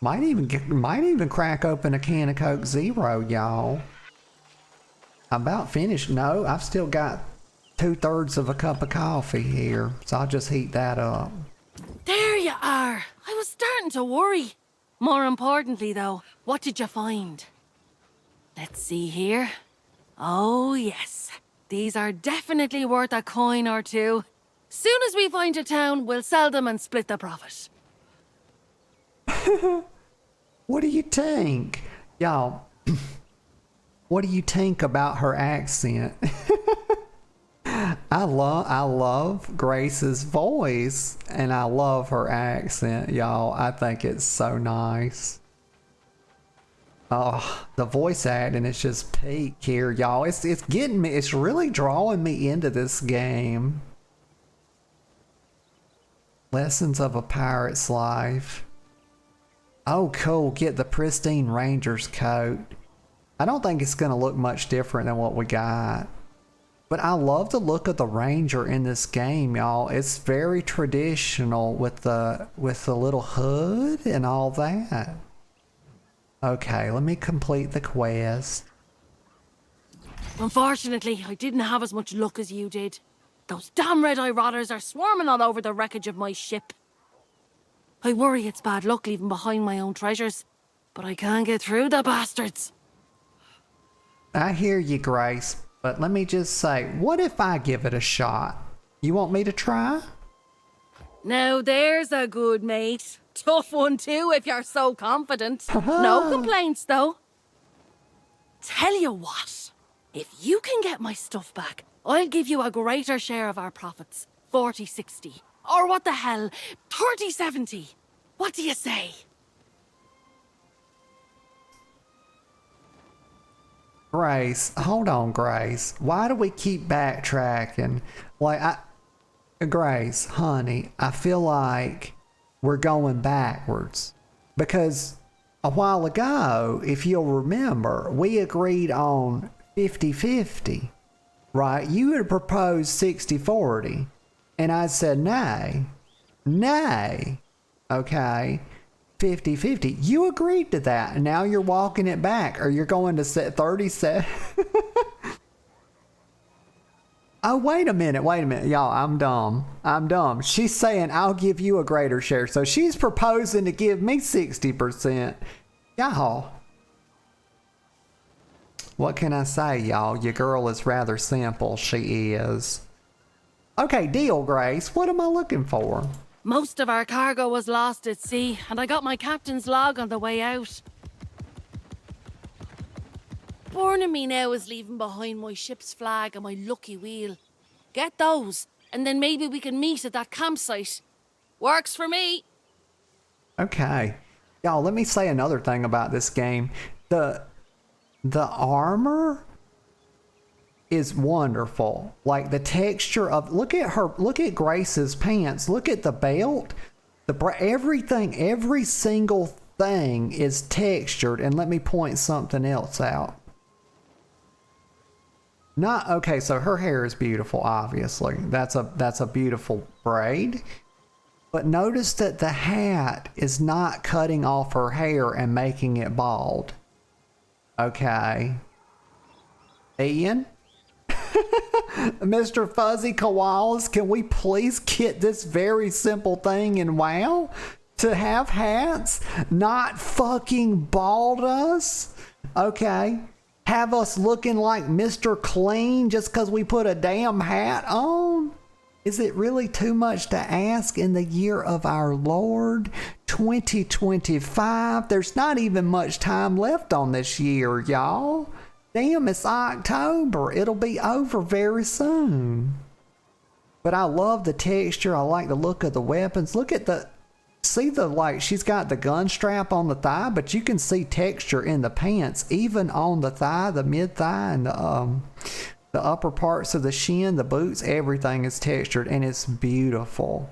Speaker 1: Might even crack open a can of Coke Zero, y'all. I'm about finished. No, I've still got 2/3 of a cup of coffee here, so I'll just heat that up.
Speaker 9: There you are. I was starting to worry. More importantly, though, what did you find? Let's see here. Oh, yes. These are definitely worth a coin or two. Soon as we find a town, we'll sell them and split the profit.
Speaker 1: What do you think? Y'all, what do you think about her accent? I love Grace's voice, and I love her accent, y'all. I think it's so nice. Oh, the voice acting is just peak here, y'all. It's getting me. It's really drawing me into this game. Lessons of a Pirate's Life. Oh, cool. Get the pristine ranger's coat. I don't think it's going to look much different than what we got. But I love the look of the ranger in this game, y'all. It's very traditional with the little hood and all that. Okay, let me complete the quest.
Speaker 9: Unfortunately, I didn't have as much luck as you did. Those damn red-eye rotters are swarming all over the wreckage of my ship. I worry it's bad luck leaving behind my own treasures, but I can't get through the bastards.
Speaker 1: I hear you, Grace, but let me just say, what if I give it a shot? You want me to try?
Speaker 9: Now there's a good mate. Tough one too, if you're so confident. No complaints, though. Tell you what, if you can get my stuff back, I'll give you a greater share of our profits. 40-60. Or what the hell, 30-70. What do you say?
Speaker 1: Grace, hold on, Grace. Why do we keep backtracking? Grace, honey, I feel like we're going backwards. Because a while ago, if you'll remember, we agreed on 50-50, right? You had proposed 60-40, and I said nay. Okay? 50-50. You agreed to that, and now you're walking it back, or you're going to set 37. Oh, wait a minute. Y'all, I'm dumb. She's saying I'll give you a greater share. So she's proposing to give me 60%. Y'all. What can I say, y'all? Your girl is rather simple. She is. Okay, deal, Grace. What am I looking for?
Speaker 9: Most of our cargo was lost at sea, and I got my captain's log on the way out. Born in me now is leaving behind my ship's flag and my lucky wheel. Get those, and then maybe we can meet at that campsite. Works for me.
Speaker 1: Okay. Y'all, let me say another thing about this game. The armor is wonderful. Like the texture of, look at Grace's pants, look at the belt, everything, every single thing is textured. And let me point something else out. Okay, so her hair is beautiful, obviously. That's a beautiful braid. But notice that the hat is not cutting off her hair and making it bald. Okay. Ian? Mr. Fuzzy Koalas, can we please get this very simple thing in WoW? To have hats not fucking bald us? Okay. Have us looking like Mr. Clean just because we put a damn hat on? Is it really too much to ask in the year of our Lord 2025? There's not even much time left on this year, y'all. Damn, it's October. It'll be over very soon. But I love the texture. I like the look of the weapons. Look at she's got the gun strap on the thigh, but you can see texture in the pants, even on the thigh, the mid thigh, and the upper parts of the shin, the boots, everything is textured, and it's beautiful.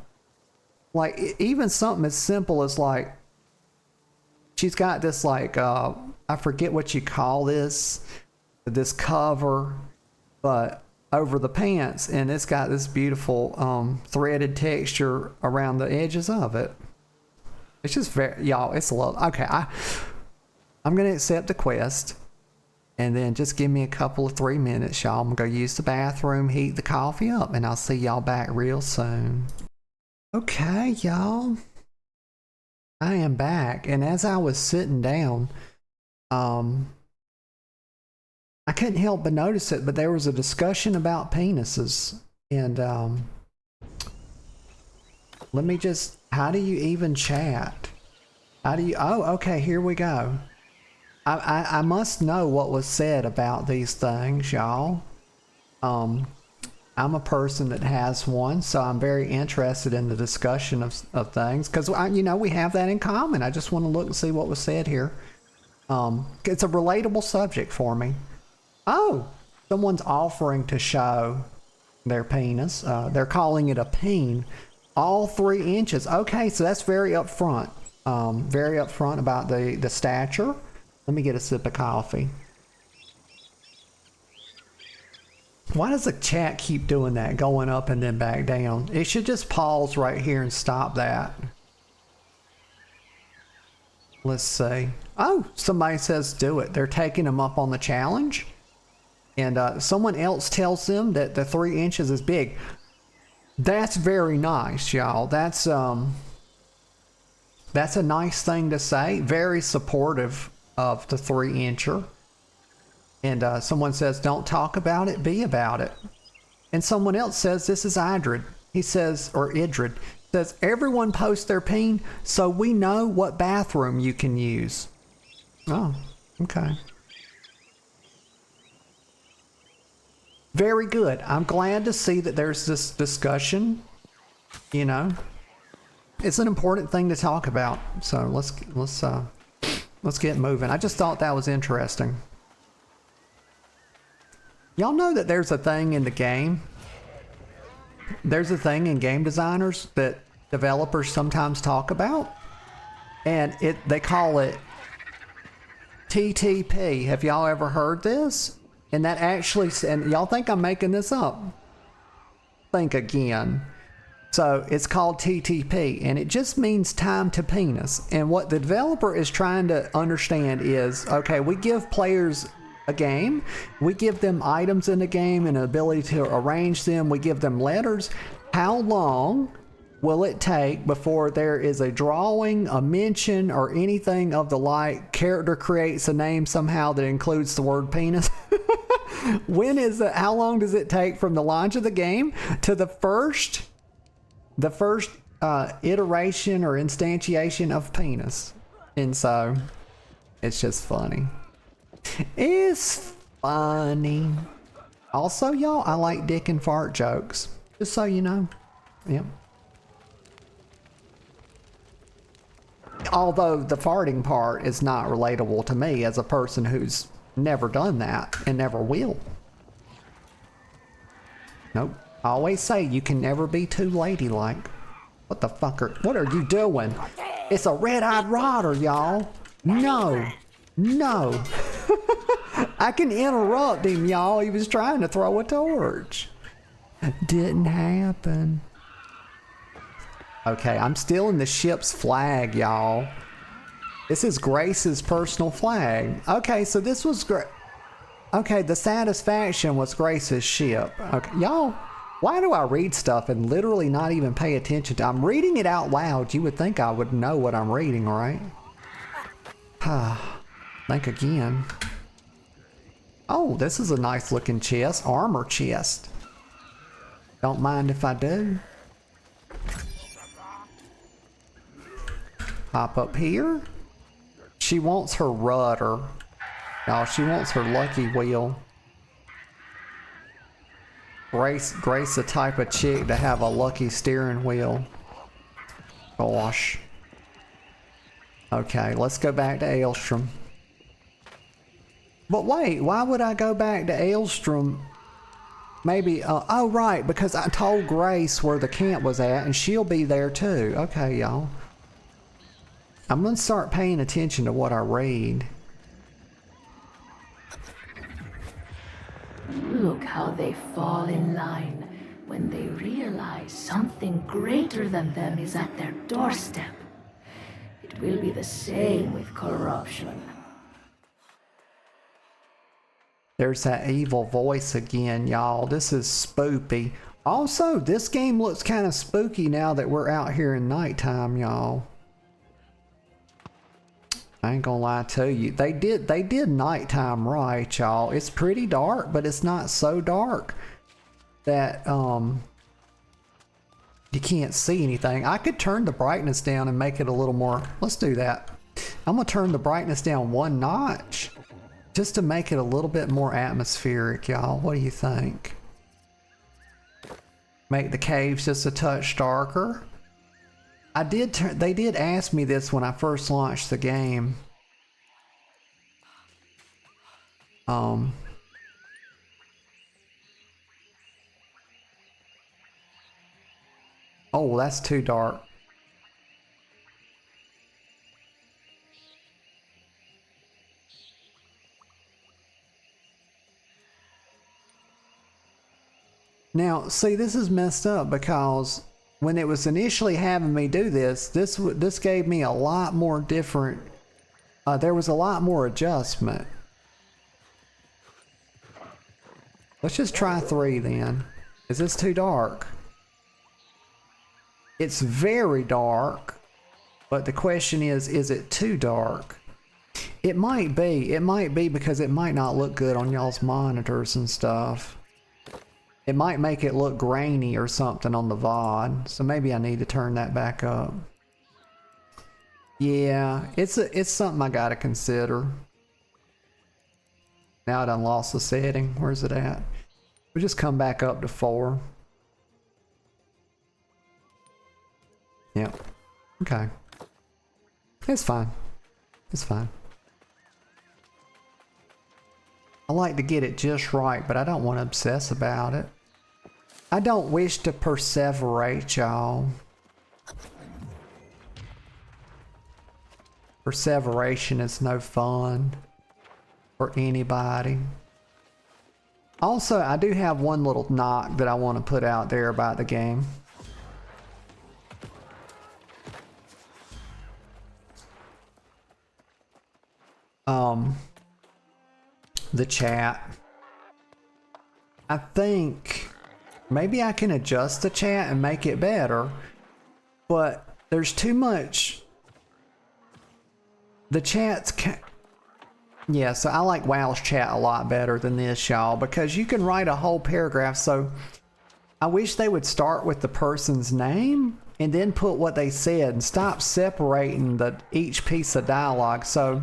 Speaker 1: Like, even something as simple as, like, she's got this, like, I forget what you call this cover, but over the pants, and it's got this beautiful threaded texture around the edges of it. It's just y'all, it's a lot. Okay, I'm going to accept the quest. And then just give me a couple of 3 minutes, y'all. I'm going to go use the bathroom, heat the coffee up, and I'll see y'all back real soon. Okay, y'all. I am back. And as I was sitting down, I couldn't help but notice it, but there was a discussion about penises. And let me just, how do you even chat? Okay, here we go. I must know what was said about these things, y'all. I'm a person that has one, so I'm very interested in the discussion of things, because we have that in common. I just want to look and see what was said here. It's a relatable subject for me. Oh, someone's offering to show their penis. They're calling it a peen. All 3 inches. Okay, so that's very upfront. Very upfront about the stature. Let me get a sip of coffee. Why does the chat keep doing that, going up and then back down? It should just pause right here and stop that. Let's see. Oh, somebody says do it. They're taking them up on the challenge. And someone else tells them that the 3 inches is big. That's very nice, y'all. That's a nice thing to say. Very supportive of the 3-incher. And someone says, don't talk about it, be about it. And someone else says, this is Idrid. He says, or Idrid, says, everyone posts their peen so we know what bathroom you can use. Oh, okay. Very good. I'm glad to see that there's this discussion. You know, it's an important thing to talk about. So let's get moving. I just thought that was interesting. Y'all know that there's a thing in the game. There's a thing in game designers that developers sometimes talk about, and they call it TTP. Have y'all ever heard this? And that actually, and y'all think I'm making this up? Think again. So it's called TTP, and it just means time to penis. And what the developer is trying to understand is, okay, we give players a game, we give them items in the game and an ability to arrange them, we give them letters. How long will it take before there is a drawing, a mention, or anything of the like? Character creates a name somehow that includes the word penis. When is it? How long does it take from the launch of the game to the first iteration or instantiation of penis? And so it's just funny. It's funny. Also, y'all, I like dick and fart jokes. Just so you know. Yep. Although the farting part is not relatable to me as a person who's never done that and never will. Nope. I always say you can never be too ladylike. What the fuck what are you doing? It's a red-eyed rotter, y'all. No. No. I can interrupt him, y'all. He was trying to throw a torch. Didn't happen. Okay, I'm still in the ship's flag, y'all. This is Grace's personal flag. Okay, so this was okay, the Satisfaction was Grace's ship. Okay, y'all, why do I read stuff and literally not even pay attention to? I'm reading it out loud. You would think I would know what I'm reading, right? Think again. Oh, this is a nice looking chest. Armor chest. Don't mind if I do. Hop up here. She wants her rudder. No, she wants her lucky wheel. Grace the type of chick to have a lucky steering wheel. Gosh. Okay, let's go back to Aelstrom. But wait, why would I go back to Aelstrom? Maybe, oh right, because I told Grace where the camp was at and she'll be there too. Okay, y'all. I'm gonna start paying attention to what I read.
Speaker 6: Look how they fall in line when they realize something greater than them is at their doorstep. It will be the same with corruption.
Speaker 1: There's that evil voice again, y'all. This is spoopy. Also, this game looks kind of spooky now that we're out here in nighttime, y'all. I ain't gonna lie to you. They did nighttime right, y'all. It's pretty dark, but it's not so dark that you can't see anything. I could turn the brightness down and make it a little more. Let's do that. I'm gonna turn the brightness down one notch just to make it a little bit more atmospheric, y'all. What do you think? Make the caves just a touch darker. They did ask me this when I first launched the game. Oh, that's too dark. Now, see, this is messed up because when it was initially having me do this gave me a lot more different. There was a lot more adjustment. Let's just try 3 then. Is this too dark? It's very dark, but the question is it too dark? It might be because it might not look good on y'all's monitors and stuff. It might make it look grainy or something on the VOD, so maybe I need to turn that back up. Yeah, it's something I gotta consider. Now I done lost the setting. Where's it at? We'll just come back up to 4. Yep. Okay. It's fine. It's fine. I like to get it just right, but I don't want to obsess about it. I don't wish to perseverate, y'all. Perseveration is no fun for anybody. Also, I do have one little knock that I want to put out there about the game. The chat. I think maybe I can adjust the chat and make it better, but there's too much. The chat's yeah, so I like WoW's chat a lot better than this, y'all, because you can write a whole paragraph. So I wish they would start with the person's name and then put what they said and stop separating each piece of dialogue. So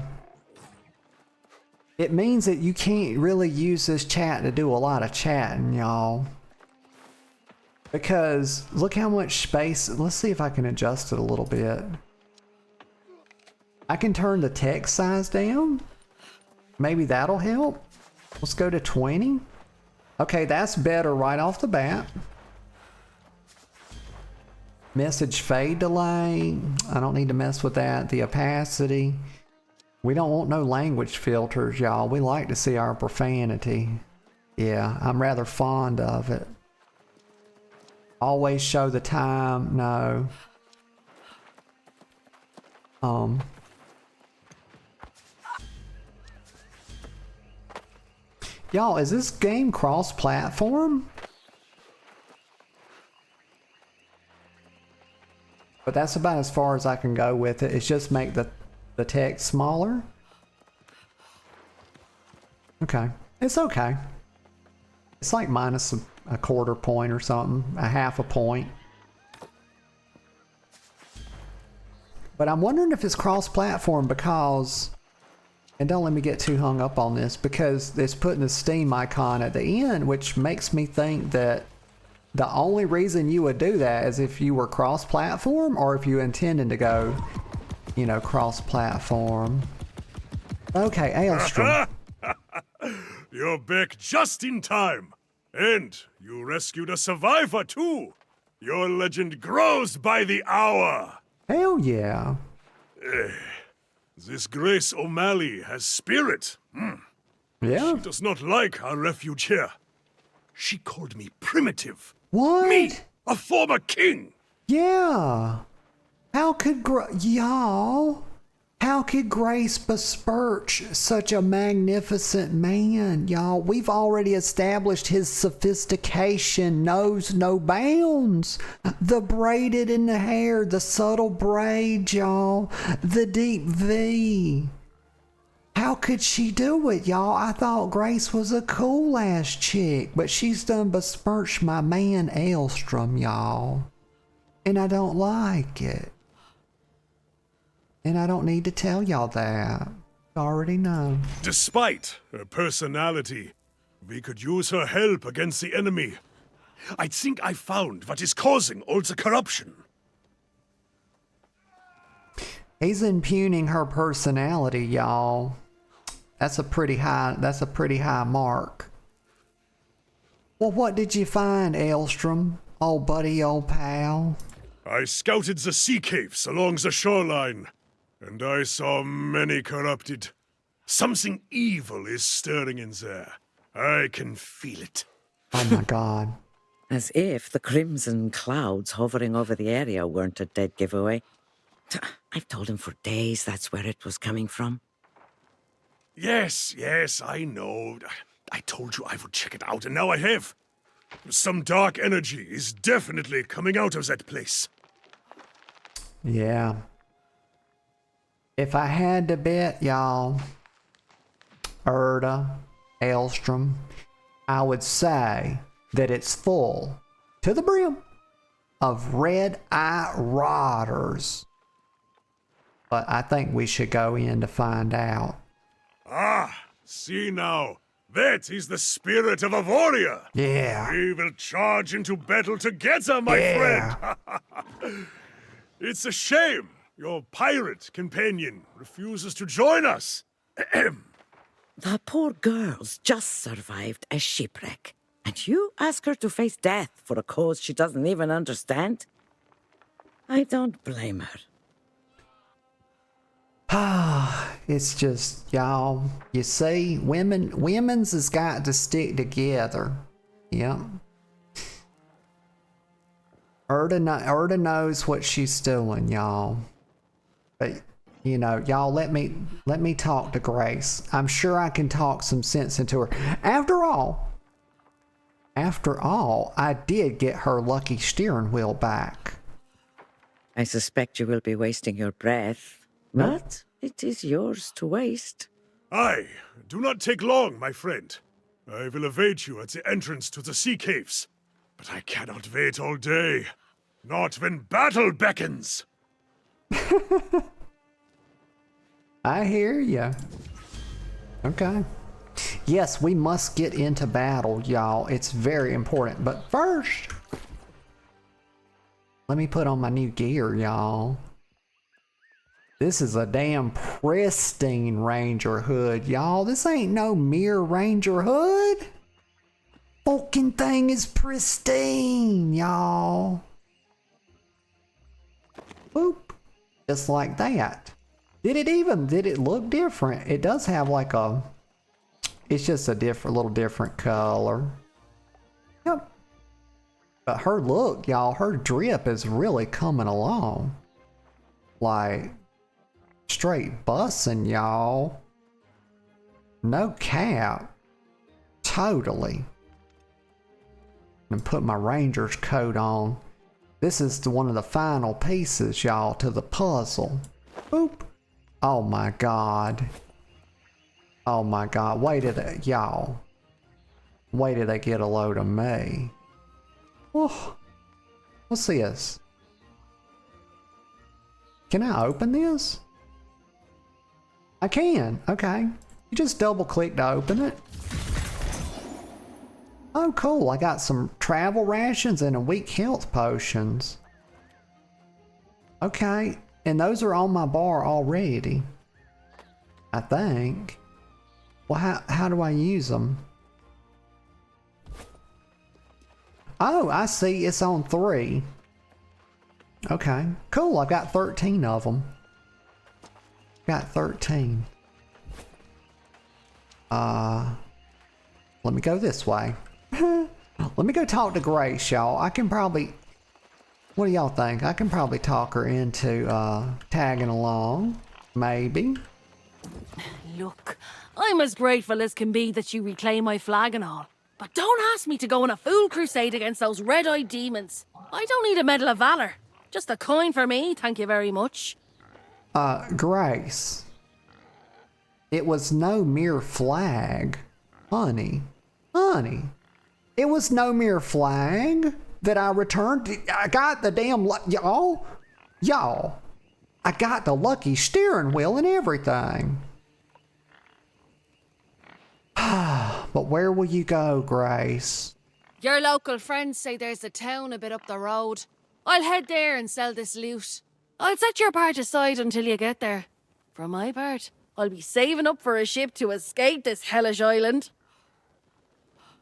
Speaker 1: it means that you can't really use this chat to do a lot of chatting, y'all. Because look how much space. Let's see if I can adjust it a little bit. I can turn the text size down. Maybe that'll help. Let's go to 20. Okay, that's better right off the bat. Message fade delay. I don't need to mess with that. The opacity. We don't want no language filters, y'all. We like to see our profanity. Yeah, I'm rather fond of it. Always show the time. No. Y'all, is this game cross-platform? But that's about as far as I can go with it. It's just make the text smaller. Okay. It's okay. It's like minus a quarter point or something. A half a point. But I'm wondering if it's cross-platform because... And don't let me get too hung up on this, because it's putting the Steam icon at the end, which makes me think that the only reason you would do that is if you were cross-platform or if you intended to go, you know, cross-platform. Okay, Aelstrom.
Speaker 7: You're back just in time. And you rescued a survivor too. Your legend grows by the hour.
Speaker 1: Hell yeah.
Speaker 7: This Grace O'Malley has spirit.
Speaker 1: Yeah.
Speaker 7: She does not like our refuge here. She called me primitive.
Speaker 1: What?
Speaker 7: Me, a former king.
Speaker 1: Yeah. How could y'all? How could Grace besmirch such a magnificent man, y'all? We've already established his sophistication knows no bounds. The braided in the hair, the subtle braid, y'all. The deep V. How could she do it, y'all? I thought Grace was a cool-ass chick, but she's done besmirched my man Aelstrom, y'all. And I don't like it. And I don't need to tell y'all that. I already know.
Speaker 7: Despite her personality, we could use her help against the enemy. I think I found what is causing all the corruption.
Speaker 1: He's impugning her personality, y'all. That's a pretty high mark. Well, what did you find, Aelstrom? Old buddy, old pal?
Speaker 7: I scouted the sea caves along the shoreline. And I saw many corrupted. Something evil is stirring in there. I can feel it.
Speaker 1: Oh my god.
Speaker 8: As if the crimson clouds hovering over the area weren't a dead giveaway. I've told him for days that's where it was coming from.
Speaker 7: Yes, I know. I told you I would check it out, and now I have. Some dark energy is definitely coming out of that place.
Speaker 1: Yeah. If I had to bet, y'all, Erda, Aelstrom, I would say that it's full to the brim of red-eye rotters. But I think we should go in to find out.
Speaker 7: Ah, see now. That is the spirit of a warrior.
Speaker 1: Yeah.
Speaker 7: We will charge into battle together, my friend. It's a shame your pirate companion refuses to join us.
Speaker 8: The poor girl's just survived a shipwreck, and you ask her to face death for a cause she doesn't even understand? I don't blame her.
Speaker 1: It's just, y'all, you see, women's has got to stick together. Yep. Erda knows what she's doing, y'all. But, you know, y'all, let me talk to Grace. I'm sure I can talk some sense into her. After all, I did get her lucky steering wheel back.
Speaker 8: I suspect you will be wasting your breath, but it is yours to waste.
Speaker 7: Aye, do not take long, my friend. I will await you at the entrance to the sea caves. But I cannot wait all day. Not when battle beckons.
Speaker 1: I hear ya. Okay. Yes, we must get into battle, y'all. It's very important. But first, let me put on my new gear, y'all. This is a damn pristine Ranger hood, y'all. This ain't no mere Ranger hood. Fucking thing is pristine, y'all. Boop. Just like that. Did it look different? It does have like a, it's just a little different color. Yep. But her look, y'all, her drip is really coming along. Like, straight bussin', y'all. No cap. Totally. And put my Ranger's coat on. This is one of the final pieces, y'all, to the puzzle. Boop. Oh my god. Oh my god. Wait till they, y'all. Wait till they get a load of me. Oh. What's this? Can I open this? I can. Okay. You just double click to open it. Oh, cool. I got some travel rations and a weak health potions. Okay. And those are on my bar already. I think. Well, how do I use them? Oh, I see. It's on 3. Okay. Cool. I've got 13 of them. Got 13. Let me go this way. Let me go talk to Grace, y'all. I can probably... What do y'all think? I can probably talk her into tagging along. Maybe.
Speaker 9: Look, I'm as grateful as can be that you reclaim my flag and all. But don't ask me to go on a fool crusade against those red-eyed demons. I don't need a Medal of Valor. Just a coin for me, thank you very much.
Speaker 1: Grace. It was no mere flag. Honey. Honey. It was no mere flag that I returned. I got the damn... Y'all. I got the lucky steering wheel and everything. But where will you go, Grace?
Speaker 9: Your local friends say there's a town a bit up the road. I'll head there and sell this loot. I'll set your part aside until you get there. For my part, I'll be saving up for a ship to escape this hellish island.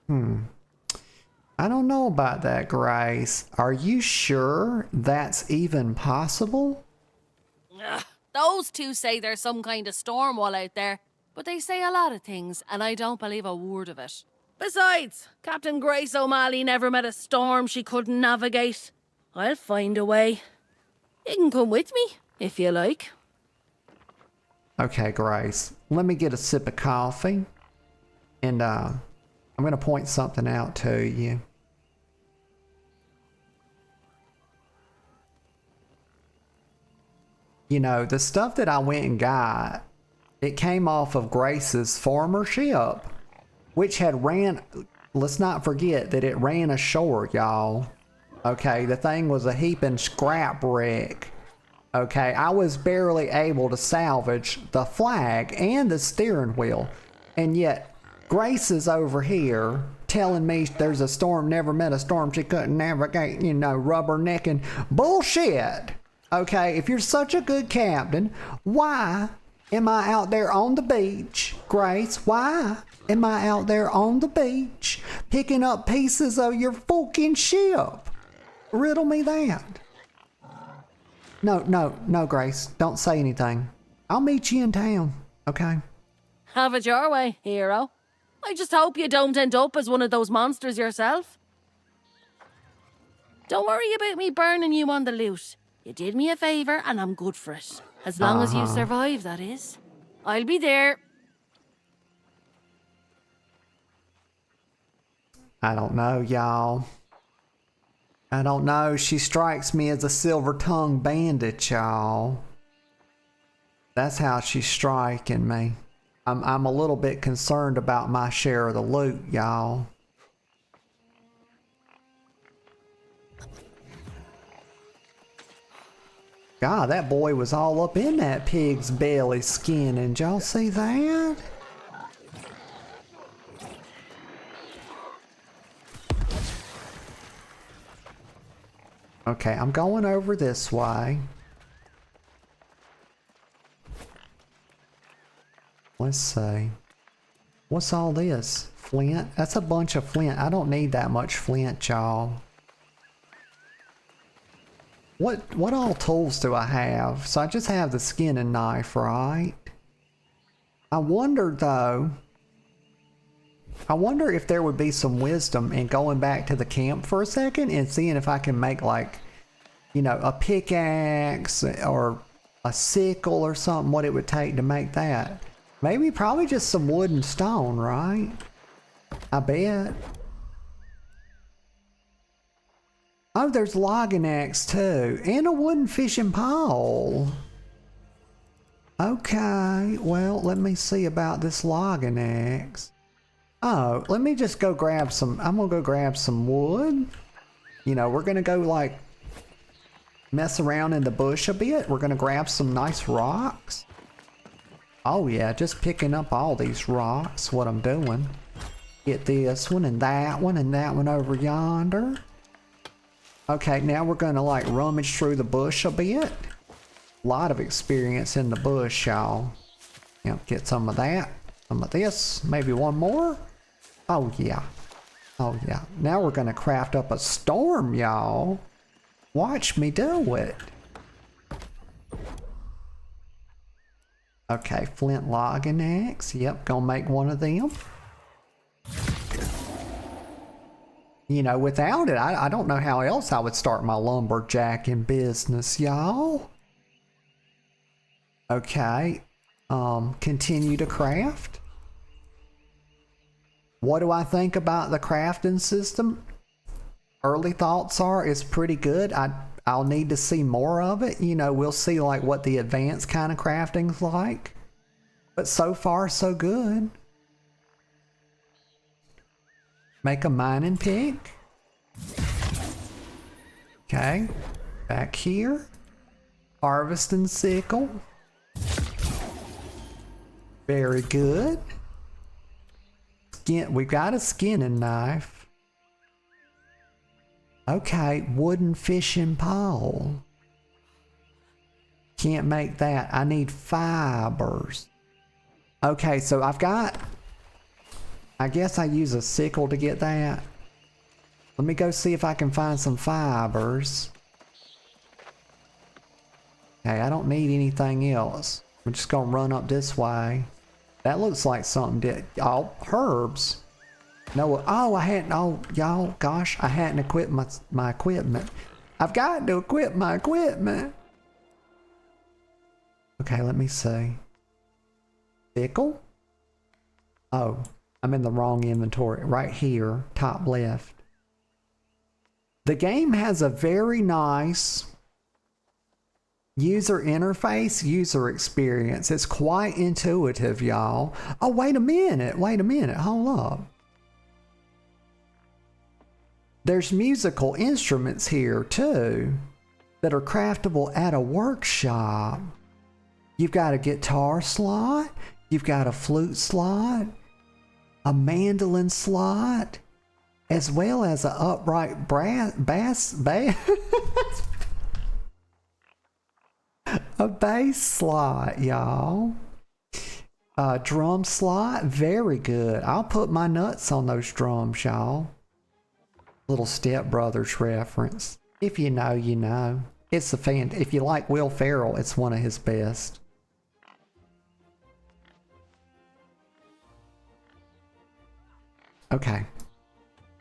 Speaker 1: I don't know about that, Grace. Are you sure that's even possible?
Speaker 9: Ugh, those two say there's some kind of storm wall out there, but they say a lot of things, and I don't believe a word of it. Besides, Captain Grace O'Malley never met a storm she couldn't navigate. I'll find a way. You can come with me, if you like.
Speaker 1: Okay, Grace. Let me get a sip of coffee. And, I'm gonna point something out to you. You know, the stuff that I went and got, it came off of Grace's former ship, which had ran let's not forget that it ran ashore, y'all. Okay, the thing was a heaping scrap wreck. Okay, I was barely able to salvage the flag and the steering wheel. And yet, Grace is over here telling me there's a storm, never met a storm she couldn't navigate, you know, rubbernecking bullshit. Okay, if you're such a good captain, why am I out there on the beach, Grace? Why am I out there on the beach picking up pieces of your fucking ship? Riddle me that. No, Grace. Don't say anything. I'll meet you in town, okay?
Speaker 9: Have it your way, hero. I just hope you don't end up as one of those monsters yourself. Don't worry about me burning you on the loot. You did me a favour and I'm good for it. As long as you survive, that is. I'll be there.
Speaker 1: I don't know, y'all. I don't know. She strikes me as a silver-tongued bandit, y'all. That's how she's striking me. I'm a little bit concerned about my share of the loot, y'all. God, that boy was all up in that pig's belly skin. Did y'all see that? Okay, I'm going over this way. Let's see. What's all this? Flint? That's a bunch of flint. I don't need that much flint, y'all. What all tools do I have? So I just have the skinning knife, right? I wonder though. I wonder if there would be some wisdom in going back to the camp for a second and seeing if I can make, like, you know, a pickaxe or a sickle or something, what it would take to make that. Maybe probably just some wood and stone, right? I bet. Oh, there's logging axe too, and a wooden fishing pole. Okay, well, let me see about this logging axe. Oh, let me just go grab some, I'm gonna go grab some wood. You know, we're gonna go like mess around in the bush a bit. We're gonna grab some nice rocks. Oh yeah, just picking up all these rocks, what I'm doing. Get this one and that one over yonder. Okay, now we're gonna like rummage through the bush a bit. A lot of experience in the bush, y'all. Yep, get some of that, some of this, maybe one more. Oh yeah, oh yeah. Now we're gonna craft up a storm, y'all. Watch me do it. Okay, flint logging axe. Yep, gonna make one of them. You know, without it, I don't know how else I would start my lumberjacking business, y'all. Okay, continue to craft. What do I think about the crafting system? Early thoughts are it's pretty good. I'll need to see more of it. You know, we'll see like what the advanced kind of crafting's like. But so far, so good. Make a mining pick. Okay, back here. Harvesting sickle. Very good. We got a skinning knife. Okay, wooden fishing pole. Can't make that. I need fibers. Okay, so I've got... I guess I use a sickle to get that. Let me go see if I can find some fibers. Okay, I don't need anything else. I'm just gonna run up this way. That looks like something oh, herbs. No, oh, I hadn't, oh, y'all, gosh, I hadn't equipped my equipment. I've got to equip my equipment. Okay, let me see. Sickle? Oh, I'm in the wrong inventory. Right here, top left. The game has a very nice user interface, user experience. It's quite intuitive, y'all. Oh, wait a minute, hold up. There's musical instruments here too that are craftable at a workshop. You've got a guitar slot, you've got a flute slot, a mandolin slot, as well as an upright bass a bass slot, y'all. A drum slot, very good. I'll put my nuts on those drums, y'all. Little Step Brothers reference. If you know, you know. It's a fan. If you like Will Ferrell, it's one of his best. Okay.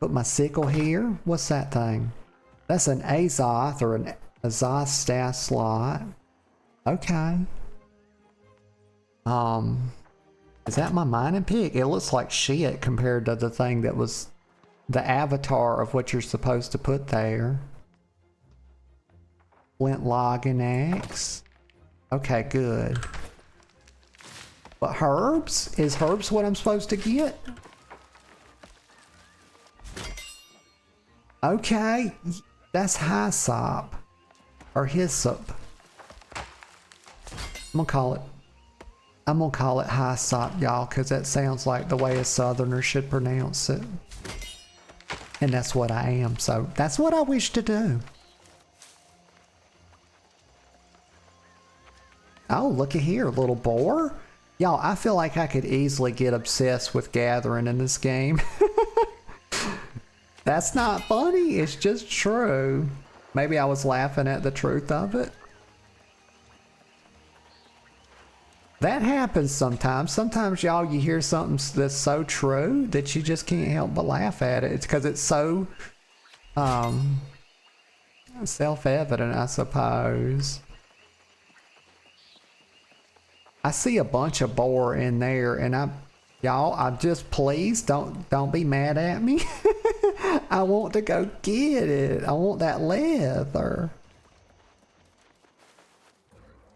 Speaker 1: Put my sickle here. What's that thing? That's an Azoth or an Azoth staff slot. Okay. Is that my mining pick? It looks like shit compared to the thing that was the avatar of what you're supposed to put there. Flint logging axe. Okay, good. But herbs? Is herbs what I'm supposed to get? Okay, that's hyssop or hyssop. I'm gonna call it hyssop, y'all, because that sounds like the way a southerner should pronounce it. And that's what I am, so that's what I wish to do. Oh, looky here, little boar. Y'all, I feel like I could easily get obsessed with gathering in this game. That's not funny, it's just true. Maybe I was laughing at the truth of it. That happens sometimes. Sometimes, y'all, you hear something that's so true that you just can't help but laugh at it. It's because it's so self-evident, I suppose. I see a bunch of boar in there, and y'all, I'm just, please don't be mad at me. I want to go get it. I want that leather.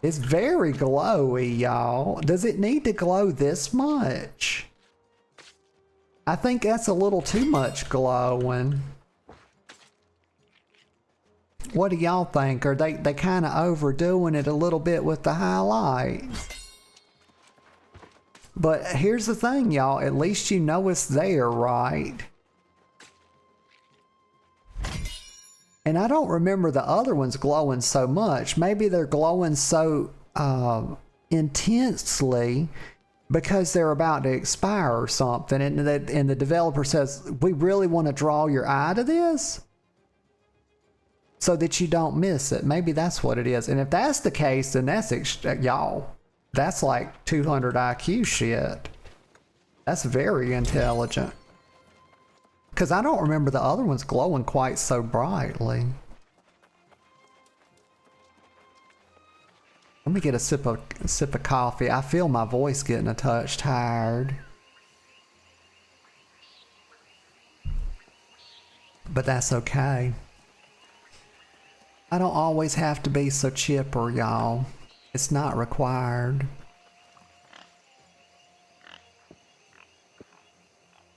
Speaker 1: It's very glowy, y'all. Does it need to glow this much? I think that's a little too much glowing. What do y'all think? Are they kind of overdoing it a little bit with the highlights? But here's the thing, y'all. At least you know it's there, right? And I don't remember the other ones glowing so much. Maybe they're glowing so intensely because they're about to expire or something. And the developer says, we really want to draw your eye to this so that you don't miss it. Maybe that's what it is. And if that's the case, then that's, y'all, that's like 200 IQ shit. That's very intelligent. Because I don't remember the other ones glowing quite so brightly. Let me get a sip of coffee. I feel my voice getting a touch tired. But that's okay. I don't always have to be so chipper, y'all. It's not required.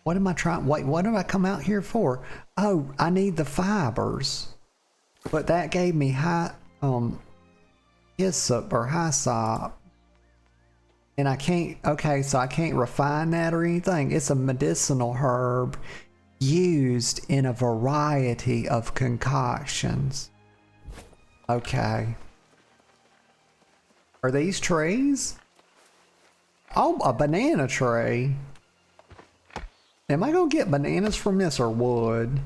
Speaker 1: What am I trying? Wait, what did I come out here for? Oh, I need the fibers. But that gave me hyssop or hyssop. And I can't, okay, so I can't refine that or anything. It's a medicinal herb used in a variety of concoctions. Okay. Are these trees? Oh, a banana tree. Am I gonna get bananas from this or wood?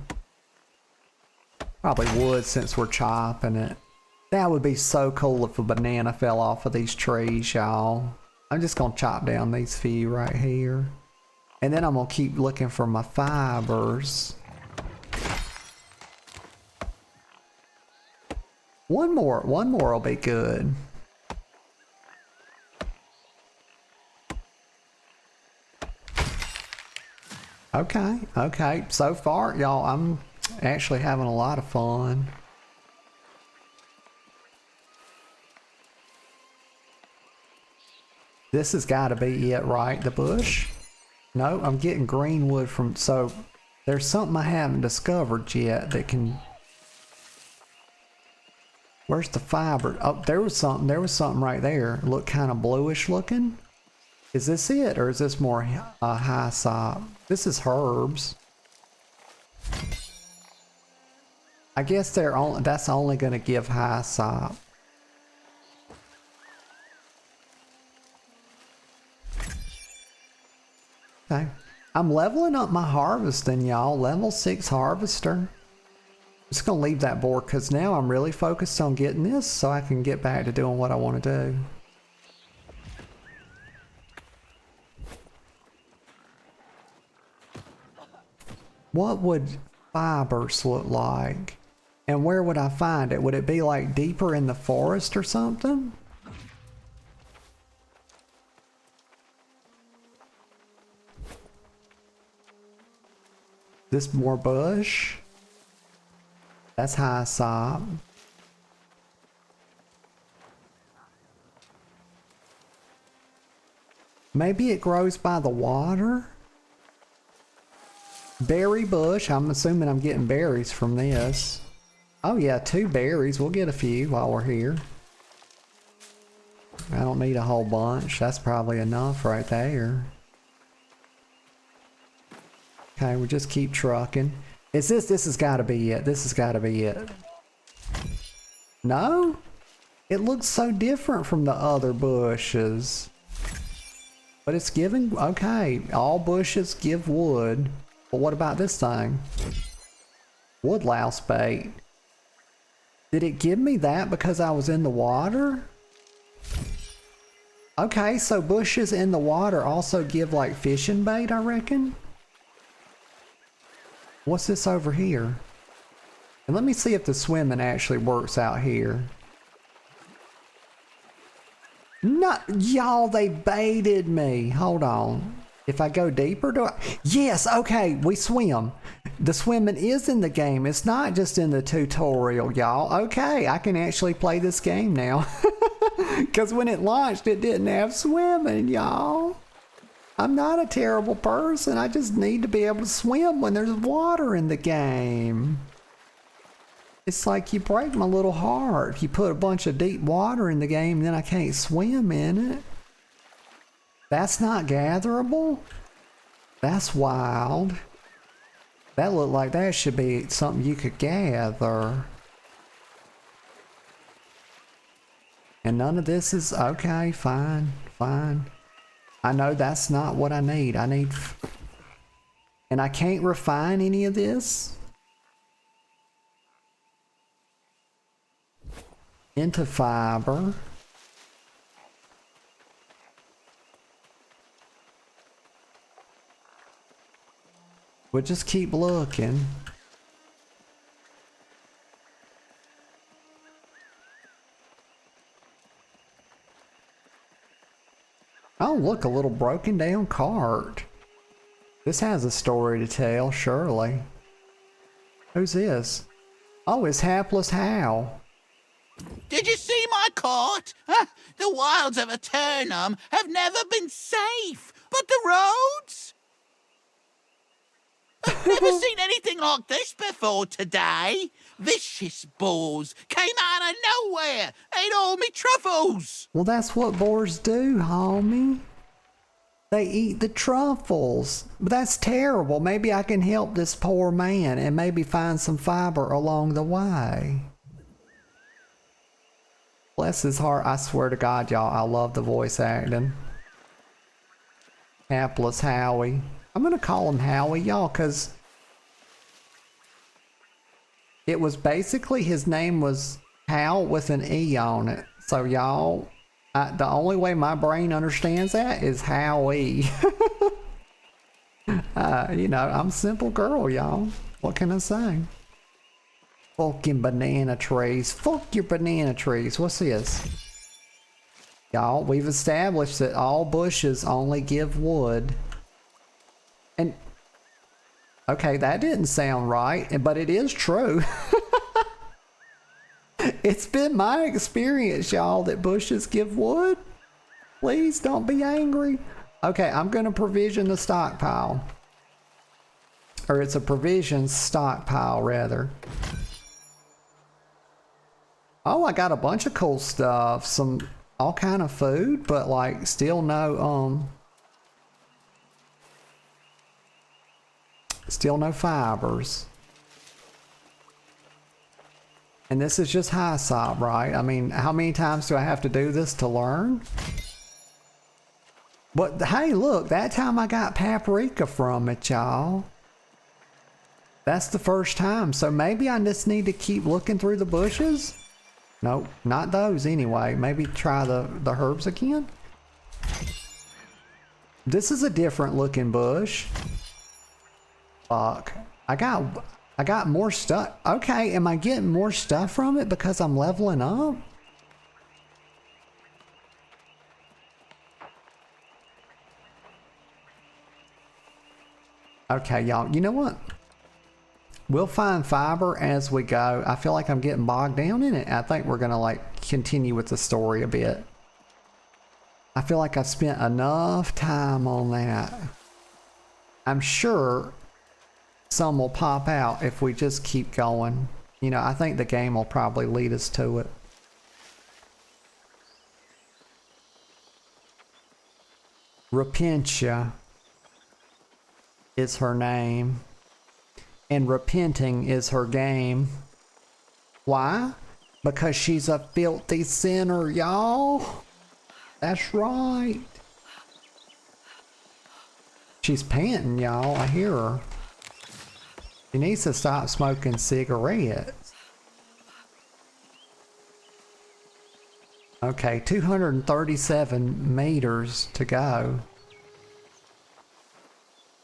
Speaker 1: Probably wood since we're chopping it. That would be so cool if a banana fell off of these trees, y'all. I'm just gonna chop down these few right here. And then I'm gonna keep looking for my fibers. One more will be good. Okay. So far, y'all, I'm actually having a lot of fun. This has got to be it, right? The bush? No, I'm getting green wood from, so There's something I haven't discovered yet that can... Where's the fiber? Oh, there was something right there. Look kind of bluish looking. Is this it, or is this more high sop? This is herbs. I guess that's only going to give high sop. Okay. I'm leveling up my harvesting, y'all. Level 6 harvester. I'm just going to leave that board because now I'm really focused on getting this so I can get back to doing what I want to do. What would fibers look like? And where would I find it? Would it be like deeper in the forest or something? This more bush? That's high sop. Maybe it grows by the water? Berry bush. I'm assuming I'm getting berries from this. Oh yeah, 2 berries. We'll get a few while we're here. I don't need a whole bunch. That's probably enough right there. Okay, we'll just keep trucking. Is this has got to be it. This has got to be it. No? It looks so different from the other bushes. But it's giving... Okay, all bushes give wood. But what about this thing? Wood louse bait. Did it give me that because I was in the water? Okay, so bushes in the water also give like fishing bait, I reckon? What's this over here? And let me see if the swimming actually works out here. No, y'all, they baited me. Hold on. If I go deeper, do I? Yes, okay, we swim. The swimming is in the game. It's not just in the tutorial, y'all. Okay, I can actually play this game now. Because when it launched, it didn't have swimming, y'all. I'm not a terrible person. I just need to be able to swim when there's water in the game. It's like you break my little heart. You put a bunch of deep water in the game, then I can't swim in it. That's not gatherable? That's wild. That looked like that should be something you could gather. And none of this is... Okay, fine, fine. I know that's not what I need. I need... And I can't refine any of this? Into fiber. We'll just keep looking. Oh, look, a little broken down cart. This has a story to tell, surely. Who's this? Oh, it's Hapless Hal.
Speaker 10: Did you see my cart? Huh? The wilds of Aeturnum have never been safe, but the roads? I've never seen anything like this before today. Vicious boars came out of nowhere, ate all me truffles.
Speaker 1: Well, that's what boars do, homie. They eat the truffles. But that's terrible. Maybe I can help this poor man and maybe find some fiber along the way. Bless his heart. I swear to God, y'all, I love the voice acting. Hapless Howie. I'm going to call him Howie, y'all, because it was basically his name was Hal with an E on it. So, y'all, the only way my brain understands that is Howie. You know, I'm a simple girl, y'all. What can I say? Fucking banana trees. Fuck your banana trees. What's this? Y'all, we've established that all bushes only give wood. And, okay, that didn't sound right, but it is true. It's been my experience, y'all, that bushes give wood. Please don't be angry. Okay, I'm going to provision the stockpile. Or it's a provisions stockpile, rather. Oh, I got a bunch of cool stuff. Some, all kind of food, but like still no, still no fibers. And this is just hyssop, right? I mean, how many times do I have to do this to learn? But hey, look, that time I got paprika from it, y'all. That's the first time. So maybe I just need to keep looking through the bushes? Nope, not those anyway. Maybe try the herbs again? This is a different looking bush. Fuck. I got more stuff. Okay, am I getting more stuff from it because I'm leveling up? Okay, y'all, you know what? We'll find fiber as we go. I feel like I'm getting bogged down in it. I think we're gonna like continue with the story a bit. I feel like I've spent enough time on that. I'm sure some will pop out if we just keep going. You know, I think the game will probably lead us to it. Repentia is her name. And repenting is her game. Why? Because she's a filthy sinner, y'all. That's right. She's panting, y'all. I hear her. She needs to stop smoking cigarettes. Okay, 237 meters to go.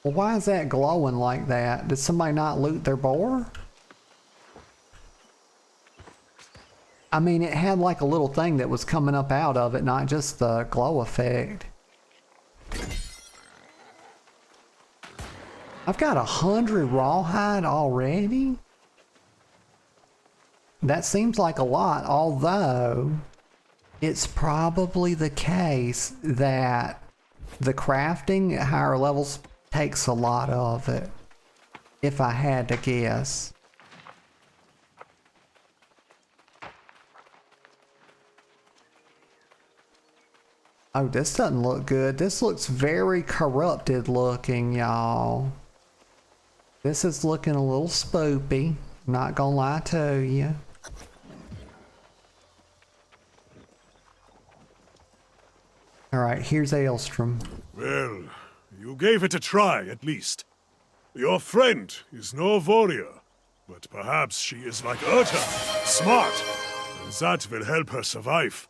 Speaker 1: Well, why is that glowing like that? Did somebody not loot their boar? I mean, it had like a little thing that was coming up out of it, not just the glow effect. I've got 100 rawhide already? That seems like a lot, although it's probably the case that the crafting at higher levels takes a lot of it, if I had to guess. Oh, this doesn't look good. This looks very corrupted looking, y'all. This is looking a little spoopy. Not gonna lie to you. Alright, here's Aelstrom.
Speaker 7: Well, you gave it a try, at least. Your friend is no warrior, but perhaps she is like Urta, smart, and that will help her survive.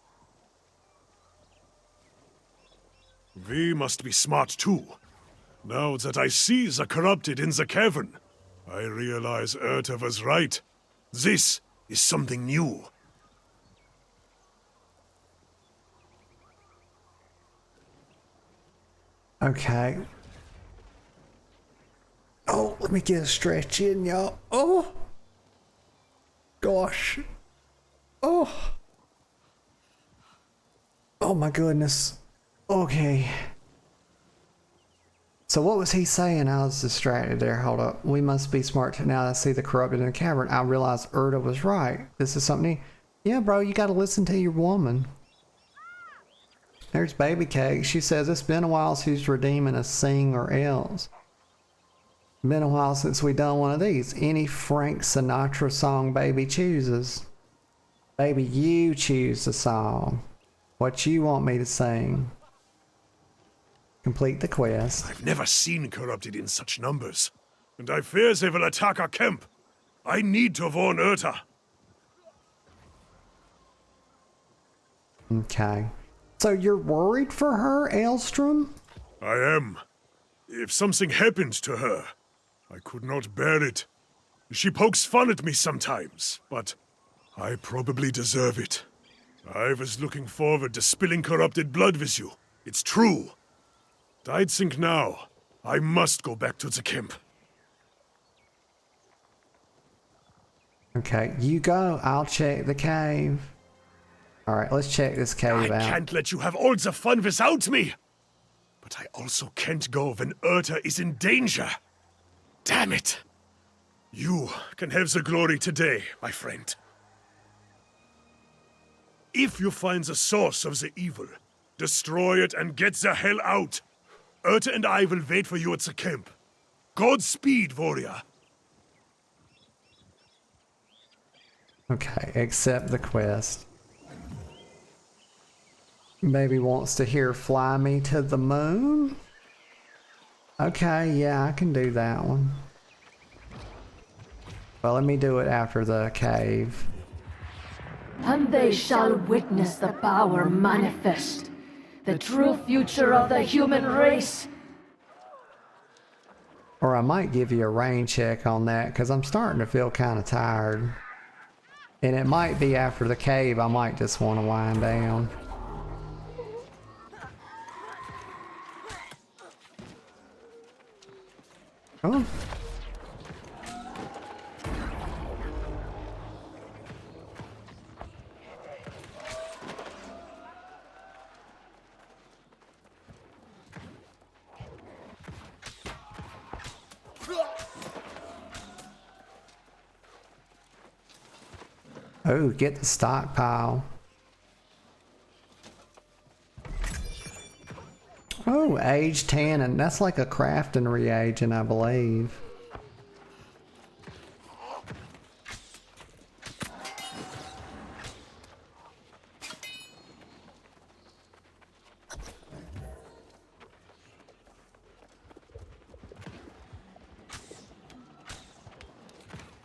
Speaker 7: We must be smart too. Now that I see the corrupted in the cavern, I realize Urta was right. This is something new.
Speaker 1: Okay. Oh, let me get a stretch in, y'all. Oh! Gosh. Oh! Oh my goodness. Okay. So what was he saying? I was distracted there. Hold up. We must be smart to now that I see the corrupted in the cavern. I realized Urta was right. This is something. Yeah, bro, you gotta listen to your woman. There's Baby Cake. She says it's been a while since redeeming a sing or else. Been a while since we done one of these. Any Frank Sinatra song Baby chooses. Baby, you choose the song. What you want me to sing. Complete the quest.
Speaker 7: I've never seen corrupted in such numbers, and I fear they will attack our camp. I need to warn Urta.
Speaker 1: Okay. So you're worried for her, Aelstrom?
Speaker 7: I am. If something happened to her, I could not bear it. She pokes fun at me sometimes, but I probably deserve it. I was looking forward to spilling corrupted blood with you. It's true. I'd think now, I must go back to the camp.
Speaker 1: Okay, you go. I'll check the cave. Alright, let's check this cave out.
Speaker 7: I can't let you have all the fun without me! But I also can't go when Urta is in danger. Damn it! You can have the glory today, my friend. If you find the source of the evil, destroy it and get the hell out. Urta and I will wait for you at the camp. Godspeed, warrior.
Speaker 1: Okay, accept the quest. Maybe wants to hear fly me to the moon? Okay, yeah, I can do that one. Well, let me do it after the cave.
Speaker 6: And they shall witness the power manifest, the true future of the human race.
Speaker 1: Or I might give you a rain check on that, because I'm starting to feel kind of tired. And it might be after the cave, I might just want to wind down. Oh. Oh, get the stockpile. Oh, aged tannin. That's like a crafting reagent, I believe.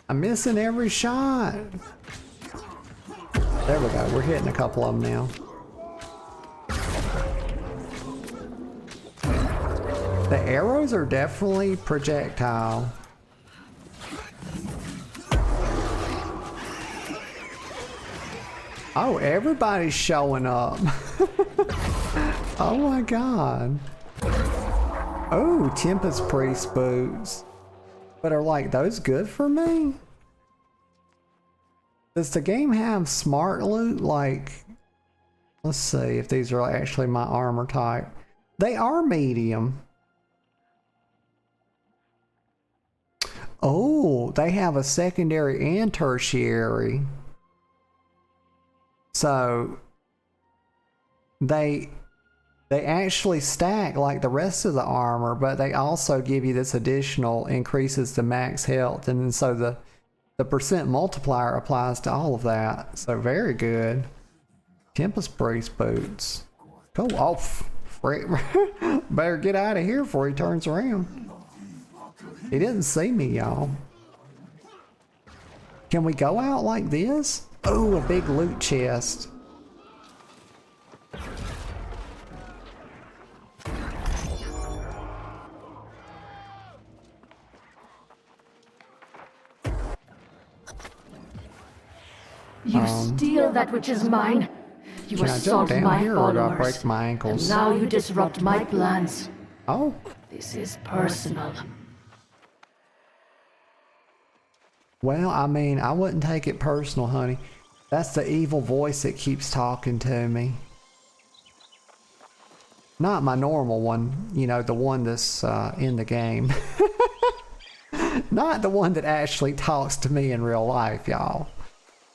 Speaker 1: I'm missing every shot. There we go. We're hitting a couple of them now. The arrows are definitely projectile. Oh, everybody's showing up. Oh my god. Oh, Tempest Priest boots. But are like those good for me? Does the game have smart loot? Like, let's see if these are actually my armor type. They are medium. Oh, they have a secondary and tertiary. So they actually stack like the rest of the armor, but they also give you this additional increases the max health, and then so the percent multiplier applies to all of that. So very good. Tempest Priest boots. Cool. Oh, frick. Better get out of here before he turns around. He didn't see me, y'all. Can we go out like this? Oh, a big loot chest.
Speaker 6: You steal that which is mine. You assault my followers.
Speaker 1: Break my ankles?
Speaker 6: And now you disrupt my plans.
Speaker 1: Oh.
Speaker 6: This is personal.
Speaker 1: Well, I mean, I wouldn't take it personal, honey. That's the evil voice that keeps talking to me. Not my normal one, you know, the one that's in the game. Not the one that actually talks to me in real life, y'all.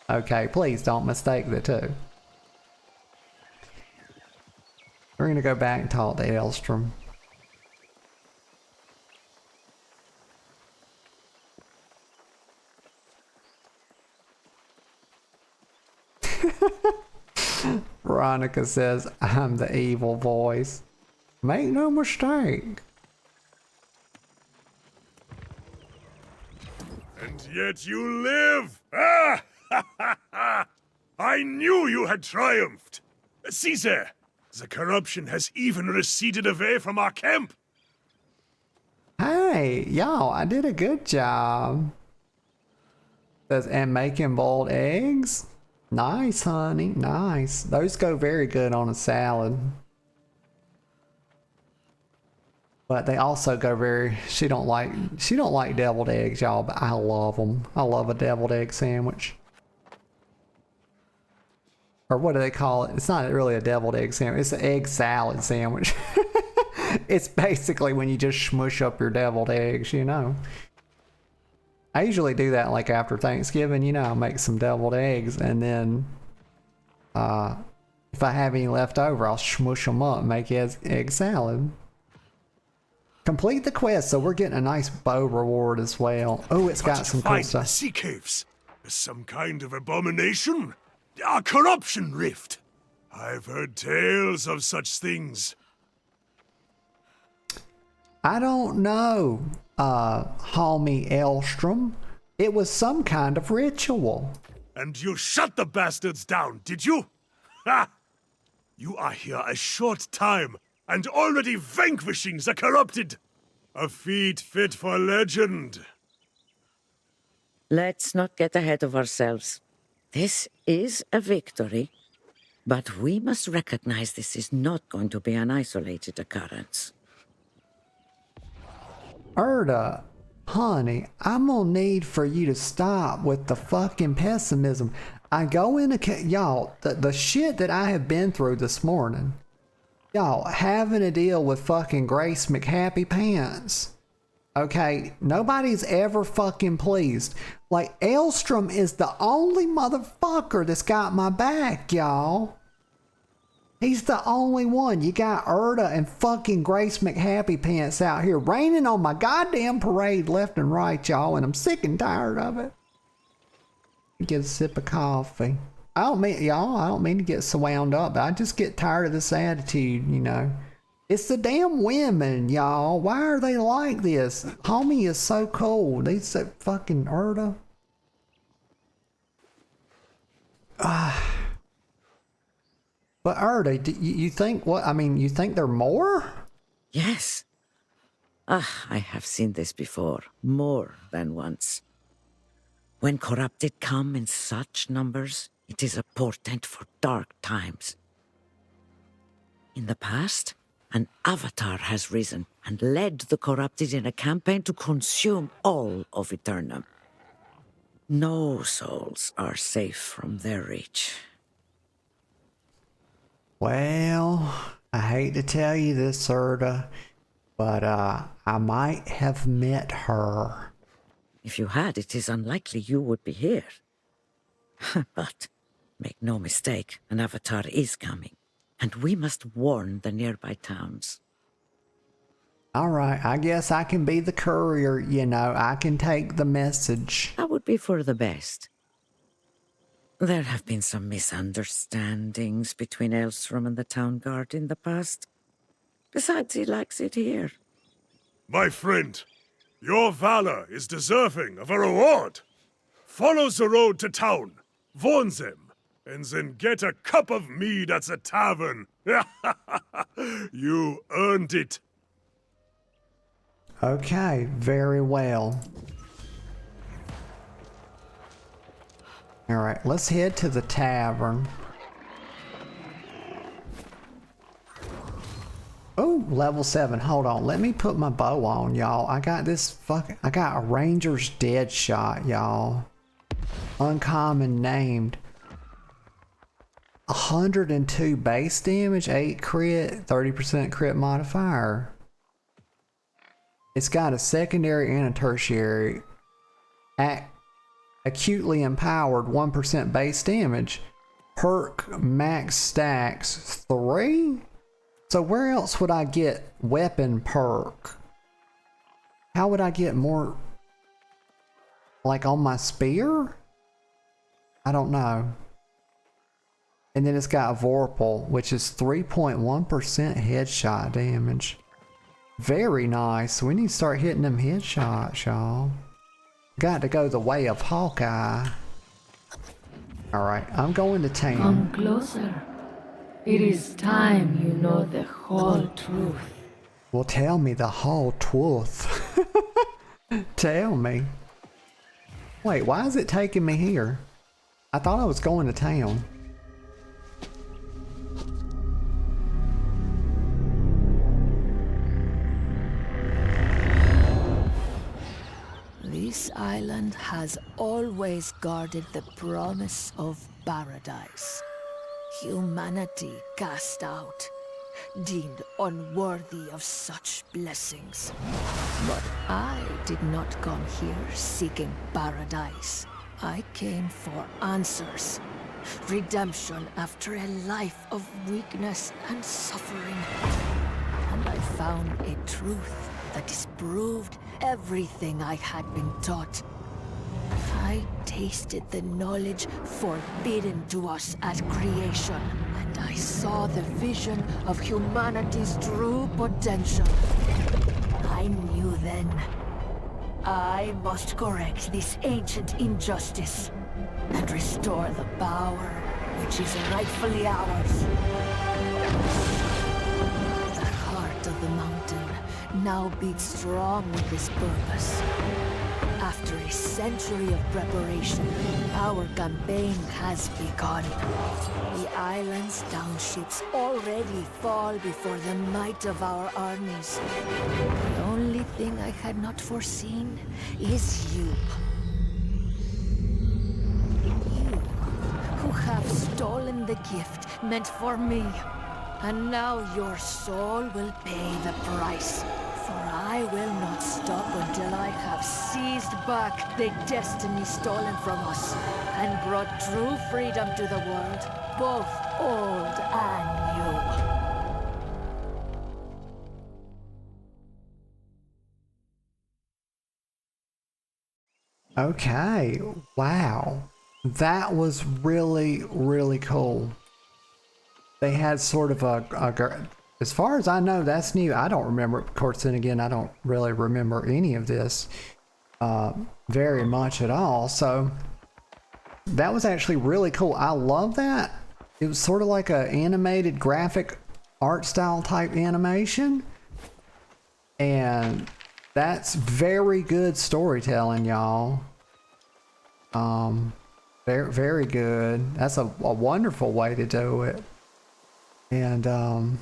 Speaker 1: Okay, please don't mistake the two. We're gonna go back and talk to Elstrom. Veronica says, I'm the evil voice. Make no mistake.
Speaker 7: And yet you live! Ah! Ha ha ha! I knew you had triumphed! See there! The corruption has even receded away from our camp!
Speaker 1: Hey, y'all, I did a good job. Says, and making boiled eggs? Nice, honey, nice. Those go very good on a salad. But they also go very, she don't like deviled eggs, y'all, but I love them. I love a deviled egg sandwich. Or what do they call it? It's not really a deviled egg sandwich, it's an egg salad sandwich. It's basically when you just smush up your deviled eggs, you know. I usually do that like after Thanksgiving, you know, I'll make some deviled eggs and then if I have any left over, I'll smush them up and make egg salad. Complete the quest, so we're getting a nice bow reward as well. Oh, it's got some cool stuff.
Speaker 7: Sea caves. Some kind of abomination? A corruption rift. I've heard tales of such things.
Speaker 1: I don't know, homie Elstrom. It was some kind of ritual.
Speaker 7: And you shut the bastards down, did you? Ha! You are here a short time, and already vanquishing the corrupted. A feat fit for legend.
Speaker 8: Let's not get ahead of ourselves. This is a victory, but we must recognize this is not going to be an isolated occurrence.
Speaker 1: Erda, honey, I'm gonna need for you to stop with the fucking pessimism. I go into y'all, the shit that I have been through this morning. Y'all having to deal with fucking Grace McHappy Pants. Okay, nobody's ever fucking pleased. Like, Elstrom is the only motherfucker that's got my back, y'all. He's the only one. You got Erda and fucking Grace McHappy Pants out here raining on my goddamn parade left and right, y'all, and I'm sick and tired of it. Get a sip of coffee. I don't mean to get so wound up, but I just get tired of this attitude, you know. It's the damn women, y'all. Why are they like this? Homie is so cool. They so fucking Erda. But Erda, you think what? I mean, you think they're more?
Speaker 8: Yes. I have seen this before, more than once. When corrupted come in such numbers, it is a portent for dark times. In the past, an avatar has risen and led the corrupted in a campaign to consume all of Aeturnum. No souls are safe from their reach.
Speaker 1: Well, I hate to tell you this, Erda, but I might have met her.
Speaker 8: If you had, it is unlikely you would be here. But make no mistake, an avatar is coming, and we must warn the nearby towns.
Speaker 1: Alright, I guess I can be the courier, you know, I can take the message.
Speaker 8: That would be for the best. There have been some misunderstandings between Elstrom and the town guard in the past. Besides, he likes it here.
Speaker 7: My friend, your valor is deserving of a reward. Follow the road to town, warn them, and then get a cup of mead at the tavern. You earned it.
Speaker 1: Okay, very well. Alright, let's head to the tavern. Oh, level 7. Hold on. Let me put my bow on, y'all. I got a Ranger's Dead Shot, y'all. Uncommon named. 102 base damage, 8 crit, 30% crit modifier. It's got a secondary and a tertiary. Acutely empowered, 1% base damage. Perk max stacks 3? So where else would I get weapon perk? How would I get more? Like on my spear? I don't know. And then it's got Vorpal, which is 3.1% headshot damage. Very nice. We need to start hitting them headshots, y'all. Got to go the way of Hawkeye. Alright, I'm going to town.
Speaker 6: Come closer. It is time you know the whole truth.
Speaker 1: Well, tell me the whole truth. Tell me. Wait, why is it taking me here? I thought I was going to town.
Speaker 6: This island has always guarded the promise of paradise. Humanity cast out, deemed unworthy of such blessings. But I did not come here seeking paradise. I came for answers. Redemption after a life of weakness and suffering. And I found a truth that disproved everything I had been taught. I tasted the knowledge forbidden to us at creation, and I saw the vision of humanity's true potential. I knew then, I must correct this ancient injustice and restore the power which is rightfully ours. The heart of the mountain now beats strong with this purpose. After a century of preparation, our campaign has begun. The island's townships already fall before the might of our armies. The only thing I had not foreseen is you. You, who have stolen the gift meant for me. And now your soul will pay the price. For I will not stop until I have seized back the destiny stolen from us and brought true freedom to the world, both old and
Speaker 1: new. Okay, wow. That was really, really cool. They had sort of as far as I know, that's new. I don't remember. Of course, then again, I don't really remember any of this very much at all. So that was actually really cool. I love that. It was sort of like a animated graphic art style type animation. And that's very good storytelling, y'all. Very, very good. That's a wonderful way to do it. And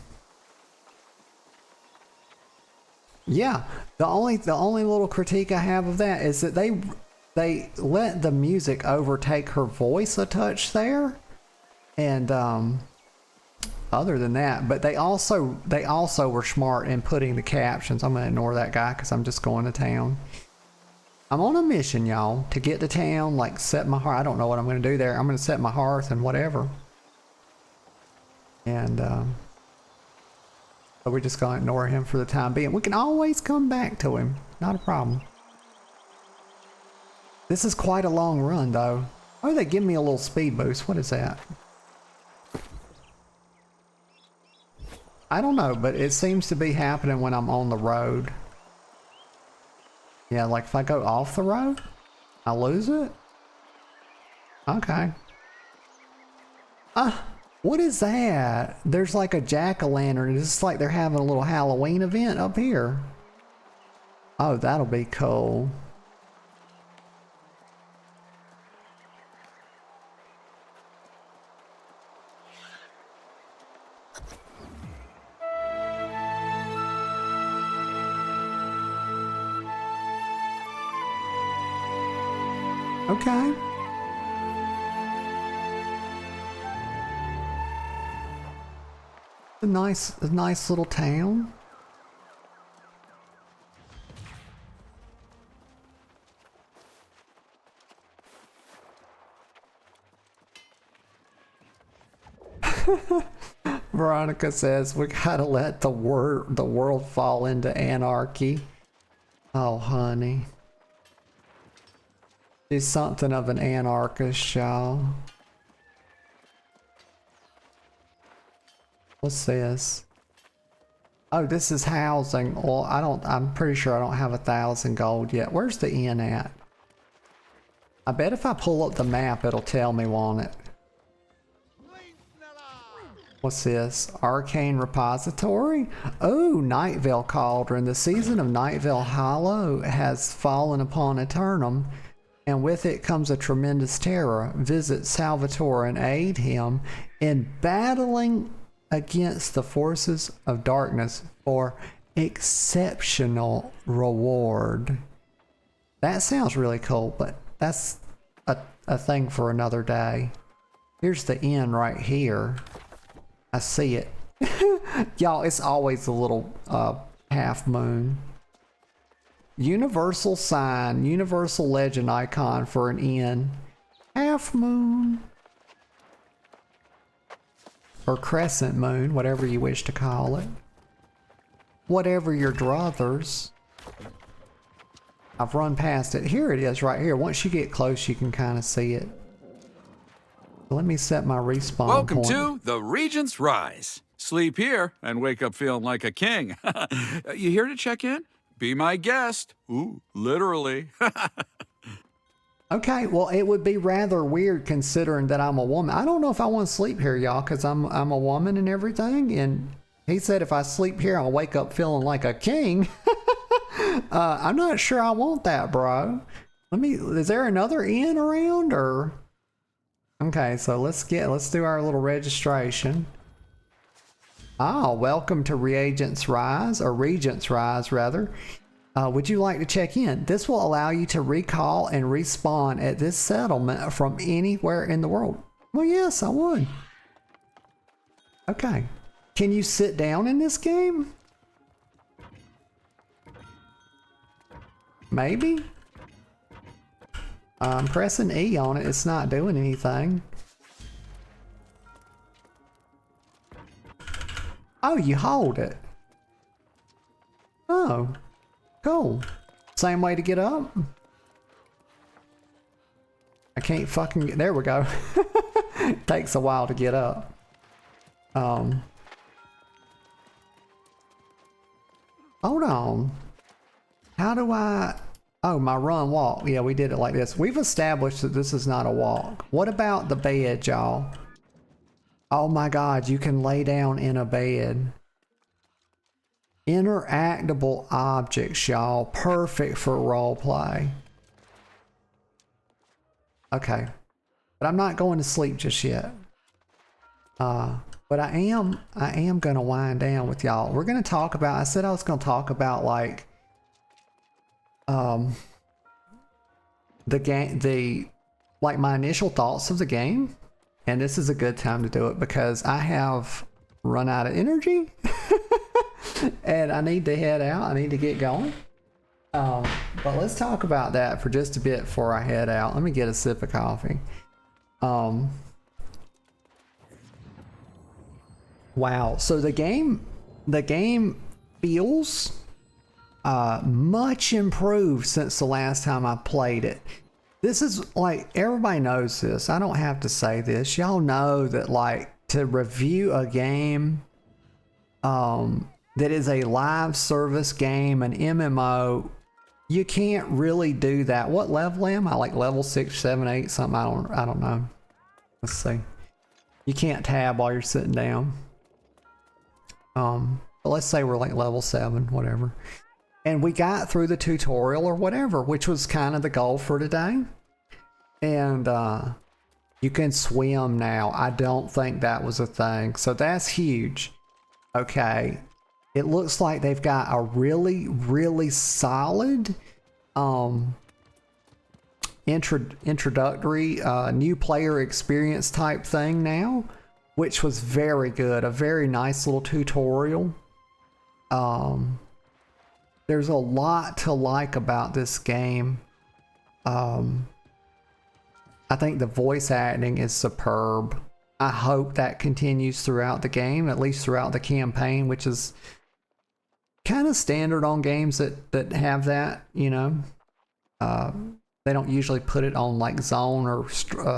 Speaker 1: yeah, the only little critique I have of that is that they let the music overtake her voice a touch there, and other than that, but they also were smart in putting the captions. I'm gonna ignore that guy because I'm just going to town. I'm on a mission, y'all, to get to town, like set my hearth. I don't know what I'm gonna do there. I'm gonna set my hearth and whatever, and so we're just gonna ignore him for the time being. We can always come back to him, not a problem. This is quite a long run though. Oh, they give me a little speed boost. What is that? I don't know, but it seems to be happening when I'm on the road. Yeah, like if I go off the road, I lose it? Okay. What is that? There's like a jack-o'-lantern. It's just like they're having a little Halloween event up here. Oh, that'll be cool. Okay. A nice little town. Veronica says we gotta let the world fall into anarchy. Oh, honey. She's something of an anarchist, y'all. What's this? Oh, this is housing. Well, I'm pretty sure I don't have 1,000 gold yet. Where's the inn at? I bet if I pull up the map, it'll tell me, won't it? What's this? Arcane Repository? Oh, Nightvale Cauldron. The season of Nightvale Hollow has fallen upon Aeturnum, and with it comes a tremendous terror. Visit Salvatore and aid him in battling against the forces of darkness for exceptional reward. That sounds really cool, but that's a thing for another day. Here's the inn right here. I see it. Y'all, it's always a little half moon. Universal sign, universal legend icon for an inn. Half moon. Or crescent moon, whatever you wish to call it. Whatever your druthers. I've run past it. Here it is right here. Once you get close, you can kind of see it. Let me set my respawn
Speaker 11: Welcome
Speaker 1: point.
Speaker 11: to the Regent's Rise. Sleep here and wake up feeling like a king. You here to check in? Be my guest. Ooh, literally.
Speaker 1: Okay, well, it would be rather weird considering that I'm a woman. I don't know if I want to sleep here, y'all, because I'm a woman and everything. And he said if I sleep here, I'll wake up feeling like a king. I'm not sure I want that, bro. Is there another inn around or? Okay, so let's do our little registration. Ah, welcome to Regent's Rise, or Regent's Rise rather. Would you like to check in? This will allow you to recall and respawn at this settlement from anywhere in the world. Well, yes, I would. Okay. Can you sit down in this game? Maybe? I'm pressing E on it. It's not doing anything. Oh, you hold it. Oh, cool. Same way to get up? I can't fucking get... There we go. Takes a while to get up. Hold on. How do I... Oh, my run walk. Yeah, we did it like this. We've established that this is not a walk. What about the bed, y'all? Oh my God, you can lay down in a bed. Interactable objects, y'all. Perfect for roleplay. Okay. But I'm not going to sleep just yet. But I am gonna wind down with y'all. We're gonna talk about, I said I was gonna talk about like the game, like my initial thoughts of the game, and this is a good time to do it because I have run out of energy and I need to head out. I need to get going. But let's talk about that for just a bit before I head out. Let me get a sip of coffee. Wow. So the game feels much improved since the last time I played it. This is like, everybody knows this. I don't have to say this. Y'all know that like to review a game that is a live service game, an MMO, you can't really do that. What level am I? Like level 6, 7, 8, something. I don't know. Let's see. You can't tab while you're sitting down. But let's say we're like level 7, whatever. And we got through the tutorial or whatever, which was kind of the goal for today. And you can swim now. I don't think that was a thing. So that's huge. Okay. It looks like they've got a really, really solid introductory new player experience type thing now, which was very good. A very nice little tutorial. There's a lot to like about this game. I think the voice acting is superb. I hope that continues throughout the game, at least throughout the campaign, which is kind of standard on games that have that, you know. They don't usually put it on like zone or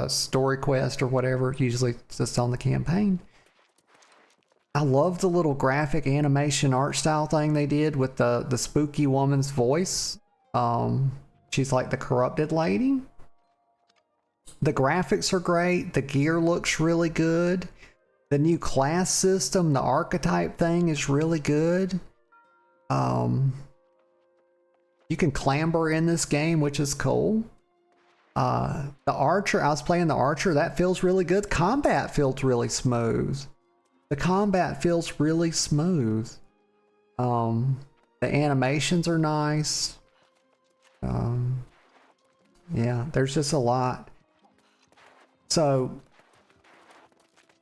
Speaker 1: story quest or whatever. Usually it's just on the campaign. I love the little graphic animation art style thing they did with the spooky woman's voice. She's like the corrupted lady. The graphics are great. The gear looks really good. The new class system, the archetype thing is really good. You can clamber in this game, which is cool. The archer, I was playing the archer. That feels really good. Combat feels really smooth. The combat feels really smooth. The animations are nice. Yeah, there's just a lot. So,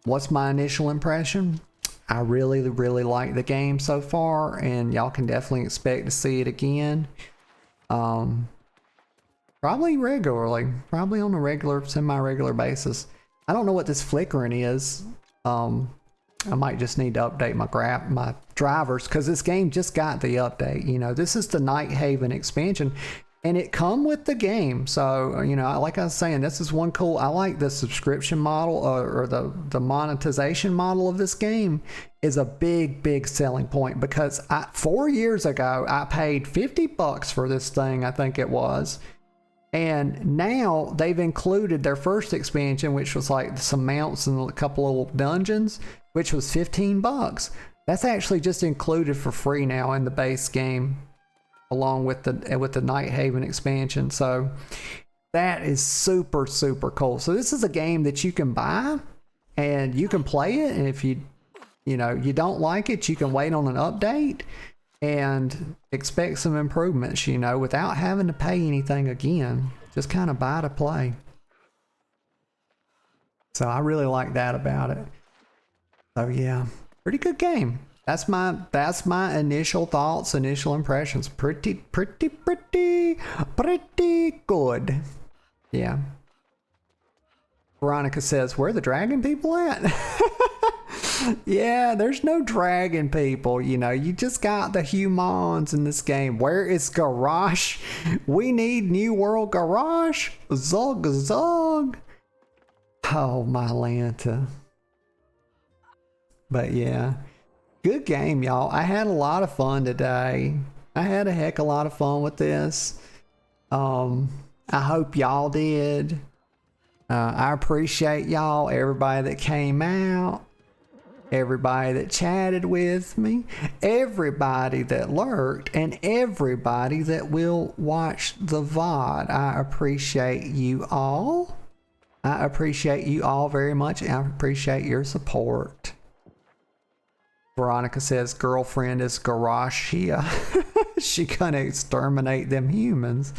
Speaker 1: what's my initial impression? I really, really like the game so far, and y'all can definitely expect to see it again. Probably regularly, probably on a regular, semi-regular basis. I don't know what this flickering is. I might just need to update my drivers, because this game just got the update. You know, this is the Nighthaven expansion, and it come with the game. So, you know, like I was saying, this is one cool. I like the subscription model, or the monetization model of this game is a big selling point, because 4 years ago I paid $50 for this thing, I think it was. And now they've included their first expansion, which was like some mounts and a couple of dungeons, which was $15. That's actually just included for free now in the base game, along with the Nighthaven expansion. So that is super cool. So this is a game that you can buy and you can play it, and if you don't like it, you can wait on an update and expect some improvements, you know, without having to pay anything again. Just kind of buy to play. So I really like that about it. So yeah, pretty good game. That's my initial thoughts, initial impressions. Pretty good. Yeah. Veronica says, where are the dragon people at? Yeah, there's no dragon people, you know, you just got the humans in this game. Where is Garrosh? We need New World Garrosh. Zog. Oh, my Lanta. But yeah, good game, y'all. I had a lot of fun today. I had a heck of a lot of fun with this. I hope y'all did. I appreciate y'all, everybody that came out. Everybody that chatted with me, everybody that lurked, and everybody that will watch the VOD. I appreciate you all. I appreciate you all very much, and I appreciate your support. Veronica says, girlfriend is Garashia. She gonna exterminate them humans.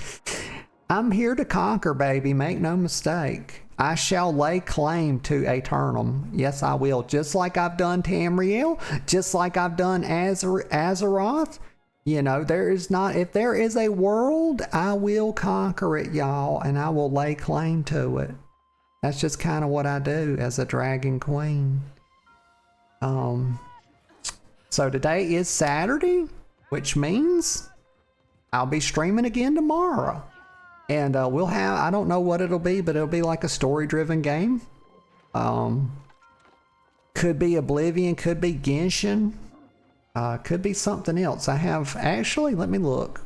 Speaker 1: I'm here to conquer, baby. Make no mistake. I shall lay claim to Aeturnum. Yes, I will. Just like I've done Tamriel, just like I've done Azeroth. You know, if there is a world, I will conquer it, y'all, and I will lay claim to it. That's just kind of what I do as a dragon queen. So today is Saturday, which means I'll be streaming again tomorrow. And we'll have, I don't know what it'll be, but it'll be like a story-driven game. Could be Oblivion, could be Genshin, could be something else. I have, actually, let me look.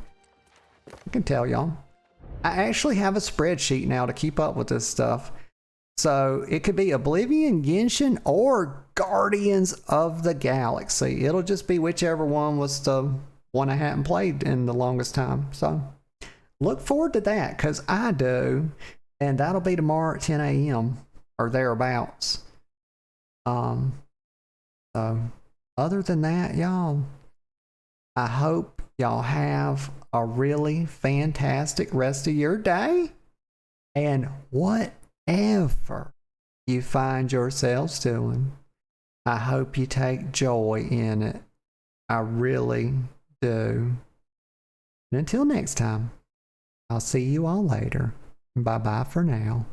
Speaker 1: I can tell y'all. I actually have a spreadsheet now to keep up with this stuff. So it could be Oblivion, Genshin, or Guardians of the Galaxy. It'll just be whichever one was the one I hadn't played in the longest time. So look forward to that, because I do, and that'll be tomorrow at 10 a.m. or thereabouts. So other than that, y'all, I hope y'all have a really fantastic rest of your day, and whatever you find yourselves doing, I hope you take joy in it. I really do. And until next time, I'll see you all later. Bye-bye for now.